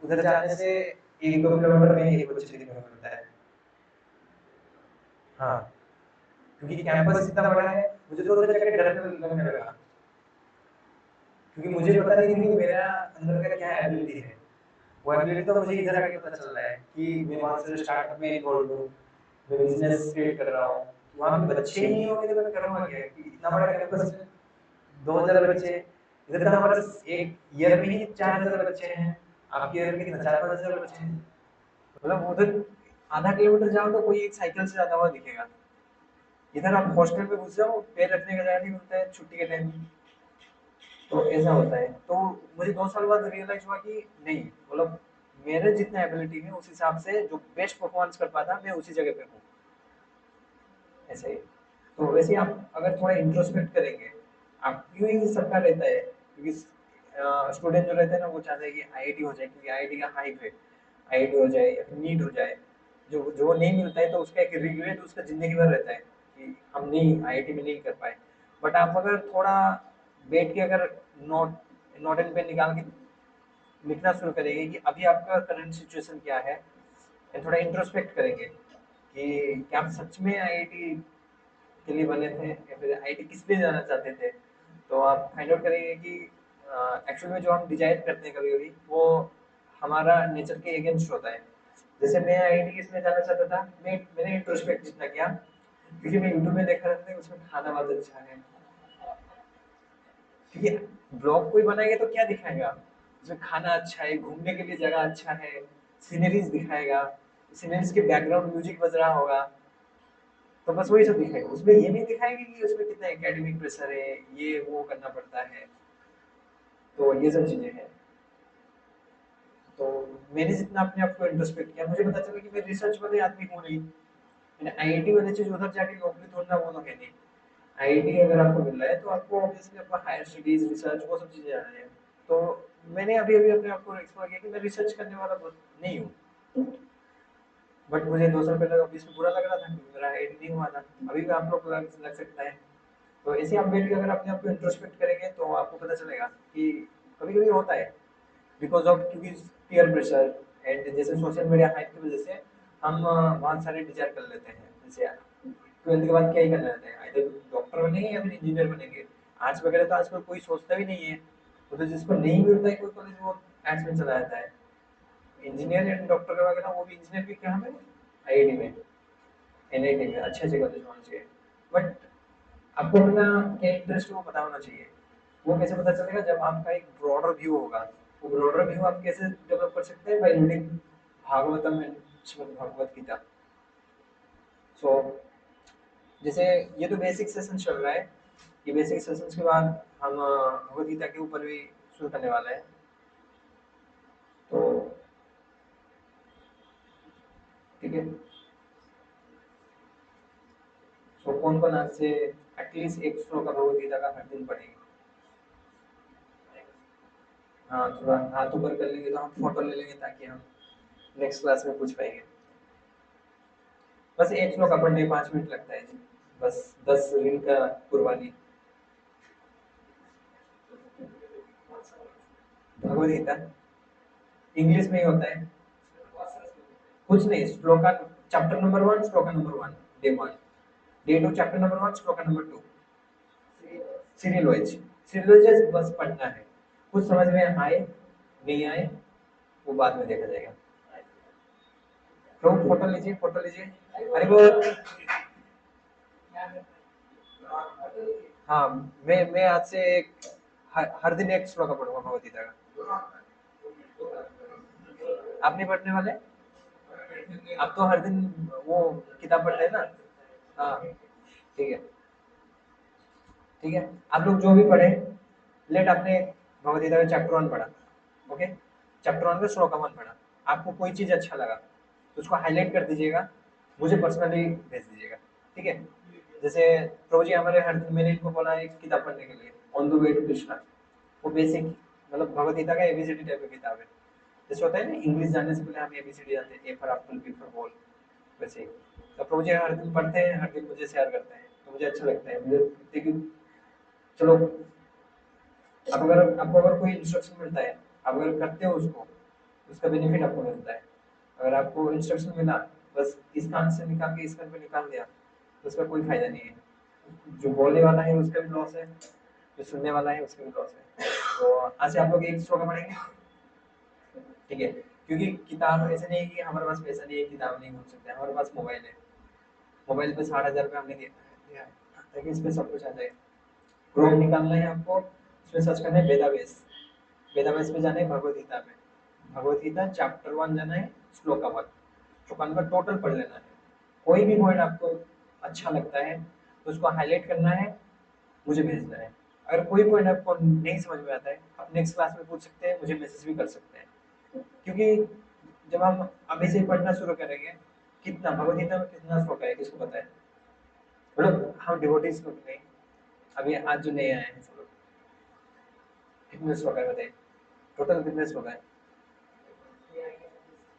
उधर जाने से 1-2 किलोमीटर में एक बच्चे देखने को मिलता है। हाँ, क्योंकि कैंपस इतना बड़ा है, मुझे तो उधर जाके डर लगने लगा, क्योंकि मुझे पता नहीं था कि मेरा अंदर का क्या एबिलिटी है। वो एबिलिटी तो मुझे इधर आके पता चल रहा है कि मैं वहाँ से स्टार्टअप में इन्वॉल्व हूँ, मैं बिजनेस क्रिएट कर रहा हूँ। वहाँ पे बच्चे ही नहीं होंगे तो मैं करूँगा क्या, कि इतना बड़ा कैंपस में 2,000 बच्चे, इधर तो हमारे एक ईयर में ही 4,000 बच्चे हैं, आपके ईयर में कितना 4-5 हज़ार बच्चे हैं। मतलब उधर आधा किलोमीटर जाओ तो कोई एक साइकिल से जाता हुआ दिखेगा, इधर आप हॉस्टल में घुस जाओ, पैर रखने का जगह नहीं मिलता है छुट्टी के टाइम। तो ऐसा होता है, तो मुझे 2 साल बाद रियलाइज हुआ कि नहीं, मतलब मेरे जितना एबिलिटी है उस हिसाब से जो बेस्ट परफॉर्मेंस कर पाता मैं उसी जगह पे हूँ, ऐसे ही। तो वैसे आप अगर थोड़ा इंट्रोस्पेक्ट करेंगे, आप क्यों ही सबका रहता है, क्योंकि स्टूडेंट जो रहते हैं ना वो चाहते हैं कि आईआईटी हो जाए, क्योंकि आईआईटी का हाइप है, आईआईटी हो जाए या फिर नीट हो जाए। जो जो नहीं मिलता है तो उसका एक रिग्रेट उसका जिंदगी भर रहता है कि हम नहीं आईआईटी में नहीं कर पाए। बट आप अगर थोड़ा बैठ के अगर नोट नोट एंड पेन निकाल के लिखना शुरू करेंगे कि अभी आपका करंट सिचुएशन क्या है, या थोड़ा इंट्रोस्पेक्ट करेंगे कि क्या आप सच में आईआईटी के लिए बने थे या फिर आईआईटी किस लिए जाना चाहते थे, तो आप फाइंड आउट करेंगे कि एक्चुअल में जो हम डिजाइन करते हैं कभी कभी वो हमारा नेचर के अगेंस्ट होता है। जैसे मैं आईआईटी किस लिए जाना चाहता था, मैंने इंट्रोस्पेक्ट जितना किया, क्योंकि मैं यूट्यूब में देखा था कि उसमें खाना बहुत अच्छा है, क्योंकि ब्लॉग कोई बनाएगा तो क्या दिखाएगा, उसमें खाना अच्छा है, घूमने के लिए जगह अच्छा है, सीनरीज दिखाएगा, सीनरीज के बैकग्राउंड म्यूजिक बज रहा होगा, तो बस वही सब दिखाएगा, उसमें ये नहीं दिखाएगा कि उसमें कितना एकेडमिक प्रेशर है, ये वो करना पड़ता है। तो ये सब चीजें हैं। तो मैंने जितना अपने आप को इंट्रोस्पेक्ट किया, मुझे पता चला कि मैं रिसर्च वाले आदमी हूँ नहीं, मैंने आईआईटी वाली चीज उधर जाके नौकरी ढूंढना वो तो है नहीं। आईआईटी अगर आपको मिल रहा है तो आपको ऑब्वियसली आपका हायर स्टडीज रिसर्च वो सब चीजें जाना है। तो मैंने अभी अभी अपने आप को एक्सप्लोर किया कि मैं रिसर्च करने वाला नहीं हूँ, बट मुझे 2 साल पहले ऑफिस में बुरा लग रहा था क्योंकि मेरा एड नहीं हुआ था, अभी भी आप लोग को लग सकता है। तो ऐसे आप बैठ के अगर अपने आप को इंट्रोस्पेक्ट करेंगे तो आपको पता चलेगा कि कभी कभी होता है, बिकॉज ऑफ क्योंकि पीयर प्रेशर एंड जैसे सोशल मीडिया हाइप की वजह से हम बहुत सारे डिजायर कर लेते हैं। जैसे 12th के बाद क्या ही करना रहता है, आइदर डॉक्टर बनेंगे या फिर इंजीनियर बनेंगे। आर्ट्स वगैरह तो आजकल कोई सोचता भी नहीं है, तो जिसको नहीं मिलता है कोई कॉलेज वो आर्ट्स में चला जाता है। इंजीनियर एंड डॉक्टर वगैरह वो भी इंजीनियर भी क्या है आईआईटी में, एनआईटी में अच्छे अच्छे कॉलेज होना चाहिए। बट आपको अपना क्या इंटरेस्ट है वो पता होना चाहिए। वो कैसे पता चलेगा, जब आपका एक ब्रॉडर व्यू होगा। वो ब्रॉडर व्यू आप कैसे डेवलप कर सकते हैं, by reading Bhagavatam and Shrimad Bhagavad Gita. So जैसे ये तो बेसिक सेशन चल रहा है, ये बेसिक सेशंस के बाद हम भगवत गीता के ऊपर भी शुरू करने वाले हैं। तो ठीक है, सो कौन कौन आज से एटलीस्ट एक श्लोक का भगवत गीता का हर दिन पढ़ेंगे। हाँ, थोड़ा हाथ ऊपर कर लेंगे तो हम फोटो ले लेंगे ताकि हम नेक्स्ट क्लास में पूछ पाएंगे। बस एक श्लोक अपन 5 मिनट लगता है जी, बस 10 रील का कुर्बानी। भगवद गीता इंग्लिश में ही होता है, कुछ नहीं, shloka chapter number 1 shloka number 1, day 1, day 2 chapter number 1 shloka number 2, serial wise, serial wise बस पढ़ना है। कुछ समझ में आए नहीं आए वो बाद में देखा जाएगा। तो फोटो लीजिए, फोटो लीजिए। अरे वो हाँ, मैं आज से हर दिन एक श्लोक पढ़ूंगा भगवद गीता का। आप नहीं पढ़ने वाले? आप तो हर दिन वो किताब पढ़ते हैं ना। हाँ, ठीक है, ठीक है। आप लोग जो भी पढ़े, लेट आपने भगवद गीता का चैप्टर 1 पढ़ा, ओके, चैप्टर 1 का श्लोक 1 पढ़ा, आपको कोई चीज अच्छा लगा तो उसको हाईलाइट कर दीजिएगा, मुझे पर्सनली भेज दीजिएगा, ठीक है। जैसे प्रभु जी हमारे हर मैंने इनको बोला एक किताब पढ़ने के लिए, on the way to Krishna, वो बेसिक मतलब भगवद गीता का एबीसीडी टाइप की किताब है। जैसे होता है ना इंग्लिश जानने से पहले हम एबीसीडी जानते हैं, A for apple, B for ball, वैसे ही। तो प्रभु जी हर दिन पढ़ते हैं, हर दिन मुझे शेयर करते हैं, तो मुझे अच्छा लगता है, मुझे लेकिन चलो, अब अगर आपको अगर कोई इंस्ट्रक्शन मिलता है, आप अगर करते हो उसको, उसका बेनिफिट आपको मिलता है। अगर आपको इंस्ट्रक्शन मिला, बस इस कान से निकाल के इस कान पे निकाल दिया, तो उसका कोई फायदा नहीं है। जो बोलने वाला है उसका भी लॉस है, जो सुनने वाला है उसका भी लॉस है। तो आज से आप लोग एक श्लोक पढ़ेंगे, ठीक है। क्योंकि किताब ऐसे नहीं है कि हमारे पास पैसा नहीं है किताब नहीं खोल सकते, हमारे पास मोबाइल है, मोबाइल पे 60,000 रुपये हमने दिया है, ताकि इस पे सब कुछ आ जाए। क्रोम निकालना है आपको, उसमें सर्च करना है वेदावेस, वेदावेस पे जाना है भगवद गीता में, भगवद गीता चैप्टर 1 जाना है, श्लोक 1, श्लोक 1 का टोटल पढ़ लेना है। कोई भी पॉइंट आपको अच्छा लगता है तो उसको हाईलाइट करना है, मुझे भेजना है। अगर कोई पॉइंट आपको नहीं समझ में आता है, आप नेक्स्ट क्लास में पूछ सकते हैं, मुझे मैसेज भी कर सकते हैं। क्योंकि जब हम अभी से पढ़ना शुरू करेंगे, कितना भगवद गीता में कितना श्लोक है किसको पता है? मतलब हम डिवोटीज लोग नहीं, अभी आज जो नए आए हैं सब लोग, कितने श्लोक है बताइए, टोटल कितने श्लोक है?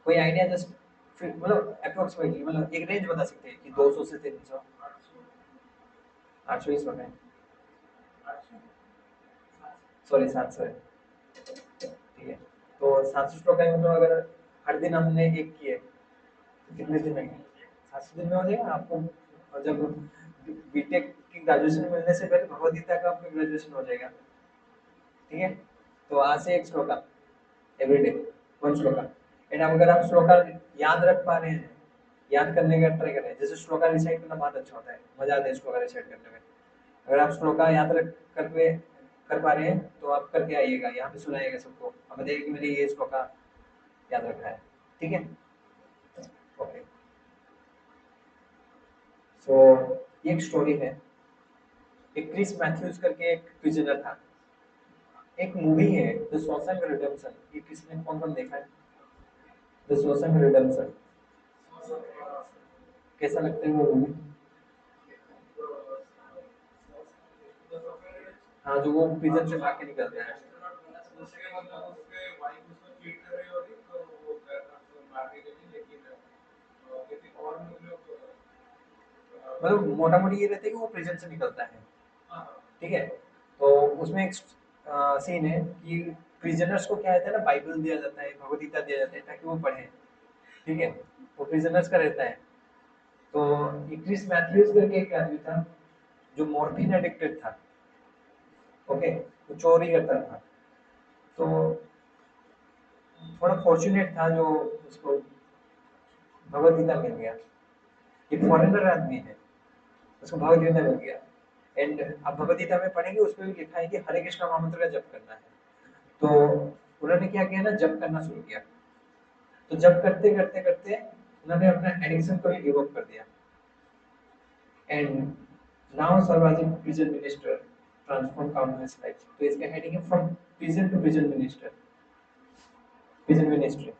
कोई आइडिया जस्ट, फिर मतलब अप्रोक्सीमेटली मतलब एक रेंज बता सकते हैं कि 200 से 300, 800 ही श्लोक है, सॉरी 700 है, ठीक है। तो 700 श्लोक है, मतलब अगर हर दिन हमने एक किए तो कितने दिन में? 700 दिन में हो जाएगा आपको। और जब बीटेक की ग्रेजुएशन मिलने से पहले भगवद गीता का आपका ग्रेजुएशन हो जाएगा, ठीक है। तो आज से एक श्लोका एवरीडे, 1 श्लोका। एंड अगर आप श्लोका याद रख पा रहे हैं, याद करने का ट्राई कर रहे हैं, जैसे श्लोका रिसाइट करना बहुत अच्छा होता है, मजा आता है श्लोका रिसाइट करने में। अगर आप श्लोका याद रख कर पा रहे हैं तो आप करके आइएगा, यहाँ पे सुनाइएगा सबको, अब बताइए कि मैंने ये श्लोका याद रखा है, ठीक है। ओके, सो एक स्टोरी है, एक क्रिस मैथ्यूज करके एक प्रिजनर था। एक मूवी है द शॉशैंक रिडेम्पशन, ये किसने कौन कौन देखा है? द शॉशैंक रिडेम्पशन, कैसा लगता है वो मूवी? हाँ, जो वो प्रिजन से भाग के निकलते हैं, मतलब मोटा मोटी ये रहता है कि वो प्रिजन से निकलता है, ठीक है। तो उसमें एक सीन है कि प्रिजनर्स को क्या रहता है ना, बाइबल दिया जाता है, भगवद गीता दिया जाता है ताकि वो पढ़े, ठीक है। वो प्रिजनर्स का रहता है। तो ये क्रिस मैथ्यूज करके एक आदमी था जो मॉर्फिन एडिक्टेड था, ओके, वो चोरी करता था। तो थोड़ा फॉर्चुनेट था जो उसको भगवद गीता मिल गया। एक फॉरेनर आदमी है, उसको भगवद गीता मिल गया। एंड अब भगवद गीता में पढ़ेंगे, उसमें भी लिखा है कि हरे कृष्णा महामंत्र का जप करना है। तो उन्होंने क्या किया ना, जप करना शुरू किया। तो जप करते करते करते उन्होंने अपना एडिक्शन को ही गिव अप कर दिया। And now serve as a prison minister, transform countless lives. तो इसका हेडिंग है from prison to prison minister, prison ministry.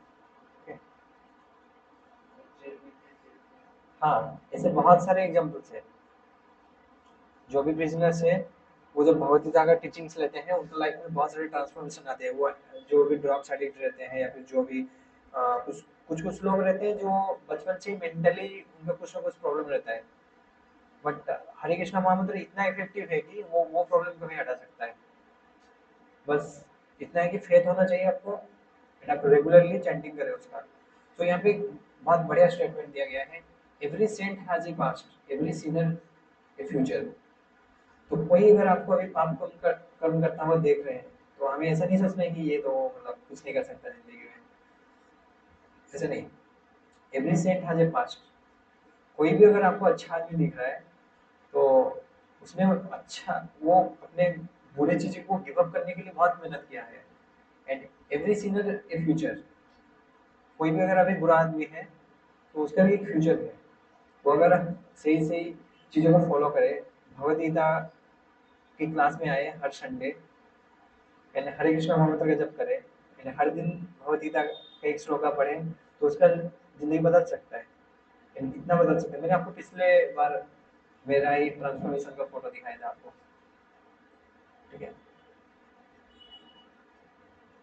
हाँ, ऐसे बहुत सारे एग्जांपल्स हैं। जो भी बिजनेस है, वो जब भगवत गीता का टीचिंग्स लेते हैं, उनके लाइफ में बहुत सारे ट्रांसफॉर्मेशन आते हैं। वो जो भी ड्रग्स एडिक्ट रहते हैं, या फिर जो भी कुछ कुछ कुछ लोग रहते हैं जो बचपन से ही मेंटली उनका कुछ ना कुछ प्रॉब्लम रहता है, बट हरे कृष्णा महामंत्र इतना इफेक्टिव है कि वो प्रॉब्लम को भी हटा सकता है। बस इतना है कि फेथ होना चाहिए आपको, एंड आप रेगुलरली चैंटिंग करें उसका। तो यहाँ पे एक बहुत बढ़िया स्टेटमेंट दिया गया है, every saint has a past, every sinner a future. तो कोई अगर आपको अभी पाप कर्म करता हुआ देख रहे हैं, तो हमें ऐसा नहीं सोचना है कि ये तो मतलब कुछ नहीं कर सकता जिंदगी में, ऐसा नहीं। Every saint has a past. कोई भी अगर आपको अच्छा आदमी दिख रहा है, तो उसने अच्छा, वो अपने बुरे चीजों को गिव अप करने के लिए बहुत मेहनत किया है। And every sinner a future. कोई भी अगर अभी बुरा आदमी है, तो उसका भी एक फ्यूचर है। वो अगर सही सही चीजों को फॉलो करे, भगवद गीता की क्लास में आए हर संडे, यानी हरे कृष्ण महामंत्र का जप करें, यानी हर दिन भगवद गीता का एक श्लोका पढ़ें, तो उसका जिंदगी बदल सकता है, यानी कितना बदल सकता है। मैंने आपको पिछले बार मेरा ही ट्रांसफॉर्मेशन का फोटो दिखाया था आपको, ठीक है,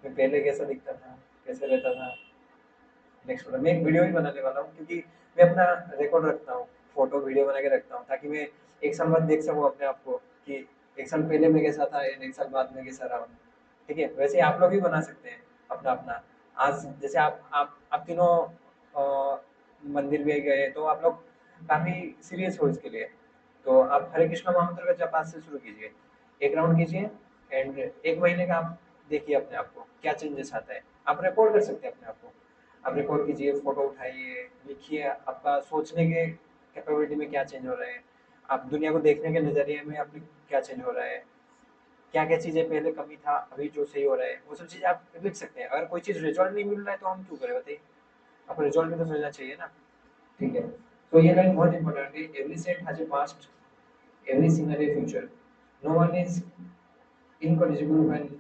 मैं पहले कैसा दिखता था, कैसे रहता था। नेक्स्ट मैं एक वीडियो भी बनाने वाला हूँ, क्योंकि मैं अपना रिकॉर्ड रखता हूँ, फोटो वीडियो बना के रखता हूँ, ताकि मैं एक साल बाद देख सकूँ अपने आप को कि एक साल पहले मैं कैसा था या एक साल बाद में कैसा रहा हूँ। ठीक है, वैसे ही आप लोग भी बना सकते हैं अपना अपना। आज जैसे आप तीनों मंदिर में गए तो आप लोग काफी सीरियस हो इसके लिए, तो आप हरे कृष्णा महामंत्र का जप आज से शुरू कीजिए, एक राउंड कीजिए, एंड एक महीने का आप देखिए अपने आप को क्या चेंजेस आता है। आप रिकॉर्ड कर सकते हैं अपने आप को, आप रिकॉर्ड कीजिए, फोटो उठाइए, लिखिए आपका सोचने के कैपेबिलिटी में क्या चेंज हो रहा है, आप दुनिया को देखने के नजरिए में आपने क्या चेंज हो रहा है, क्या क्या चीजें पहले कमी था अभी जो सही हो रहा है, वो सब चीजें आप लिख सकते हैं। अगर कोई चीज रिजल्ट नहीं मिल रहा है तो हम क्यों करें, बताइए, आपको रिजल्ट भी तो मिलना चाहिए ना। ठीक है, तो ये लाइन बहुत इंपॉर्टेंट है, every set has a past, every singer a future, no one is incorrigible when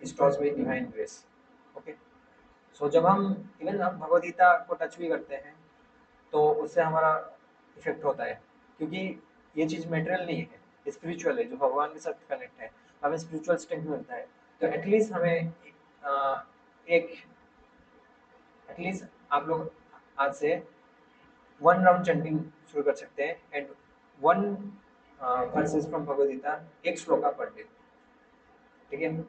stars by divine grace. Okay, so जब हम इवन हम भगवद गीता को टच भी करते हैं तो उससे हमारा इफेक्ट होता है, क्योंकि ये चीज़ मेटेरियल नहीं है, स्पिरिचुअल है, जो भगवान के साथ कनेक्ट है, हमें स्पिरिचुअल स्ट्रेंथ मिलता है। तो एटलीस्ट हमें एक एटलीस्ट आप लोग आज से वन राउंड चैंटिंग शुरू कर सकते हैं, and one verses from Bhagavad Gita, एक श्लोका पढ़ ले, ठीक है,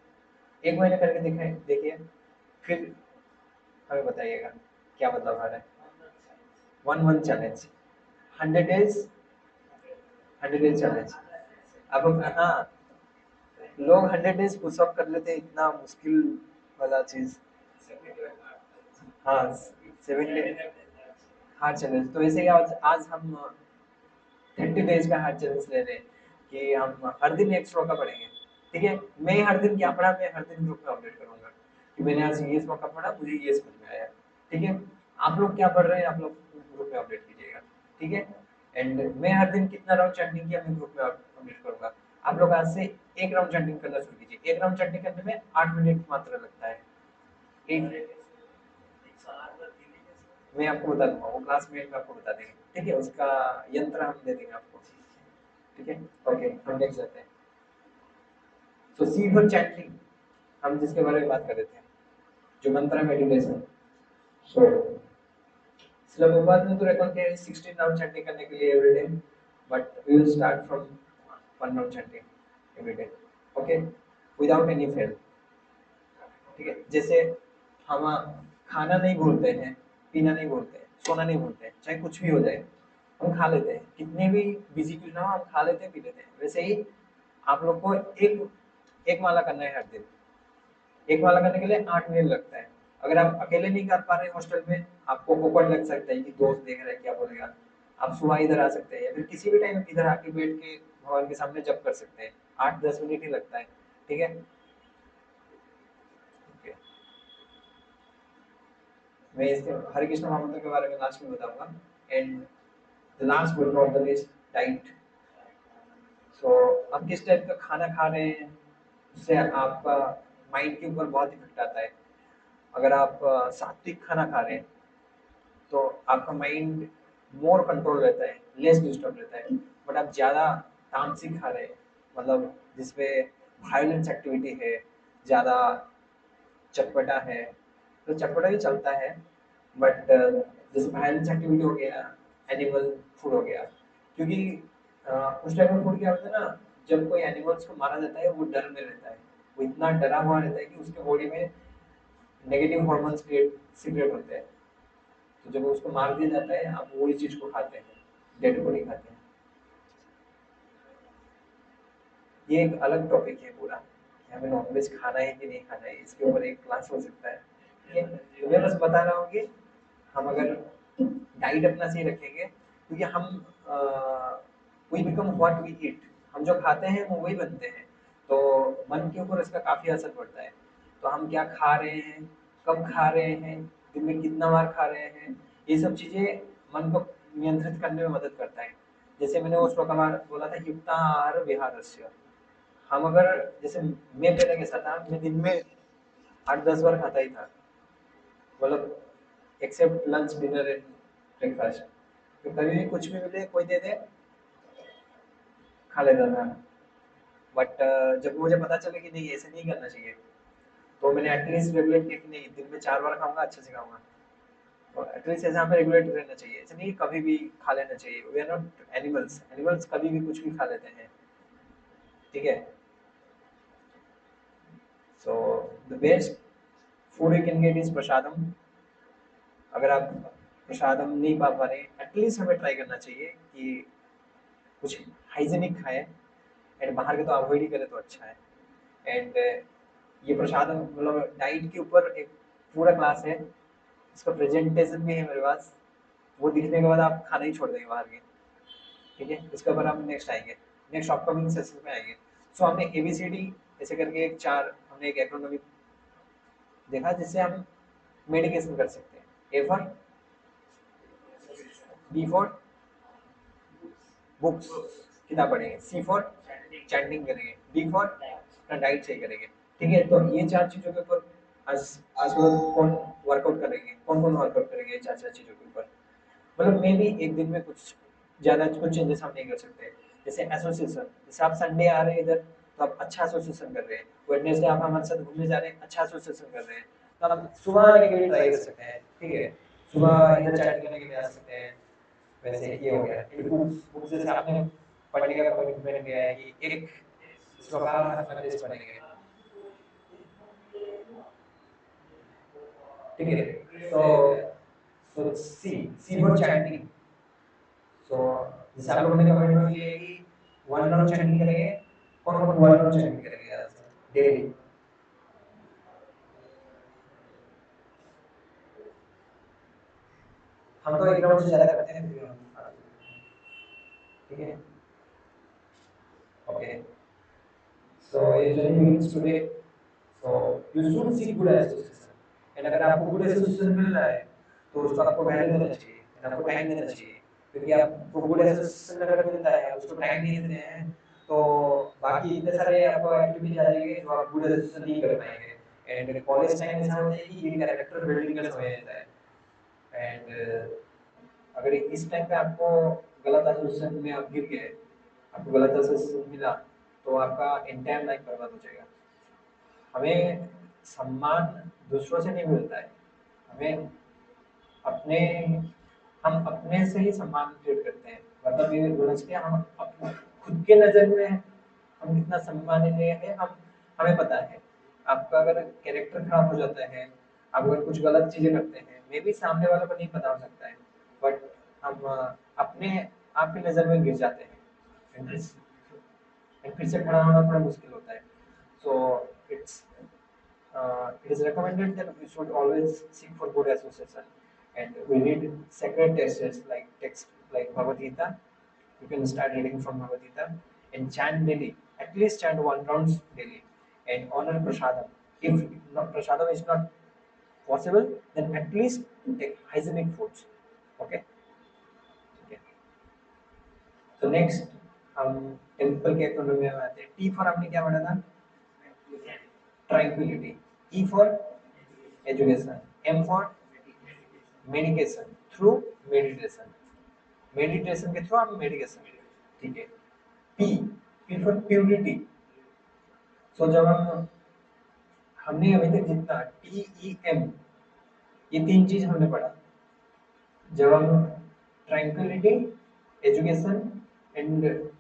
एक महीने करके दिखाए देखिए, फिर हमें बताइएगा क्या बदलाव आ रहा है। One one challenge, 100 days, 100 days challenge. अब हाँ, लोग 100 डेज पुशअप कर लेते हैं, इतना मुश्किल वाला चीज। हाँ, 7 डेज हार्ड चैलेंज, तो ऐसे ही आज आज हम 30 डेज का हार्ड चैलेंज ले रहे हैं कि हम हर दिन एक श्लोका पढ़ेंगे। ठीक है, मैं हर दिन क्या पढ़ा, मैं हर दिन ग्रुप में अपडेट करूंगा कि मैंने आज ये श्लोका पढ़ा, मुझे ये समझ में आया। ठीक है, आप लोग क्या पढ़ रहे हैं, आप लोग ग्रुप में अपडेट कीजिएगा। ठीक है, एंड मैं हर दिन कितना राउंड चैंटिंग किया मैं ग्रुप में अपडेट करूंगा। आप लोग आज से एक राउंड चैंटिंग करना शुरू कीजिए, एक राउंड चैंटिंग करने में 8 मिनट मात्र लगता है। एक मैं आपको बता दूंगा, वो क्लासमेट में आपको बता देंगे, ठीक है, उसका यंत्र हम दे देंगे आपको। ठीक है, ओके, हम नेक्स्ट जाते हैं। तो सीड और चैंटिंग, हम जिसके बारे में बात कर रहे थे, जो मंत्र मेडिटेशन। सो सिलबस में तो रेकॉर्ड किया है 16 राउंड चैंटिंग करने के लिए everyday, but we will start from 1 round chanting everyday, okay, without any fail. ठीक है, जैसे हम खाना नहीं भूलते हैं, पीना नहीं भूलते हैं, सोना नहीं भूलते हैं, चाहे कुछ भी हो जाए हम खा लेते हैं, कितने भी बिजी क्यों ना हो हम खा लेते हैं, पी लेते हैं। वैसे ही आप लोग को एक एक माला करना है हर दिन, एक माला करने के लिए 8 मिनट लगता है। अगर आप अकेले नहीं कर पा रहे हॉस्टल में, आपको awkward लग सकता है कि दोस्त देख रहा है क्या बोलेगा, आप सुबह इधर आ सकते हैं या फिर किसी भी टाइम इधर आके बैठ के भगवान के सामने जप कर सकते हैं, 8-10 मिनट ही लगता है। ठीक है, okay. मैं इसके हरे कृष्ण महामंत्र के बारे में लास्ट में बताऊंगा, and the last but not the least, diet. So आप किस टाइप का खाना खा रहे हैं उससे आपका माइंड के ऊपर बहुत इफेक्ट आता है। अगर आप सात्विक खाना खा रहे हैं तो आपका माइंड मोर कंट्रोल रहता है, लेस डिस्टर्ब रहता है। बट आप ज़्यादा तामसिक खा रहे हैं, मतलब जिसमें वायलेंस एक्टिविटी है, ज़्यादा चटपटा है, तो चटपटा भी चलता है, बट जैसे वायलेंस एक्टिविटी हो गया, एनिमल फूड हो गया, क्योंकि उस टाइप का फूड क्या होता है ना, जब कोई एनिमल्स को मारा जाता है वो डर में रहता है, वो इतना डरा हुआ रहता है कि उसके बॉडी में नेगेटिव हॉर्मोन्स क्रिएट सीक्रेट होते हैं। तो जब उसको मार दिया जाता है आप वही चीज को खाते हैं, डेड बॉडी खाते हैं। ये एक अलग टॉपिक है पूरा कि हमें नॉनवेज खाना है कि नहीं खाना है, इसके ऊपर एक क्लास हो सकता है। ठीक है, तो मैं बस बता रहा हूँ कि हम अगर डाइट अपना सही रखेंगे, क्योंकि हम we become what we eat, हम जो खाते हैं वो वही बनते हैं, तो मन के ऊपर इसका काफी असर पड़ता है। तो हम क्या खा रहे हैं, कब खा रहे हैं, दिन में कितना बार खा रहे हैं, ये सब चीजें मन को नियंत्रित करने में मदद करता है। जैसे मैंने उस प्रकार बोला था, युक्ताहार विहारस्य, हम अगर जैसे मैं पहले कैसा था, मैं दिन में 8-10 बार खाता ही था, मतलब except lunch dinner and breakfast. तो कभी भी कुछ भी मिले कोई दे दे, खा लेता था। बट जब मुझे पता चला कि नहीं ऐसे नहीं करना चाहिए, तो मैंने एटलीस्ट रेगुलेट किया कि नहीं दिन में 4 बार खाऊंगा, अच्छे से खाऊंगा। तो एटलीस्ट ऐसे हमें रेगुलेट रहना चाहिए, ऐसे नहीं कभी भी खा लेना चाहिए। We are not animals, animals कभी भी कुछ भी खा लेते हैं, ठीक है। So the best food you can get is prasadam. अगर आप प्रसादम नहीं पा पा रहे, एटलीस्ट हमें ट्राई करना चाहिए कि कुछ हाइजीनिक खाएं, एंड बाहर के तो अवॉइड ही करें तो अच्छा है। एंड ये प्रसादम मतलब डाइट के ऊपर एक पूरा क्लास है, इसका प्रेजेंटेशन भी है मेरे पास। वो दिखने के बाद आप खाना ही छोड़ देंगे बाहर के, ठीक है। इसके ऊपर हम नेक्स्ट आएंगे, नेक्स्ट अपकमिंग सेशन में आएंगे। सो हमने एबीसीडी ऐसे करके एक चार हमने एक एक्रोनॉमी देखा जिससे हम मेडिकेशन कर सकते हैं। A for B for books, किताब पढ़ेंगे। सी फॉर चैंटिंग करेंगे। डी फॉर अपना डाइट सही करेंगे, ठीक है। तो ये चार चीजों के ऊपर आज आज के बाद कौन वर्कआउट करेंगे, कौन कौन वर्कआउट करेंगे ये चार चार चीजों के ऊपर। मतलब मे भी एक दिन में कुछ ज्यादा कुछ चेंजेस हम नहीं कर सकते। जैसे एसोसिएशन, जैसे आप संडे आ रहे हैं इधर, तो आप अच्छा एसोसिएशन कर रहे हैं। वेडनेसडे आप हमारे साथ घूमने जा रहे हैं, अच्छा एसोसिएशन कर रहे हैं। तो आप सुबह आने के लिए ट्राई कर सकते हैं, ठीक है। सुबह इधर चैट करने के लिए आ सकते हैं। वैसे ये हो गया। फिर बुक्स, बुक्स जैसे आपने पढ़ने का कमिटमेंट लिया है कि एक श्लोका हर पेज पढ़ेंगे, ठीक है। तो सी सी फॉर चैंटिंग। सो जैसे आप लोगों ने कमिटमेंट लिया है कि 1 राउंड चैंटिंग करेंगे। कौन कौन 1 राउंड चैंटिंग करेंगे आज डेली? हम तो 1 राउंड से ज्यादा करते हैं फिर भी हम, ठीक है। ओके, सो ये journey begins today. So you should seek good association. And अगर आपको गुड एसोसिएशन मिल रहा है तो उसको आपको वैल्यू देना चाहिए, एंड आपको टाइम देना चाहिए। क्योंकि आपको गुड एसोसिएशन अगर मिलता है, आप उसको टाइम नहीं देते हैं, तो बाकी इतने सारे आपको एक्टिविटीज आ जाएंगे जो आप गुड एसोसिएशन नहीं कर पाएंगे। एंड कॉलेज टाइम ऐसा होता है कि ये कैरेक्टर बिल्डिंग का समय रहता है। एंड अगर इस टाइम पे आपको गलत एसोसिएशन में आप गिर गए, आपको गलत एसोसिएशन मिला, तो आपका एंटायर लाइफ बर्बाद हो जाएगा। हमें सम्मान दूसरों से नहीं मिलता है, हमें अपने हम अपने से ही सम्मान क्रिएट करते हैं। मतलब ये बोलना चाहिए हम अपने खुद के नजर में हम कितना सम्माननीय है, हम हमें पता है। आपका अगर कैरेक्टर खराब हो जाता है, आप अगर कुछ गलत चीजें करते हैं, मे भी सामने वालों को नहीं पता हो सकता है, बट हम अपने आपकी नजर में गिर जाते हैं, एंड फिर से खड़ा होना थोड़ा मुश्किल होता है। So it's it is recommended that we should always seek for good association, and we read sacred texts like Bhagavad Gita. You can start reading from Bhagavad Gita and chant daily, at least chant 1 rounds daily, and honor prasadam. If not, prasadam is not possible, then at least take hygienic foods. Okay. Okay. So next हम temple के economy में आते हैं। T for हमने क्या पढ़ा था? Tranquility. E for education. M for medication through meditation, meditation के थ्रू हम मेडिकेशन, ठीक है। P P for purity. So जब हमने अभी तक जितना टी ई एम ये तीन चीज हमने पढ़ा, जब हम ट्रैंक्विलिटी, एजुकेशन एंड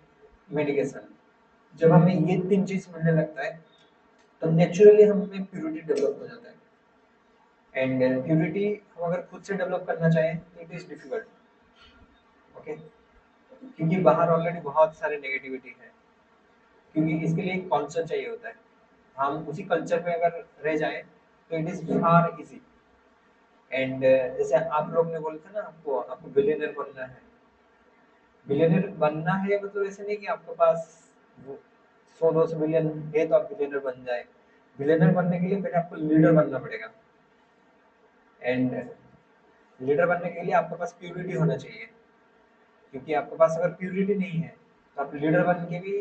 मेडिकेशन, जब हमें ये तीन चीज मिलने लगता है, तो नेचुरली हमें प्यूरिटी डेवलप हो जाता है। एंड प्यूरिटी हम अगर खुद से डेवलप करना चाहें तो इट इज डिफिकल्ट, ओके। क्योंकि बाहर ऑलरेडी बहुत सारे नेगेटिविटी है, क्योंकि इसके लिए एक कल्चर चाहिए होता है। हम उसी कल्चर में अगर रह जाएं तो it is far easy. And जैसे आप लोग ने बोला था ना, आपको बिलियनर बनना है। बिलियनर बनना है मतलब ऐसे नहीं कि आपके पास 100-200 बिलियन है तो आप बिलियनर बन जाए। बिलियनर बनने के लिए पहले आपको लीडर बनना पड़ेगा, एंड लीडर बनने के लिए आपके पास प्यूरिटी होना चाहिए। क्योंकि आपके पास अगर प्यूरिटी नहीं है तो आप लीडर बन के भी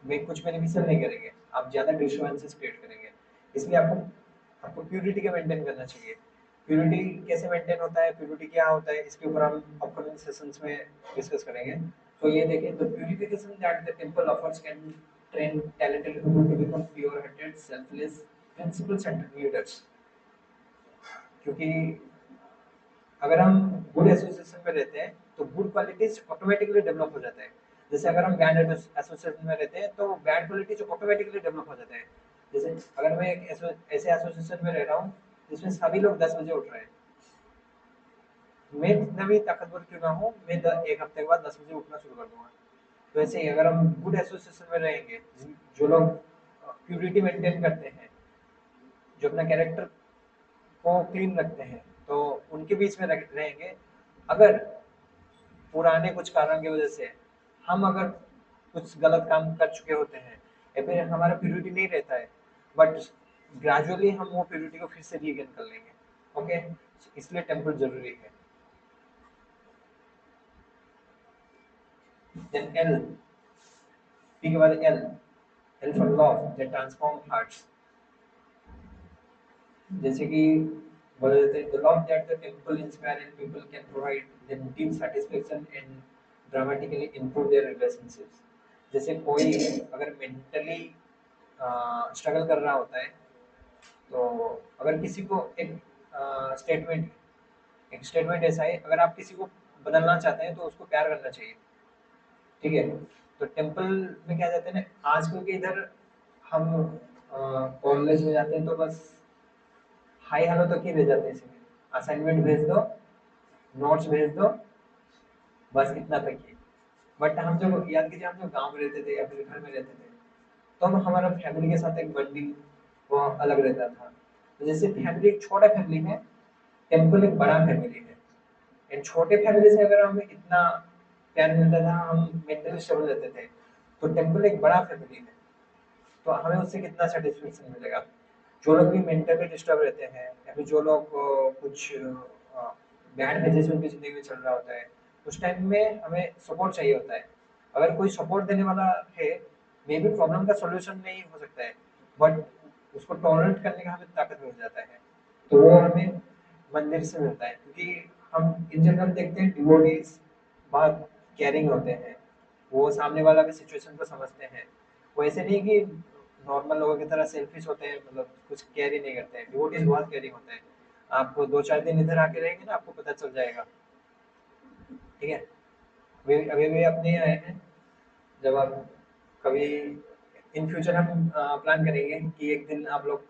में कुछ बेनिफिशियल नहीं करेंगे, आप ज़्यादा डिस्टर्बेंसेस क्रिएट करेंगे। इसलिए आपको आपको प्योरिटी का मेंटेन करना चाहिए। प्योरिटी कैसे मेंटेन होता है, प्योरिटी क्या होता है, इसके ऊपर हम अपकमिंग सेशंस में डिस्कस करेंगे। तो ये देखिए, the purification that the temple offers can train talented people to become pure hearted selfless principle centred leaders. क्योंकि अगर हम गुड एसोसिएशन में रहते हैं तो गुड क्वालिटीज ऑटोमेटिकली डेवलप हो जाता है। जैसे अगर हम बैड एसोसिएशन में रहते हैं तो बैड क्वालिटीज ऑटोमेटिकली डेवलप हो जाते हैं। जैसे अगर मैं एक ऐसे एसोसिएशन में रह रहा हूँ जिसमें सभी लोग 10 बजे उठ रहे हैं, मैं जितना भी ताकतवर क्यों ना हो, मैं एक हफ्ते के बाद 10 बजे उठना शुरू कर दूंगा। तो ऐसे ही अगर हम गुड एसोसिएशन में रहेंगे, जो लोग प्यूरिटी मेंटेन करते हैं, जो अपना कैरेक्टर को क्लीन रखते हैं, तो उनके बीच में रहेंगे। अगर पुराने कुछ कारण की वजह से हम अगर कुछ गलत काम कर चुके होते हैं या फिर हमारा प्योरिटी नहीं रहता है, बट ग्रेजुअली हम वो प्योरिटी को फिर से रीगेन कर लेंगे। ओके, इसलिए टेम्पल जरूरी है। देन एल, पी के बाद L, L for love that transform hearts. जैसे कि बोले जाते हैं, the love that the temple inspire in people can provide them deep satisfaction and dramatically improve there relationships. जैसे कोई अगर मेंटली स्ट्रगल कर रहा होता है, तो अगर किसी को स्टेटमेंट एक स्टेटमेंट ऐसा है, अगर आप किसी को बदलना चाहते हैं तो उसको प्यार करना चाहिए। ठीक है, तो टेम्पल में क्या जाते हैं ना, आजकल के इधर हम कॉलेज में जाते हैं तो बस हाई हेलो तक ही रह जाते हैं, इसमें असाइनमेंट भेज दो, नोट्स भेज दो, बस इतना तक ही। बट हम जब याद कीजिए, हम जब गांव में रहते थे या फिर घर में रहते थे, तो हम हमारा फैमिली के साथ एक बॉन्डिंग वो अलग रहता था। तो जैसे फैमिली एक छोटा फैमिली है, टेम्पल एक बड़ा फैमिली है। एंड छोटे फैमिली से अगर हमें इतना प्यार मिलता था, हम मेंटली स्टेबल रहते थे, तो टेम्पल एक बड़ा फैमिली है, तो हमें उससे कितना सेटिस्फेक्शन मिलेगा। जो लोग भी मेंटली डिस्टर्ब रहते हैं या फिर जो लोग कुछ बैड फेजेस उनकी जिंदगी में चल रहा होता है, उस टाइम में हमें सपोर्ट चाहिए होता है। अगर कोई सपोर्ट देने वाला है, मे बी प्रॉब्लम का सॉल्यूशन नहीं हो सकता है, बट उसको टॉलरेट करने का हमें ताकत मिल जाता है। तो वो हमें मंदिर से मिलता है, क्योंकि हम इन जनरल देखते हैं डिवोटीज बहुत केयरिंग होते हैं, वो सामने वाला की सिचुएशन को समझते हैं। वो ऐसे नहीं कि नॉर्मल लोगों की तरह सेल्फिश होते हैं, मतलब कुछ केयर ही नहीं करते हैं। डिवोटीज बहुत केयरिंग होते हैं। आप 2-4 दिन इधर आके रहेंगे ना, आपको पता चल जाएगा। ठीक है, अभी अभी भी अपने आए हैं। जब आप कभी इन फ्यूचर हम प्लान करेंगे कि एक दिन आप लोग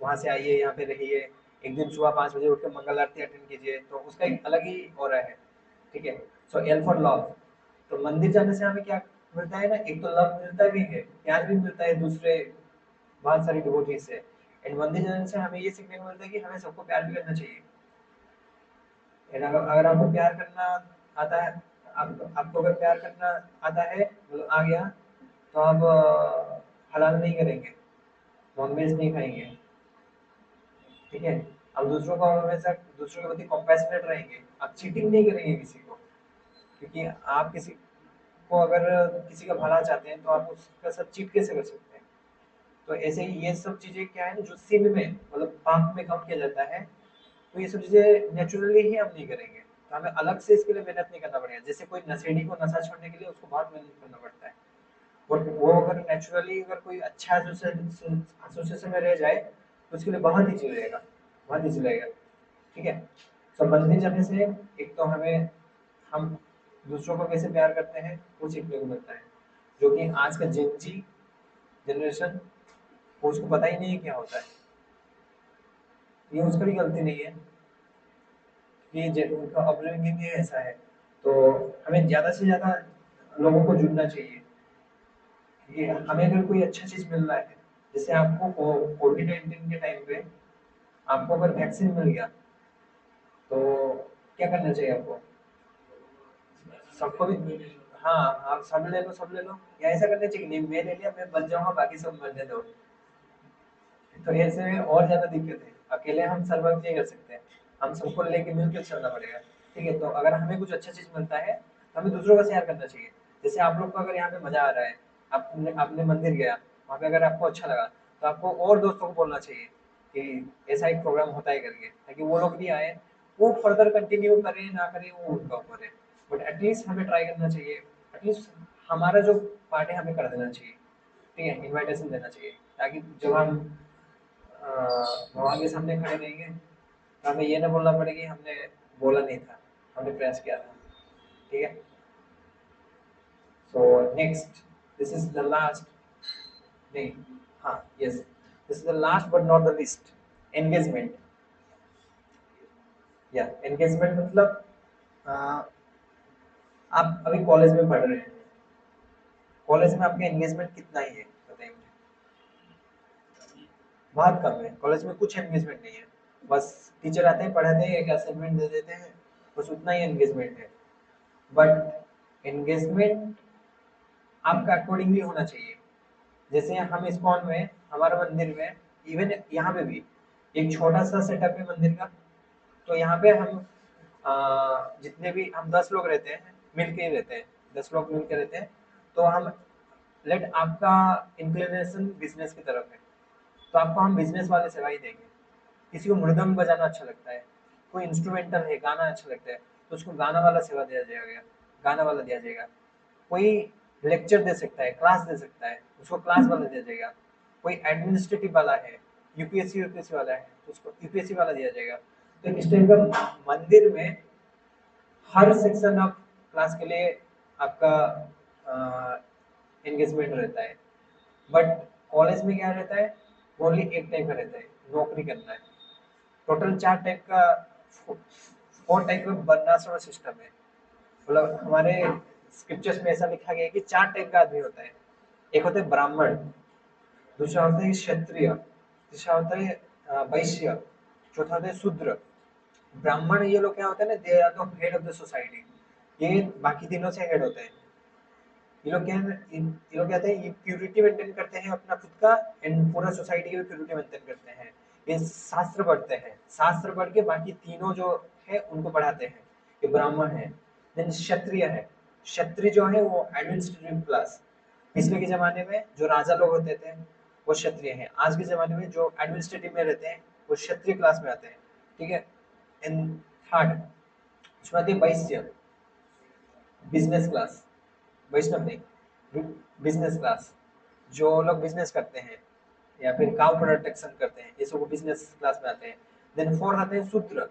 वहाँ से आइए, यहाँ पे रहिए, एक दिन सुबह 5 बजे उठ के मंगल आरती अटेंड कीजिए, तो उसका एक अलग ही ऑरा है। ठीक है, सो एल फॉर लव। तो मंदिर जाने से हमें क्या मिलता है ना, एक तो लव मिलता भी है, प्यार भी मिलता है दूसरे बहुत सारी डिवोटीज से। एंड मंदिर जाने से हमें ये सीखने को मिलता है कि हमें सबको प्यार भी करना चाहिए। एंड अगर आपको प्यार करना आता है, आपको अगर प्यार करना आता है, मतलब आ गया, तो आप हलाल नहीं करेंगे, नॉनवेज नहीं खाएंगे। ठीक है, आप दूसरों को हमेशा दूसरों के प्रति कॉम्पैशनेट रहेंगे, आप चीटिंग नहीं करेंगे किसी को। क्योंकि आप किसी को अगर किसी का भला चाहते हैं तो आप उसका साथ चीट कैसे कर सकते हैं। तो ऐसे ही ये सब चीजें क्या है ना, जो सिन में मतलब पाप में कम किया जाता है, तो ये सब चीजें नेचुरली ही हम नहीं करेंगे। तो हमें अलग से इसके लिए मेहनत नहीं करना पड़ेगा। जैसे कोई नशेड़ी को नशा छोड़ने के लिए उसको बहुत मेहनत करना पड़ता है, बट वो अगर नेचुरली अगर कोई अच्छा एसोसिएशन में रह जाए तो उसके लिए बहुत ईजी रहेगा, बहुत ईजी रहेगा। ठीक है, तो मंदिर जाने से एक तो हमें हम दूसरों को कैसे प्यार करते हैं वो सीखने को मिलता है, जो कि आज का जेनजी जनरेशन उसको पता ही नहीं है क्या होता है। ये उसका भी गलती नहीं है, ये उनका अपब्रिंगिंग ही ऐसा है। तो हमें ज़्यादा से ज़्यादा लोगों को जुड़ना चाहिए। ये हमें अगर कोई अच्छा चीज़ मिल रहा है, जैसे आपको कोविड-19 के टाइम पे आपको अगर वैक्सीन मिल गया, तो क्या करना चाहिए आपको? सबको भी, हाँ, आप सब ले लो, सब ले लो, या ऐसा करना चाहिए नहीं मैं ले लिया मैं बच जाऊंगा बाकी सब मरने दो। तो ऐसे में और ज्यादा दिक्कत है, अकेले हम सर्वाइव नहीं कर सकते, हम सबको लेके मिलकर चलना पड़ेगा। ठीक है, तो अगर हमें कुछ अच्छा चीज मिलता है तो हमें दूसरों का शेयर करना चाहिए। जैसे आप लोग को अगर यहाँ पे मजा आ रहा है, आपने आपने मंदिर गया, वहाँ पे अगर आपको अच्छा लगा तो आपको और दोस्तों को बोलना चाहिए कि ऐसा एक प्रोग्राम होता है करके, ताकि वो लोग भी आए। वो फर्दर कंटिन्यू करें ना करें वो उनका ऊपर है, बट एटलीस्ट हमें ट्राई करना चाहिए। एटलीस्ट हमारा जो पार्ट है हमें कर देना चाहिए, ठीक है, इनविटेशन देना चाहिए, ताकि जब हम भगवान के सामने खड़े रहेंगे तो हमें ये ना बोलना पड़े कि हमने बोला नहीं था, हमने प्रयास किया था, ठीक है। So next, this is the last, नहीं, हाँ, yes, this is the last but not the list, engagement. या एंगेजमेंट मतलब आप अभी कॉलेज में पढ़ रहे हैं, कॉलेज में आपका एंगेजमेंट कितना ही है बताइए मुझे? बहुत कम है, कॉलेज में कुछ एंगेजमेंट नहीं है। बस टीचर आते हैं, पढ़ाते हैं, एक असाइनमेंट दे देते हैं, बस उतना ही एंगेजमेंट है। बट एंगेजमेंट आपका अकॉर्डिंगली होना चाहिए। जैसे हम इस्कॉन में, हमारे मंदिर में, इवन यहाँ पे भी एक छोटा सा सेटअप है मंदिर का। तो यहाँ पे हम जितने भी हम 10 लोग रहते हैं, मिल के ही रहते हैं, 10 लोग मिल के रहते हैं। तो हम लेट आपका इंक्लिनेशन बिजनेस की तरफ है, तो आपको हम बिजनेस वाले सेवा ही देंगे। किसी को मृदंग बजाना अच्छा लगता है, कोई इंस्ट्रूमेंटल है, गाना अच्छा लगता है, तो उसको गाना वाला सेवा दिया जाएगा, गाना वाला दिया जाएगा। कोई लेक्चर दे सकता है, क्लास दे सकता है, उसको क्लास वाला दिया जाएगा। कोई एडमिनिस्ट्रेटिव वाला है, यूपीएससी यूपीएससी वाला है, तो उसको यूपीएससी वाला दिया जाएगा। तो इस टाइप का मंदिर में हर सेक्शन ऑफ क्लास के लिए आपका एंगेजमेंट रहता है। बट कॉलेज में क्या रहता है, ओनली एक टाइप का रहता है, नौकरी करना है। टोटल 4 टाइप का, 4 टाइप का वर्णाश्रम सिस्टम है। मतलब हमारे स्क्रिप्चर्स में ऐसा लिखा गया है कि 4 टाइप का आदमी होता है। एक होता है ब्राह्मण, दूसरा होता है क्षत्रिय, तीसरा होता है वैश्य, चौथा होता है शूद्र। ब्राह्मण ये लोग क्या होते हैं ना, they are the head of the society, ये बाकी तीनों से हेड होते हैं। ये लोग क्या है, ये लोग कहते हैं, ये प्यूरिटी मेंटेन करते हैं अपना खुद का, एंड पूरा सोसाइटी की भी प्यूरिटी मेंटेन करते हैं। ये शास्त्र पढ़ते हैं, शास्त्र पढ़ के बाकी तीनों जो है उनको पढ़ाते हैं। ये ब्राह्मण है। देन क्षत्रिय है, क्षत्रिय जो है वो एडमिनिस्ट्रेटिव क्लास। पिछले के जमाने में जो राजा लोग होते थे वो क्षत्रिय हैं, आज के जमाने में जो एडमिनिस्ट्रेटिव में रहते हैं वो क्षत्रिय क्लास में आते हैं, ठीक है। एंड थर्ड, उसमें आती है वैश्य, बिजनेस क्लास, वैष्णव नहीं, बिजनेस क्लास, जो लोग बिजनेस करते हैं या फिर काउ प्रोडक्शन करते हैं, ये सब बिजनेस क्लास में आते हैं। देन फोर्थ आते हैं शूद्र,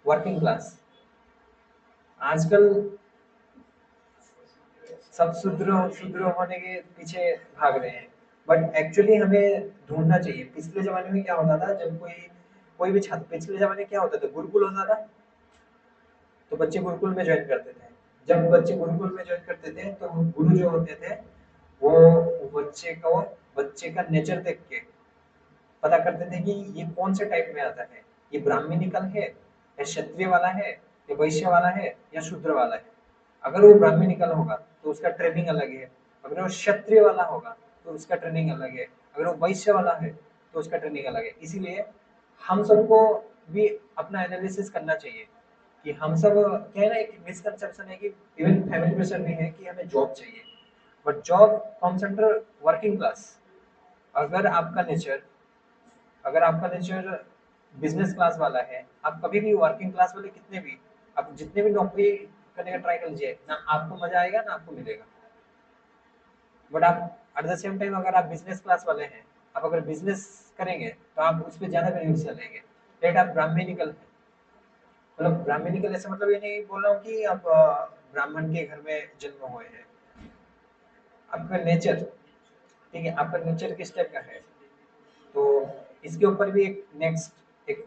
वर्किंग क्लास। आजकल सब शूद्र शूद्र होने के पीछे भाग रहे हैं, बट एक्चुअली हमें ढूंढना चाहिए। पिछले जमाने में क्या होता था, जब कोई कोई भी छात्र, पिछले जमाने में क्या होता था, गुरुकुल होता था, तो बच्चे गुरुकुल में ज्वाइन करते थे। जब बच्चे गुरुकुल में ज्वाइन करते थे तो गुरु जो होते थे वो बच्चे का नेचर देख के पता करते थे कि ये कौन से टाइप में आता है, ये ब्राह्मणिकल है या क्षत्रिय वाला है या वैश्य वाला है या शूद्र वाला है। अगर वो ब्राह्मणिकल होगा तो उसका ट्रेनिंग अलग है, अगर वो क्षत्रिय वाला होगा तो उसका ट्रेनिंग अलग है, अगर वो वैश्य वाला है तो उसका ट्रेनिंग अलग है। इसीलिए हम सबको भी अपना एनालिसिस करना चाहिए कि हम सब, क्या है ना, एक मिसकंसेप्शन है कि इवन फैमिली प्रेशर भी है कि हमें जॉब चाहिए, but job comes under working class. अगर आपका नेचर अगर आपका नेचर बिजनेस क्लास वाला है, आप कभी भी वर्किंग क्लास वाले कितने भी, आप जितने भी नौकरी करने का ट्राई कर लीजिए ना, आपको मजा आएगा ना आपको मिलेगा। बट आप एट द सेम टाइम अगर आप बिजनेस क्लास वाले हैं, आप अगर बिजनेस करेंगे तो आप उस पर ज्यादा बेनिफिट लेंगे। लेट आप ब्राह्मणिकल है, मतलब ब्राह्मणिकल ऐसे मतलब ये नहीं बोल रहा हूँ कि आप ब्राह्मण के घर में जन्म हुए हैं। आपका नेचर, ठीक है, आपका नेचर किस टाइप का है। तो इसके ऊपर भी एक नेक्स्ट एक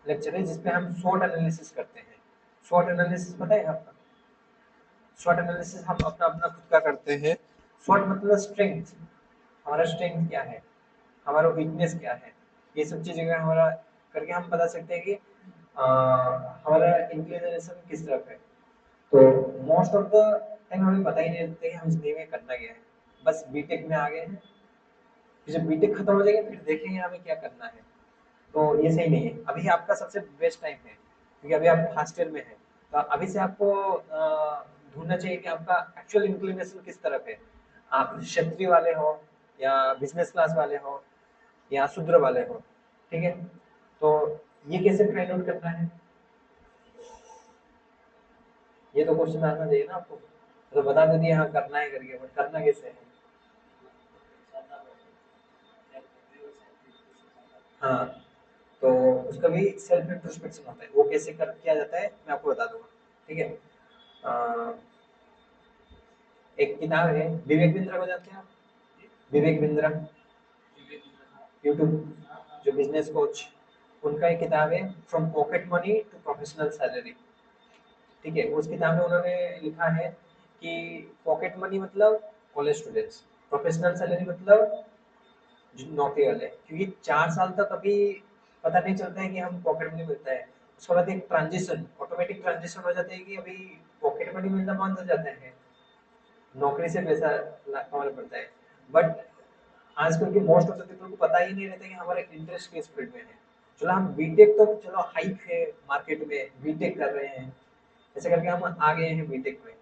लेक्चर है जिसपे हम स्वॉट एनालिसिस करते हैं। स्वॉट एनालिसिस पता है आपका? स्वॉट एनालिसिस हम अपना अपना खुद का करते हैं। स्वॉट मतलब स्ट्रेंथ, हमारा स्ट्रेंथ क्या है, हमारा वीकनेस क्या है, ये सब चीजें का हमारा करके हम बता सकते हैं कि हमारा इंक्लिनेशन किस तरफ है। तो मोस्ट ऑफ द टाइम हमें पता ही नहीं रहता कि हम जिंदगी में करना क्या है। बस बीटेक में आ गए हैं, फिर जब बीटेक खत्म हो जाएगा फिर देखेंगे हमें क्या करना है। तो ये सही नहीं है, अभी आपका सबसे बेस्ट टाइम है क्योंकि अभी आप फर्स्ट ईयर में हैं। तो अभी से आपको ढूंढना चाहिए कि आपका एक्चुअल इंक्लिनेशन किस तरफ है। आप क्षत्रिय वाले हो या बिजनेस क्लास वाले हो या शूद्र वाले हो, ठीक है। तो ये कैसे फाइंड आउट करना है, ये तो क्वेश्चन आना चाहिए ना आपको। तो बता दो दिया हाँ करना है करके, बट करना कैसे है। हाँ, तो उसका भी सेल्फ इंट्रोस्पेक्शन होता है, वो कैसे कर किया जाता है मैं आपको बता दूंगा, ठीक है। अ, एक किताब है, विवेक बिंद्रा को जानते हैं आप? विवेक बिंद्रा, यूट्यूब, जो बिजनेस कोच, उनका एक किताब है from pocket money to professional salary, ठीक है। उस किताब में उन्होंने लिखा है कि पॉकेट मनी मतलब कॉलेज स्टूडेंट्स, प्रोफेशनल सैलरी मतलब जो नौकरी वाले, क्योंकि 4 साल तक अभी पता नहीं चलता है कि हम पॉकेट मनी मिलता है, उसके बाद एक ट्रांजिशन, ऑटोमेटिक ट्रांजिशन हो जाता है कि अभी पॉकेट मनी मिलना बंद हो जाता है, नौकरी से पैसा कमाना पड़ता है। बट आजकल के मोस्ट ऑफ द पीपल को पता ही नहीं रहता कि हमारा इंटरेस्ट किस फील्ड में है। चलो हम बीटेक तो चलो हाइप है मार्केट में, बीटेक कर रहे हैं, ऐसे करके हम आ गए हैं बीटेक में,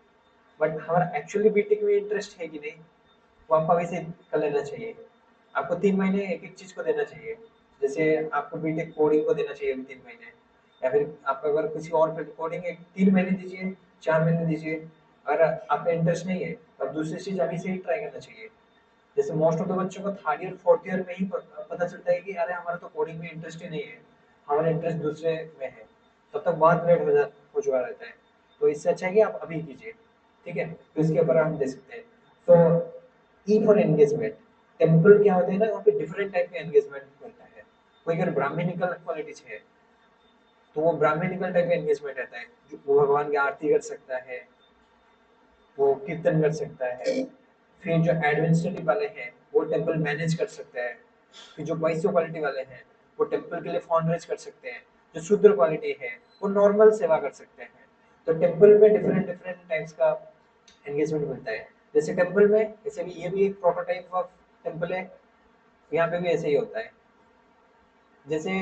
बट हमारा एक्चुअली बीटेक में इंटरेस्ट है कि नहीं, वो आपको अभी से कर लेना चाहिए। आपको 3 महीने एक एक चीज को देना चाहिए, जैसे आपको बीटेक कोडिंग को देना चाहिए अभी 3 महीने, या फिर आपका अगर किसी और फील्ड कोडिंग एक 3 महीने दीजिए, 4 महीने दीजिए। अगर आपका इंटरेस्ट नहीं है तो आप दूसरी चीज अभी से ही ट्राई करना चाहिए। जैसे मोस्ट ऑफ द बच्चों को थर्ड ईयर फोर्थ ईयर में ही पता चलता है कि अरे हमारा तो कोडिंग में इंटरेस्ट ही नहीं है, हमारा इंटरेस्ट दूसरे में है, तब तक बहुत लेट हो चुका रहता है। तो इससे अच्छा है कि आप अभी कीजिए, ठीक है। तो इसके ऊपर हम दे सकते हैं। तो ई फॉर एंगेजमेंट, टेम्पल क्या होते हैं ना, वहाँ पे डिफरेंट टाइप का एंगेजमेंट मिलता है। कोई अगर ब्राह्मणिकल क्वालिटीज है तो वो ब्राह्मणिकल टाइप का एंगेजमेंट रहता है, जो वो भगवान की आरती कर सकता है, वो कीर्तन कर सकता है। फिर जो एडमिनिस्ट्रेटिव वाले हैं वो टेम्पल मैनेज कर सकते हैं। फिर जो वाइसो क्वालिटी वाले हैं वो टेम्पल के लिए फंड रेज कर सकते हैं। जो शूद्र क्वालिटी है वो नॉर्मल सेवा कर सकते हैं। तो टेम्पल में डिफरेंट डिफरेंट टाइप्स का एंगेजमेंट मिलता है। जैसे टेम्पल में, जैसे भी ये भी एक प्रोटोटाइप ऑफ टेम्पल है, यहाँ पे भी ऐसे ही होता है। जैसे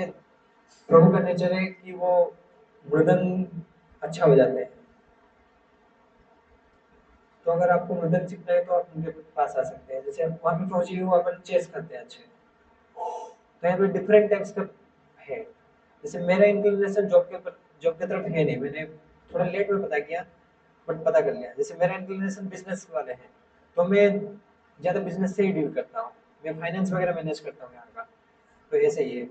प्रभु का नेचर है कि वो मृदंग अच्छा हो जाते हैं, तो अगर आपको मृदंग सीखना है तो आप उनके पास आ सकते हैं। जैसे वहाँ पे फौजी हो, अपन चेस करते हैं अच्छे, तो यहाँ पे डिफरेंट टाइप्स का है। जैसे मेरा इंक्लिनेशन जॉब की तरफ है नहीं, मैंने थोड़ा लेट में पता किया, बट पता कर लिया। जैसे मेरा इंक्लिनेशन बिजनेस वाले हैं, तो मैं ज़्यादा बिजनेस से ही डील करता हूँ, मैं फाइनेंस वगैरह मैनेज करता हूँ यहाँ का। तो ऐसे ही है।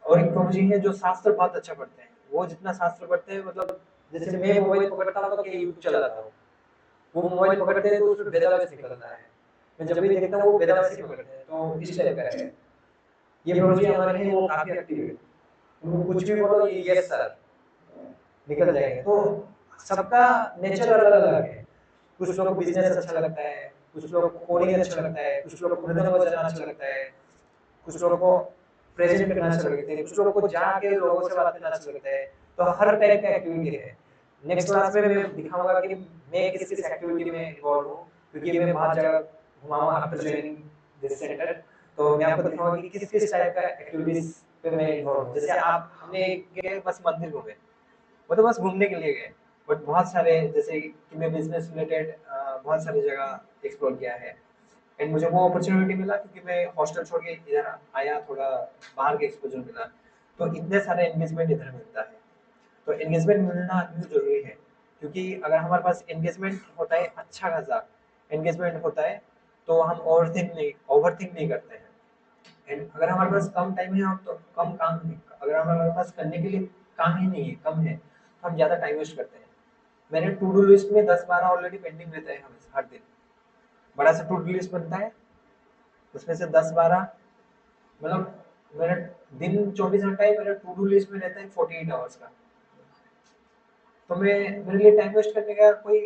और एक प्रभु जी हैं जो शास्त्र बहुत अच्छा पढ़ते हैं, वो जितना शास्त्र पढ़ते हैं, मतलब जैसे मैं मोबाइल पकड़ता हूँ तो क्या यूट्यूब चलाता हूँ, वो मोबाइल पकड़ते हैं तो उसमें वेदाव्यास निकलता है, मैं जब भी देखता हूँ वो वेदाव्यास ही पकड़ते हैं, तो इस टाइप का है। ये प्रभु जी हमारे हैं, वो काफी एक्टिव है, उनको कुछ भी बोलो ये यस सर निकल जाएंगे। तो सबका नेचर अलग अलग है। कुछ लोगों को बिजनेस अच्छा लगता है, कुछ लोगों को कोडिंग अच्छा लगता है, कुछ लोगों को मृदंग बजाना अच्छा लगता है, कुछ लोगों को प्रेजेंट करना अच्छा लगता है, कुछ लोगों को जाके लोगों से बात करना अच्छा लगता है। तो हर टाइप का एक्टिविटी है। नेक्स्ट क्लास में मैं दिखाऊंगा कि मैं किस किस एक्टिविटी में इन्वॉल्व हूँ, क्योंकि मैं बहुत जगह घुमा हूँ आफ्टर ज्वाइनिंग दिस सेंटर। तो मैं आपको दिखाऊंगा कि किस किस टाइप का एक्टिविटीज पे मैं इन्वॉल्व हूँ। जैसे आप हमने गए बस मंदिर घूमे, वो तो बस घूमने के लिए गए, बट बहुत सारे जैसे कि मैं बिजनेस रिलेटेड बहुत सारी जगह एक्सप्लोर किया है। एंड मुझे वो अपॉर्चुनिटी मिला क्योंकि मैं हॉस्टल छोड़ के इधर आया, थोड़ा बाहर के एक्सपोजर मिला। तो इतने सारे एंगेजमेंट इधर मिलता है। तो एंगेजमेंट मिलना आदमी को जरूरी है, क्योंकि अगर हमारे पास एंगेजमेंट होता है, अच्छा खासा एंगेजमेंट होता है, तो हम ओवर थिंक नहीं करते हैं। एंड अगर हमारे पास कम टाइम है, हम तो कम काम नहीं, अगर हमारे पास करने के लिए काम ही नहीं है, कम है, तो हम ज़्यादा टाइम वेस्ट करते हैं। मेरे टू डू लिस्ट में 10-12 ऑलरेडी पेंडिंग रहता है हमेशा, हर दिन बड़ा सा टू डू लिस्ट बनता है, उसमें से 10-12, मतलब मेरा दिन 24 घंटा है, मेरा टू डू लिस्ट में रहता है 48 आवर्स का। तो मैं, मेरे लिए टाइम वेस्ट करने का कोई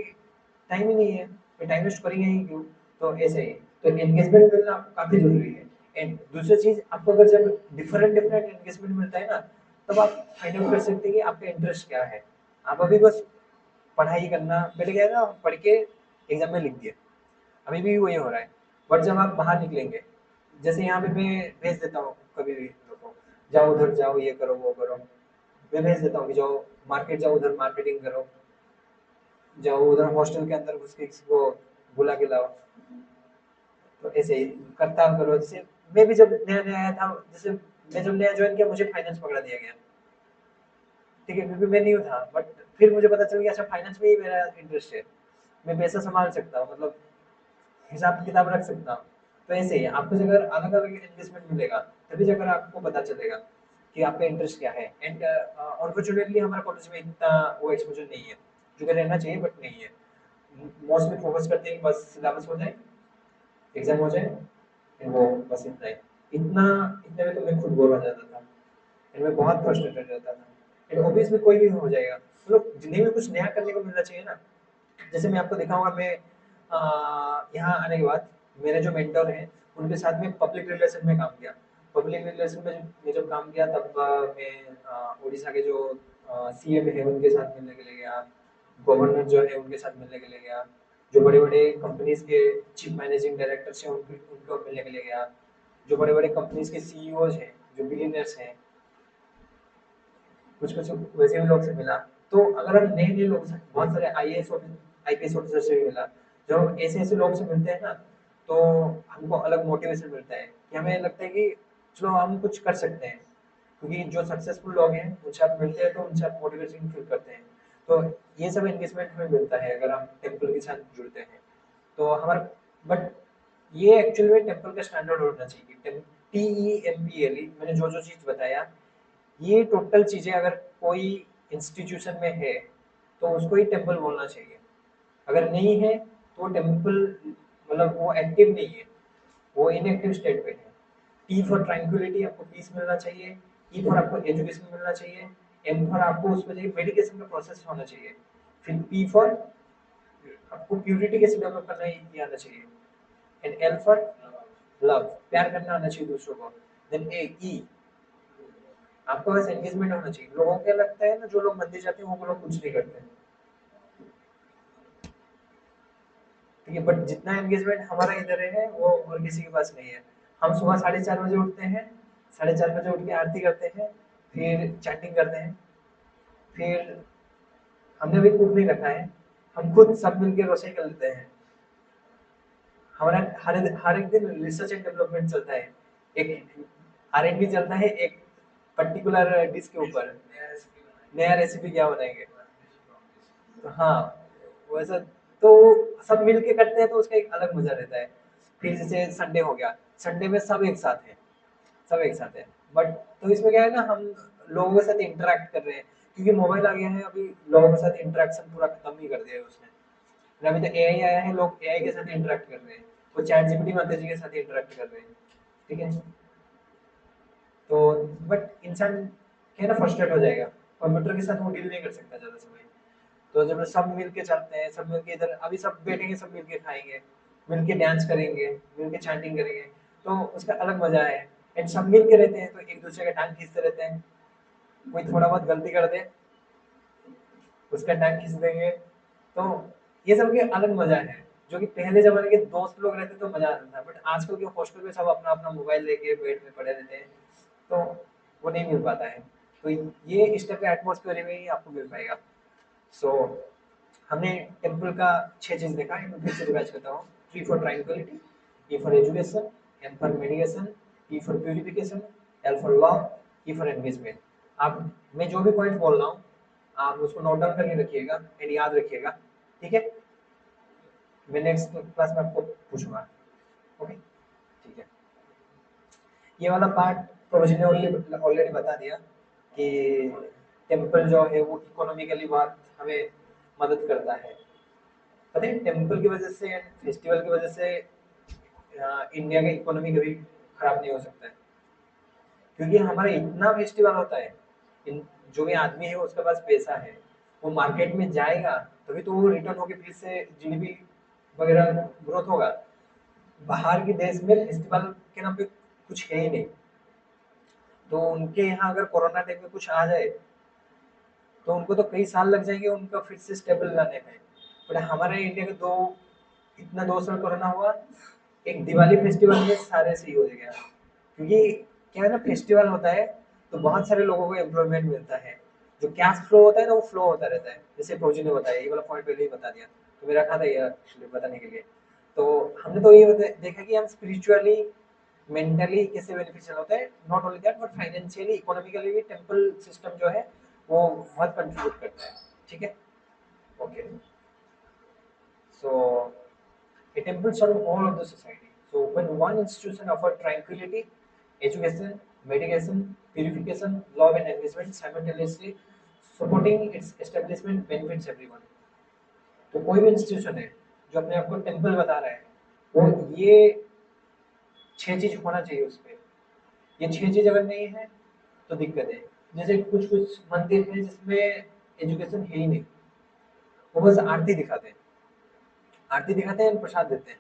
टाइम ही नहीं है, मैं टाइम वेस्ट करेंगे ही क्यों। तो ऐसे ही, तो एंगेजमेंट मिलना आपको काफी जरूरी है। एंड दूसरी चीज, आपको अगर जब डिफरेंट डिफरेंट एंगेजमेंट मिलता है ना, तब आप फाइंड आउट कर सकते हैं कि आपका इंटरेस्ट क्या है। आप अभी बस पढ़ाई करना, पहले क्या है ना, पढ़ के एग्जाम में लिख दिया, अभी भी वही हो रहा है। बट जब आप बाहर निकलेंगे, जैसे यहाँ पे मैं भेज देता हूँ कभी भी लोगों को, जाओ उधर जाओ, ये करो वो करो, मैं भेज देता हूँ कि जाओ मार्केट, जाओ उधर मार्केटिंग करो, जाओ उधर हॉस्टल के अंदर घुस के किसी को बुला के लाओ। तो ऐसे ही करता करो। जैसे मैं भी जब नया नया आया था, जैसे मैं जब नया ज्वाइन किया मुझे फाइनेंस पकड़ा दिया गया, ठीक है, क्योंकि मैं न्यू था। बट फिर मुझे पता चल गया अच्छा फाइनेंस में ही मेरा इंटरेस्ट है, मैं पैसा संभाल सकता हूँ, मतलब हिसाब किताब रख सकता हूँ। तो ऐसे ही आपको अगर अलग अलग इन्वेस्टमेंट मिलेगा तभी जाकर आपको पता चलेगा कि आपका इंटरेस्ट क्या है। एंड अनफॉर्चुनेटली हमारे कॉलेज में इतना वो एक्सपोजर नहीं है जो कि रहना चाहिए, बट नहीं है। मोस्टली फोकस करते हैं बस सिलेबस हो जाए, एग्जाम हो जाए, एंड वो बस इतना ही। इतना इतने में तो मैं खुद बोर हो जाता था, एंड मैं बहुत फ्रस्ट्रेटेड रहता था। एंड ऑब्वियसली कोई भी हो जाएगा, मतलब जिंदगी में कुछ नया करने को मिलना चाहिए ना। जैसे मैं आपको दिखाऊंगा, मैं यहाँ आने के बाद मेरे जो मेंटर हैं उनके साथ में पब्लिक रिलेशन में काम किया। पब्लिक रिलेशन में मैं जब काम किया तब मैं उड़ीसा के जो सीएम है उनके साथ मिलने के लिए गया, गवर्नर जो है उनके साथ मिलने के लिए गया, जो बड़े बड़े कंपनीज के चीफ मैनेजिंग डायरेक्टर्स हैं उनको मिलने के लिए गया, जो बड़े बड़े कंपनीज के सीईओज हैं, जो बिलियनर्स हैं, कुछ कुछ वैसे भी लोग से मिला। तो अगर हम नए नए लोग से, बहुत सारे आईपीएस ऑफिसर से भी मिला। जब हम ऐसे ऐसे लोग से मिलते हैं ना, तो हमको अलग मोटिवेशन मिलता है कि हमें लगता है कि चलो हम कुछ कर सकते हैं, क्योंकि जो सक्सेसफुल लोग हैं उनसे आप मिलते हैं तो उनसे आप मोटिवेशन फील करते हैं। तो ये सब एंगेजमेंट हमें मिलता है अगर हम टेम्पल के साथ जुड़ते हैं। तो हमारा, बट ये एक्चुअली में टेम्पल का स्टैंडर्ड होना चाहिए। TEMPL, मैंने जो जो चीज़ बताया, ये टोटल चीजें अगर कोई इंस्टीट्यूशन में है तो उसको ही टेम्पल बोलना चाहिए। अगर नहीं है तो टेम्पल, मतलब वो एक्टिव नहीं है, वो इनएक्टिव स्टेट पे है। T फॉर ट्रैंक्विलिटी, आपको पीस मिलना चाहिए। E फॉर आपको एजुकेशन मिलना चाहिए। M फॉर आपको उसमें चाहिए मेडिकेशन का प्रोसेस होना चाहिए। फिर P फॉर आपको प्यूरिटी कैसे डेवलप करना है ये आना चाहिए। एंड L फॉर लव, प्यार करना आना चाहिए दूसरों को। देन E, आपको बस एंगेजमेंट होना चाहिए। लोगों को क्या लगता है ना, जो लोग मंदिर जाते हैं वो लोग कुछ नहीं करते हैं, ठीक है, बट जितना एंगेजमेंट हमारा इधर है वो और किसी के पास नहीं है। हम सुबह 4:30 बजे उठते हैं, 4:30 बजे उठ के आरती करते हैं, फिर चैंटिंग करते हैं, फिर हमने भी कुक नहीं रखा है, हम खुद सब मिलकर रसोई कर लेते हैं। हमारा हर एक दिन रिसर्च एंड डेवलपमेंट चलता है, एक R&D चलता है, एक पर्टिकुलर डिश के ऊपर नया रेसिपी क्या बनाएंगे। तो हाँ, वैसा तो सब मिल के करते हैं तो उसका एक अलग मजा रहता है। फिर जैसे संडे हो गया, संडे में सब एक साथ है, सब एक साथ है। बट तो इसमें क्या है ना, हम लोगों के साथ इंटरेक्ट कर रहे हैं, क्योंकि मोबाइल आ गया है, अभी लोगों के साथ इंटरेक्शन पूरा खत्म ही कर दिया है उसने। और अभी तो एआई आया है, लोग एआई के साथ इंटरेक्ट कर रहे हैं, वो चैट जीपीटी माता जी के साथ इंटरेक्ट कर रहे हैं, ठीक है। तो बट इंसान क्या है ना, फ्रस्ट्रेट हो जाएगा, कंप्यूटर के साथ वो डील नहीं कर सकता ज्यादा समय। तो जब सब मिल के चलते हैं, सब मिल के इधर अभी सब बैठेंगे, सब मिल के खाएंगे, मिल के डांस करेंगे, मिल के चैंटिंग करेंगे, तो उसका अलग मजा है। एंड सब मिल के रहते हैं तो एक दूसरे का टांग खींचते रहते हैं, कोई थोड़ा बहुत गलती कर दे उसका टांग खींच देंगे। तो ये सब के अलग मजा है, जो कि पहले जमाने के दोस्त लोग रहते तो मजा आता था। बट आजकल के हॉस्टल में सब अपना अपना मोबाइल लेके बेड में पड़े रहते हैं, तो वो नहीं मिल पाता है। तो ये इस टाइप का एटमोसफेयर में ही आपको मिल पाएगा। सो हमने टेम्पल का 6 चीज देखा है, मैं फिर से रिवाइज करता हूँ। T for tranquility, E for education, M for medication, P for purification, L for love, E for engagement. आप, मैं जो भी पॉइंट बोल रहा हूँ आप उसको नोट डाउन करके रखिएगा एंड याद रखिएगा, ठीक है। मैं नेक्स्ट क्लास में आपको पूछूंगा, ओके, ठीक है। ये वाला पार्ट प्रोविजन ने ऑलरेडी बता दिया कि टेम्पल जो है वो इकोनॉमिकली बहुत हमें मदद करता है। पता है टेम्पल की वजह से, फेस्टिवल की वजह से इंडिया का इकोनॉमी कभी खराब नहीं हो सकता है, क्योंकि हमारा इतना फेस्टिवल होता है। जो भी आदमी है उसके पास पैसा है, वो मार्केट में जाएगा तभी तो वो रिटर्न होके फिर से जीडीपी वगैरह ग्रोथ होगा। बाहर के देश में फेस्टिवल के नाम पे कुछ है ही नहीं, तो उनके यहाँ अगर कोरोना टाइम में कुछ आ जाए तो उनको तो कई साल लग जाएंगे उनका फिर से स्टेबल लाने में। बट हमारे इंडिया के इतना 2 साल कोरोना हुआ, एक दिवाली फेस्टिवल में सारे से ही हो गया। क्योंकि क्या है ना, फेस्टिवल होता है तो बहुत सारे लोगों को एम्प्लॉयमेंट मिलता है, जो कैश फ्लो होता है ना वो फ्लो होता रहता है। जैसे फौजी ने बताया, ये वाला पॉइंट पहले ही बता दिया, तो मेरा रखा था ये एक्चुअली बताने के लिए। तो हमने तो ये देखा कि हम स्पिरिचुअली मेंटली कैसे बेनिफिशियल होता है, not only that but financially economically भी टेम्पल सिस्टम जो है वो बहुत कंट्रीब्यूट करता है। ठीक है, okay. So a temple serves all of the society. So when one institution offers tranquility, education, medication, purification, love and engagement simultaneously, supporting its establishment benefits everyone. तो कोई भी इंस्टीट्यूशन है जो अपने आप को टेम्पल बता रहा है, वो ये 6 चीज होना चाहिए उसपे। ये 6 चीज अगर नहीं है तो दिक्कत है। जैसे कुछ कुछ मंदिर है जिसमें एजुकेशन है ही नहीं, वो बस आरती दिखाते हैं, आरती दिखाते हैं, प्रसाद देते हैं।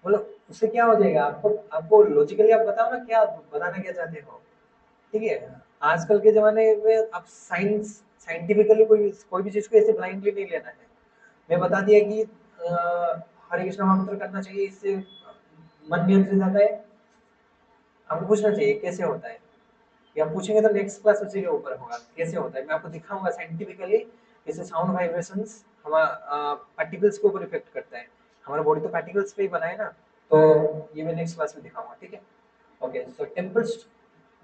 मतलब उससे क्या हो जाएगा, आपको आपको लॉजिकली आप बताओ ना, क्या बताना क्या चाहते हो। ठीक है, आजकल के जमाने में अब साइंटिफिकली कोई भी चीज को ऐसे ब्लाइंडली नहीं लेना है। मैं बता दिया कि हरे कृष्ण मंत्र करना चाहिए, इससे मन नियंत्रित आता है। आपको पूछना चाहिए कैसे होता है, या पूछेंगे तो नेक्स्ट क्लास उसी के ऊपर होगा कैसे होता है। मैं आपको दिखाऊंगा साइंटिफिकली जैसे साउंड वाइब्रेशंस हमारा पार्टिकल्स के ऊपर इफेक्ट करता है। हमारा बॉडी तो पार्टिकल्स पे ही बना है ना, तो ये मैं नेक्स्ट क्लास में दिखाऊंगा। ठीक है, okay. So temples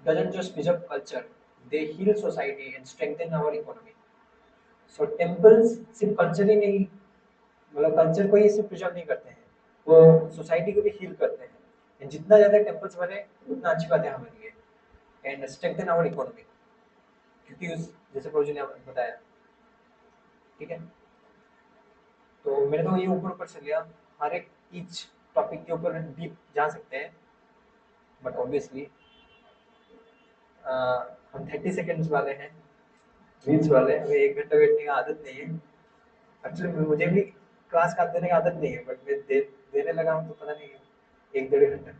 doesn't just preserve culture, they heal society and strengthen our economy. So temples सिर्फ कल्चर ही नहीं, मतलब कल्चर को ही सिर्फ प्रिजर्व नहीं करते हैं, वो सोसाइटी को भी हील करते हैं। And जितना ज्यादा टेम्पल्स बने उतना अच्छी बात है हमारे लिए, एंड स्ट्रेंथन आवर इकोनॉमी। क्योंकि उस जैसे प्रभु जी ने बताया। ठीक है, तो मैंने तो ये ऊपर ऊपर से लिया, हर एक ईच टॉपिक के ऊपर डीप जा सकते हैं, बट ऑब्वियसली हम 30 सेकेंड्स वाले हैं, रील्स वाले, हमें 1 घंटा बैठने की आदत नहीं है। एक्चुअली मुझे भी क्लास का देने की आदत नहीं है, बट मैं देने लगा हूँ तो पता नहीं 1 डेढ़ घंटा।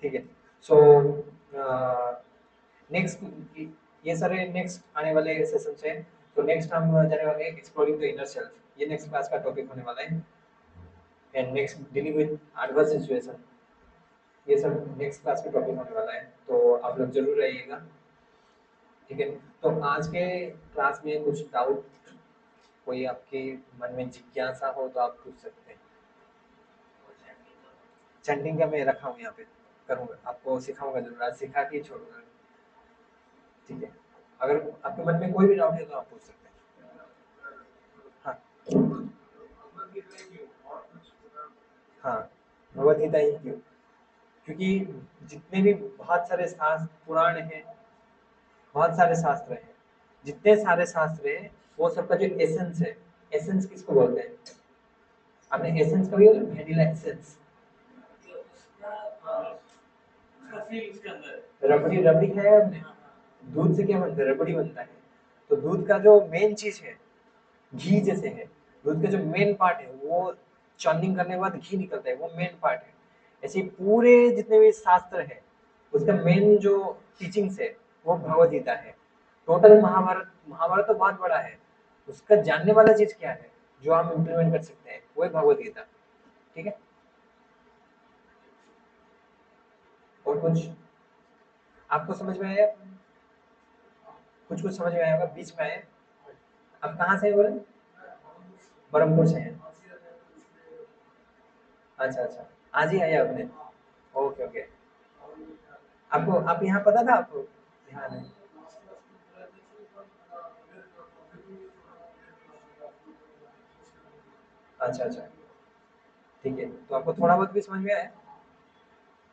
ठीक है, सो नेक्स्ट ये सारे नेक्स्ट आने वाले सेशन हैं। तो नेक्स्ट हम जाने वाले हैं एक्सप्लोरिंग द इनर सेल्फ, ये नेक्स्ट क्लास का टॉपिक होने वाला है। And next dealing with adverse situation, ये सब नेक्स्ट क्लास का टॉपिक होने वाला है, तो आप लोग जरूर रहिएगा। ठीक है, तो आज के क्लास में कुछ डाउट, कोई आपके मन में जिज्ञासा हो तो आप पूछ सकते हैं। चैंटिंग का मैं रखा हूँ यहाँ पे, करूँगा, आपको सिखाऊंगा जरूर, आज सिखा के ही छोड़ूंगा। ठीक है, अगर आपके मन में कोई भी डाउट है तो आप पूछ सकते हैं। हाँ हाँ, भगवत गीता ही क्यों, क्योंकि जितने भी बहुत सारे शास्त्र पुराण हैं, बहुत सारे शास्त्र हैं, जितने सारे शास्त्र हैं वो सबका जो एसेंस है, एसेंस किसको बोलते हैं, आपने एसेंस कभी वेनिला एसेंस, रबड़ी रबड़ी खाया है आपने, दूध से क्या बनता है, रबड़ी बनता है। तो दूध का जो मेन चीज है, घी जैसे है, दूध का जो मेन पार्ट है वो चर्निंग करने के बाद घी निकलता है, वो मेन पार्ट है। ऐसे ही पूरे जितने भी शास्त्र है उसका मेन जो टीचिंग्स है वो भगवत गीता है। टोटल महाभारत, महाभारत तो बहुत बड़ा है, उसका जानने वाला चीज क्या है जो हम इम्प्लीमेंट कर सकते हैं, वो है भगवत गीता। ठीक है, और कुछ आपको समझ में आया, कुछ कुछ समझ में आया होगा, बीच में आया। आप कहाँ से हैं बोले, ब्रह्मपुर से हैं। अच्छा अच्छा, आज ही आया आपने, ओके ओके। आपको आप यहाँ पता था आपको, ध्यान है। अच्छा अच्छा, ठीक है, तो आपको थोड़ा बहुत भी समझ में आया।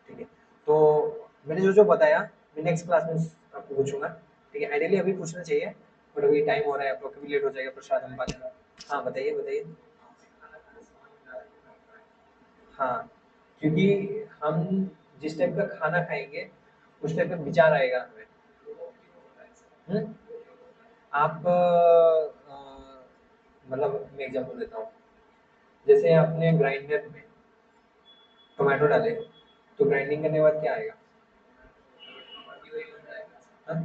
ठीक है, तो मैंने जो जो बताया मैं नेक्स्ट क्लास में आपको पूछूंगा। ठीक है, आइडियली अभी पूछना चाहिए, बट अभी टाइम हो रहा है, आप लोग भी लेट हो जाएगा प्रसाद हम पाने। हाँ बताइए बताइए। हाँ, क्योंकि हम जिस टाइप का खाना खाएंगे उस टाइप का विचार आएगा हमें। हम्म? आप मतलब मैं एग्जांपल देता हूँ, जैसे आपने ग्राइंडर में टोमेटो डाले, तो ग्राइंडिंग करने के बाद क्या आएगा, हाँ?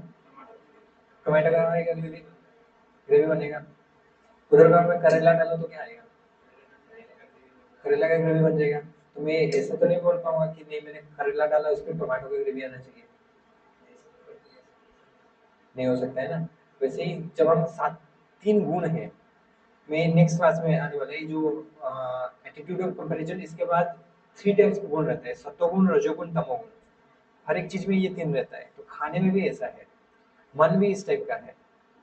टोमेटो का आएगा, ग्रेवी, ग्रेवी बनेगा। उधर का मैं करेला डाला तो क्या आएगा, करेला का ग्रेवी बन जाएगा। तो मैं ऐसे तो नहीं बोल पाऊंगा कि नहीं मैंने करेला डाला उसमें टोमेटो का ग्रेवी आना चाहिए, नहीं हो सकता है ना। वैसे ही जब हम सात, 3 गुण हैं, मैं नेक्स्ट क्लास में आने वाला है जो एटीट्यूड ऑफ कंपैरिजन, इसके बाद 3 टाइप्स के गुण रहते हैं, सत्वगुण, रजोगुण, तमोगुण। हर एक चीज में ये 3 रहता है, तो खाने में भी ऐसा है, मन भी इस टाइप का है।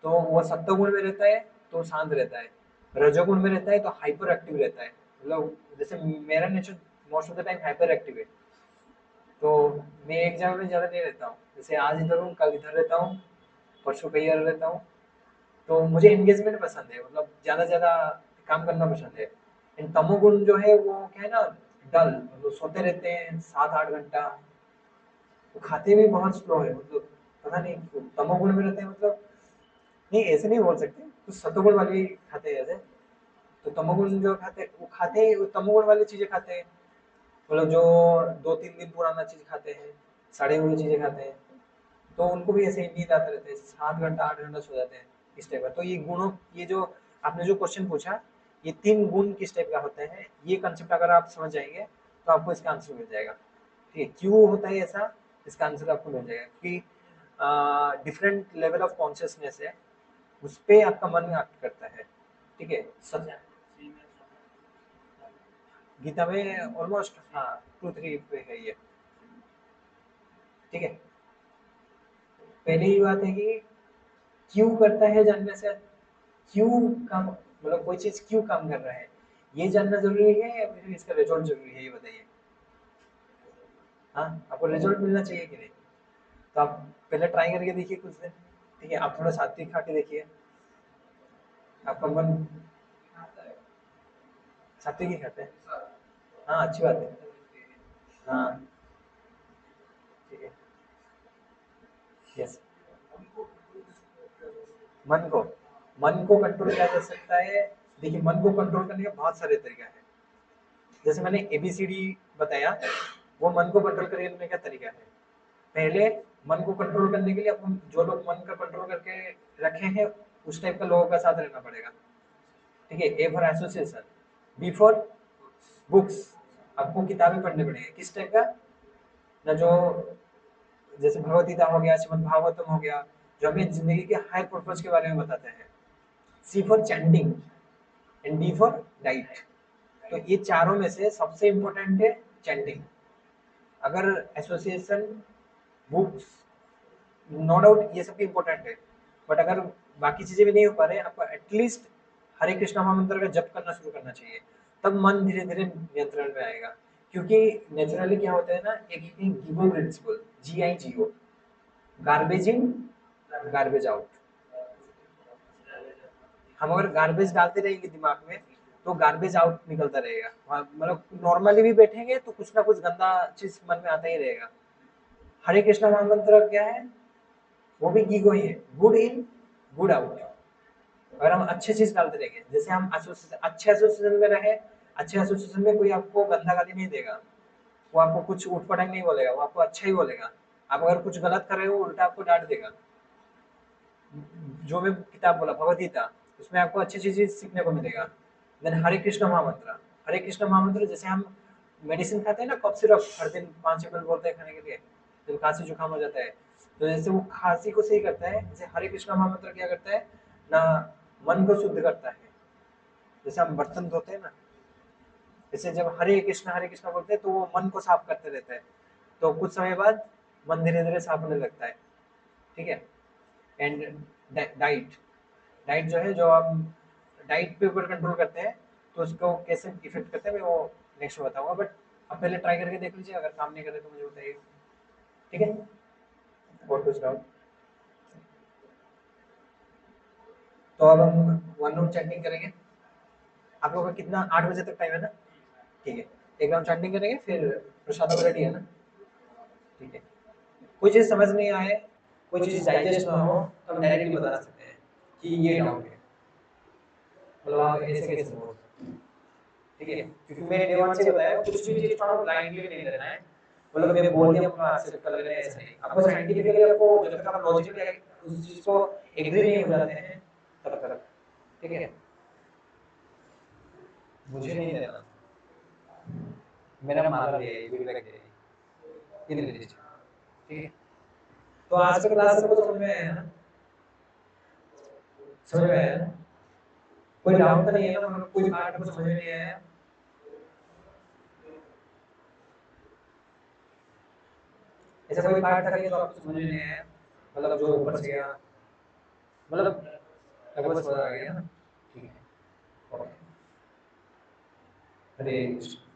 तो वो सत्वगुण में रहता है तो शांत रहता है, रजोगुण में रहता है तो हाइपर एक्टिव रहता है। मतलब जैसे मेरा nature most of the time hyper active है, तो मैं एक जगह में ज्यादा नहीं रहता हूँ। जैसे आज इधर हूँ, कल इधर रहता हूँ, परसों कहीं और रहता हूँ। तो मुझे एंगेजमेंट पसंद है, मतलब ज्यादा ज्यादा काम करना पसंद है। इन तमोगुण जो है वो क्या है ना, डल, मतलब सोते रहते हैं 7-8 घंटा। वो खाते भी बहुत स्लो है, मतलब पता नहीं क्यों तमोगुण में रहते हैं। मतलब नहीं, ऐसे नहीं बोल सकते, कुछ सतोगुण वाले ही खाते हैं ऐसे। तो तमोगुण जो खाते हैं वो खाते हैं, वो तमोगुण वाली चीजें खाते हैं। मतलब जो 2-3 दिन पुराना चीज खाते हैं, सड़े हुए चीजें खाते हैं, तो उनको भी ऐसे ही नींद आते रहते हैं, 7 घंटा 8 घंटा सो जाते हैं इस टाइप का। तो ये गुणों, ये जो आपने जो क्वेश्चन पूछा, ये 3 गुण किस टाइप का होते हैं, ये कंसेप्ट अगर आप समझ जाएंगे तो आपको इसका आंसर मिल जाएगा। ठीक है, क्यों होता है ऐसा, इसका आंसर आपको मिल जाएगा कि डिफरेंट लेवल ऑफ कॉन्शियसनेस है, उस पे आपका मन एक्ट करता है। ठीक है, सत्य गीता में ऑलमोस्ट, हाँ, 2-3 पे है ये। ठीक है, पहली ही बात है कि क्यों करता है जानने से, क्यों काम, मतलब कोई चीज क्यों काम कर रहा है ये जानना जरूरी है या फिर इसका रिजल्ट जरूरी है, ये बताइए। हाँ, आपको रिजल्ट मिलना चाहिए कि नहीं? तो आप पहले ट्राई करके देखिए कुछ दिन। ठीक है, आप थोड़ा सात्विक खा के देखिए, आपका मन, सात्विक ही खाते हैं। हाँ, अच्छी बात है। हाँ, ठीक है। यस, मन को, मन को कंट्रोल किया जा सकता है। देखिए, मन को कंट्रोल करने के बहुत सारे तरीके हैं। जैसे मैंने एबीसीडी बताया, वो मन को कंट्रोल करने का तरीका है। पहले मन को कंट्रोल करने के लिए अपन, जो लोग मन का कंट्रोल करके रखे हैं, उस टाइप का लोगों का साथ रहना पड़ेगा। ठीक है, A for association, B for books, आपको किताबें पढ़ने पड़ेंगे किस टाइप का, ना जो जैसे भगवत गीता हो गया, श्रीमद् भागवतम हो गया, जो हमें जिंदगी के हायर पर्पज के बारे में बताते हैं। C for chanting and D for diet. तो ये चारों में से सबसे इम्पोर्टेंट है चैंटिंग। अगर एसोसिएशन, बुक्स, नो डाउट ये सब भी इम्पोर्टेंट है, बट अगर बाकी चीजें भी नहीं हो पा रहे, आपको एटलीस्ट हरे कृष्णा महामंत्र का जप करना शुरू करना चाहिए। तब मन धीरे धीरे नियंत्रण में आएगा। क्योंकि नेचुरली क्या होता है ना, एक GIGO principle, GIGO, garbage in garbage out. हम अगर गार्बेज डालते रहेंगे दिमाग में, तो गार्बेज आउट निकलता रहेगा। मतलब नॉर्मली भी बैठेंगे तो कुछ ना कुछ गंदा चीज मन में आता ही रहेगा। हरे कृष्णा महामंत्र क्या है, वो भी गीगो ही है, गुड इन गुड आउट। अगर हम अच्छे चीज डालते रहेंगे, जैसे हम अच्छे एसोसिएशन में रहे, अच्छे एसोसिएशन में कोई आपको गंदा गाली नहीं देगा, वो आपको कुछ उठपटांग नहीं बोलेगा, वो आपको अच्छा ही बोलेगा। आप अगर कुछ गलत कर रहे हो, उल्टा आपको डांट देगा। जो मैं किताब बोला भगवत गीता, उसमें आपको अच्छी चीज सीखने को मिलेगा। देन हरे कृष्ण महामंत्र, हरे कृष्ण महामंत्र जैसे हम मेडिसिन खाते हैं ना, कफ सिरप हर दिन 5 ml बोलते हैं खाने के लिए, जब खांसी जुकाम हो जाता है, तो जैसे वो खांसी को सही करता है, जैसे हरे कृष्ण महामंत्र क्या करता है ना, मन को शुद्ध करता है। जैसे हम बर्तन धोते हैं ना, जैसे जब हरे कृष्ण बोलते हैं तो वो मन को साफ करते रहता है, तो कुछ समय बाद मन धीरे धीरे साफ होने लगता है। ठीक है, एंड डाइट, डाइट जो है, जो हम डाइट पे ऊपर कंट्रोल करते हैं, तो उसको कैसे इफेक्ट करते हैं मैं वो नेक्स्ट में बताऊंगा। बट आप पहले ट्राई करके देख लीजिए, अगर काम नहीं करे तो मुझे बताइए। ठीक है, और कुछ डाउट? तो अब हम 1 राउंड चैंटिंग करेंगे। आप लोगों का कितना, 8 बजे तक टाइम है ना? ठीक है, 1 राउंड चैंटिंग करेंगे, फिर प्रसाद रेडी है ना? ठीक है, कोई चीज़ समझ नहीं आए, कोई चीज़ डाइजेस्ट ना हो, तो हम डायरेक्टली बता सकते हैं कि ये डाउट है। मतलब आप ऐसे कैसे बोल सकते हैं? ठीक है, क्योंकि मैं डे वन से ही बताया, कुछ भी चीज थोड़ा ब्लाइंडली नहीं लेना है। मतलब मैं बोल दिया आपको एक्सेप्ट कर लेना है, ऐसा नहीं। आपको साइंटिफिकली, आपको जब तक आप लॉजिकली उस चीज को एग्री नहीं हो जाते हैं, तब तक। ठीक है, मुझे नहीं देना, मेरा माला दे, फीडबैक दे, ये ले लीजिए। ठीक है, तो आज का क्लास सबको समझ में आया ना? समझ में आया ना? कोई डाउट तो नहीं है ना, मतलब कोई पार्ट आपको समझ में नहीं आया? ऐसा कोई पार्ट था कि जो आपको समझ में नहीं आया, मतलब जो ऊपर से गया, मतलब लगभग समझ आ गया ना? ठीक है, ओके। हरे कृष्ण।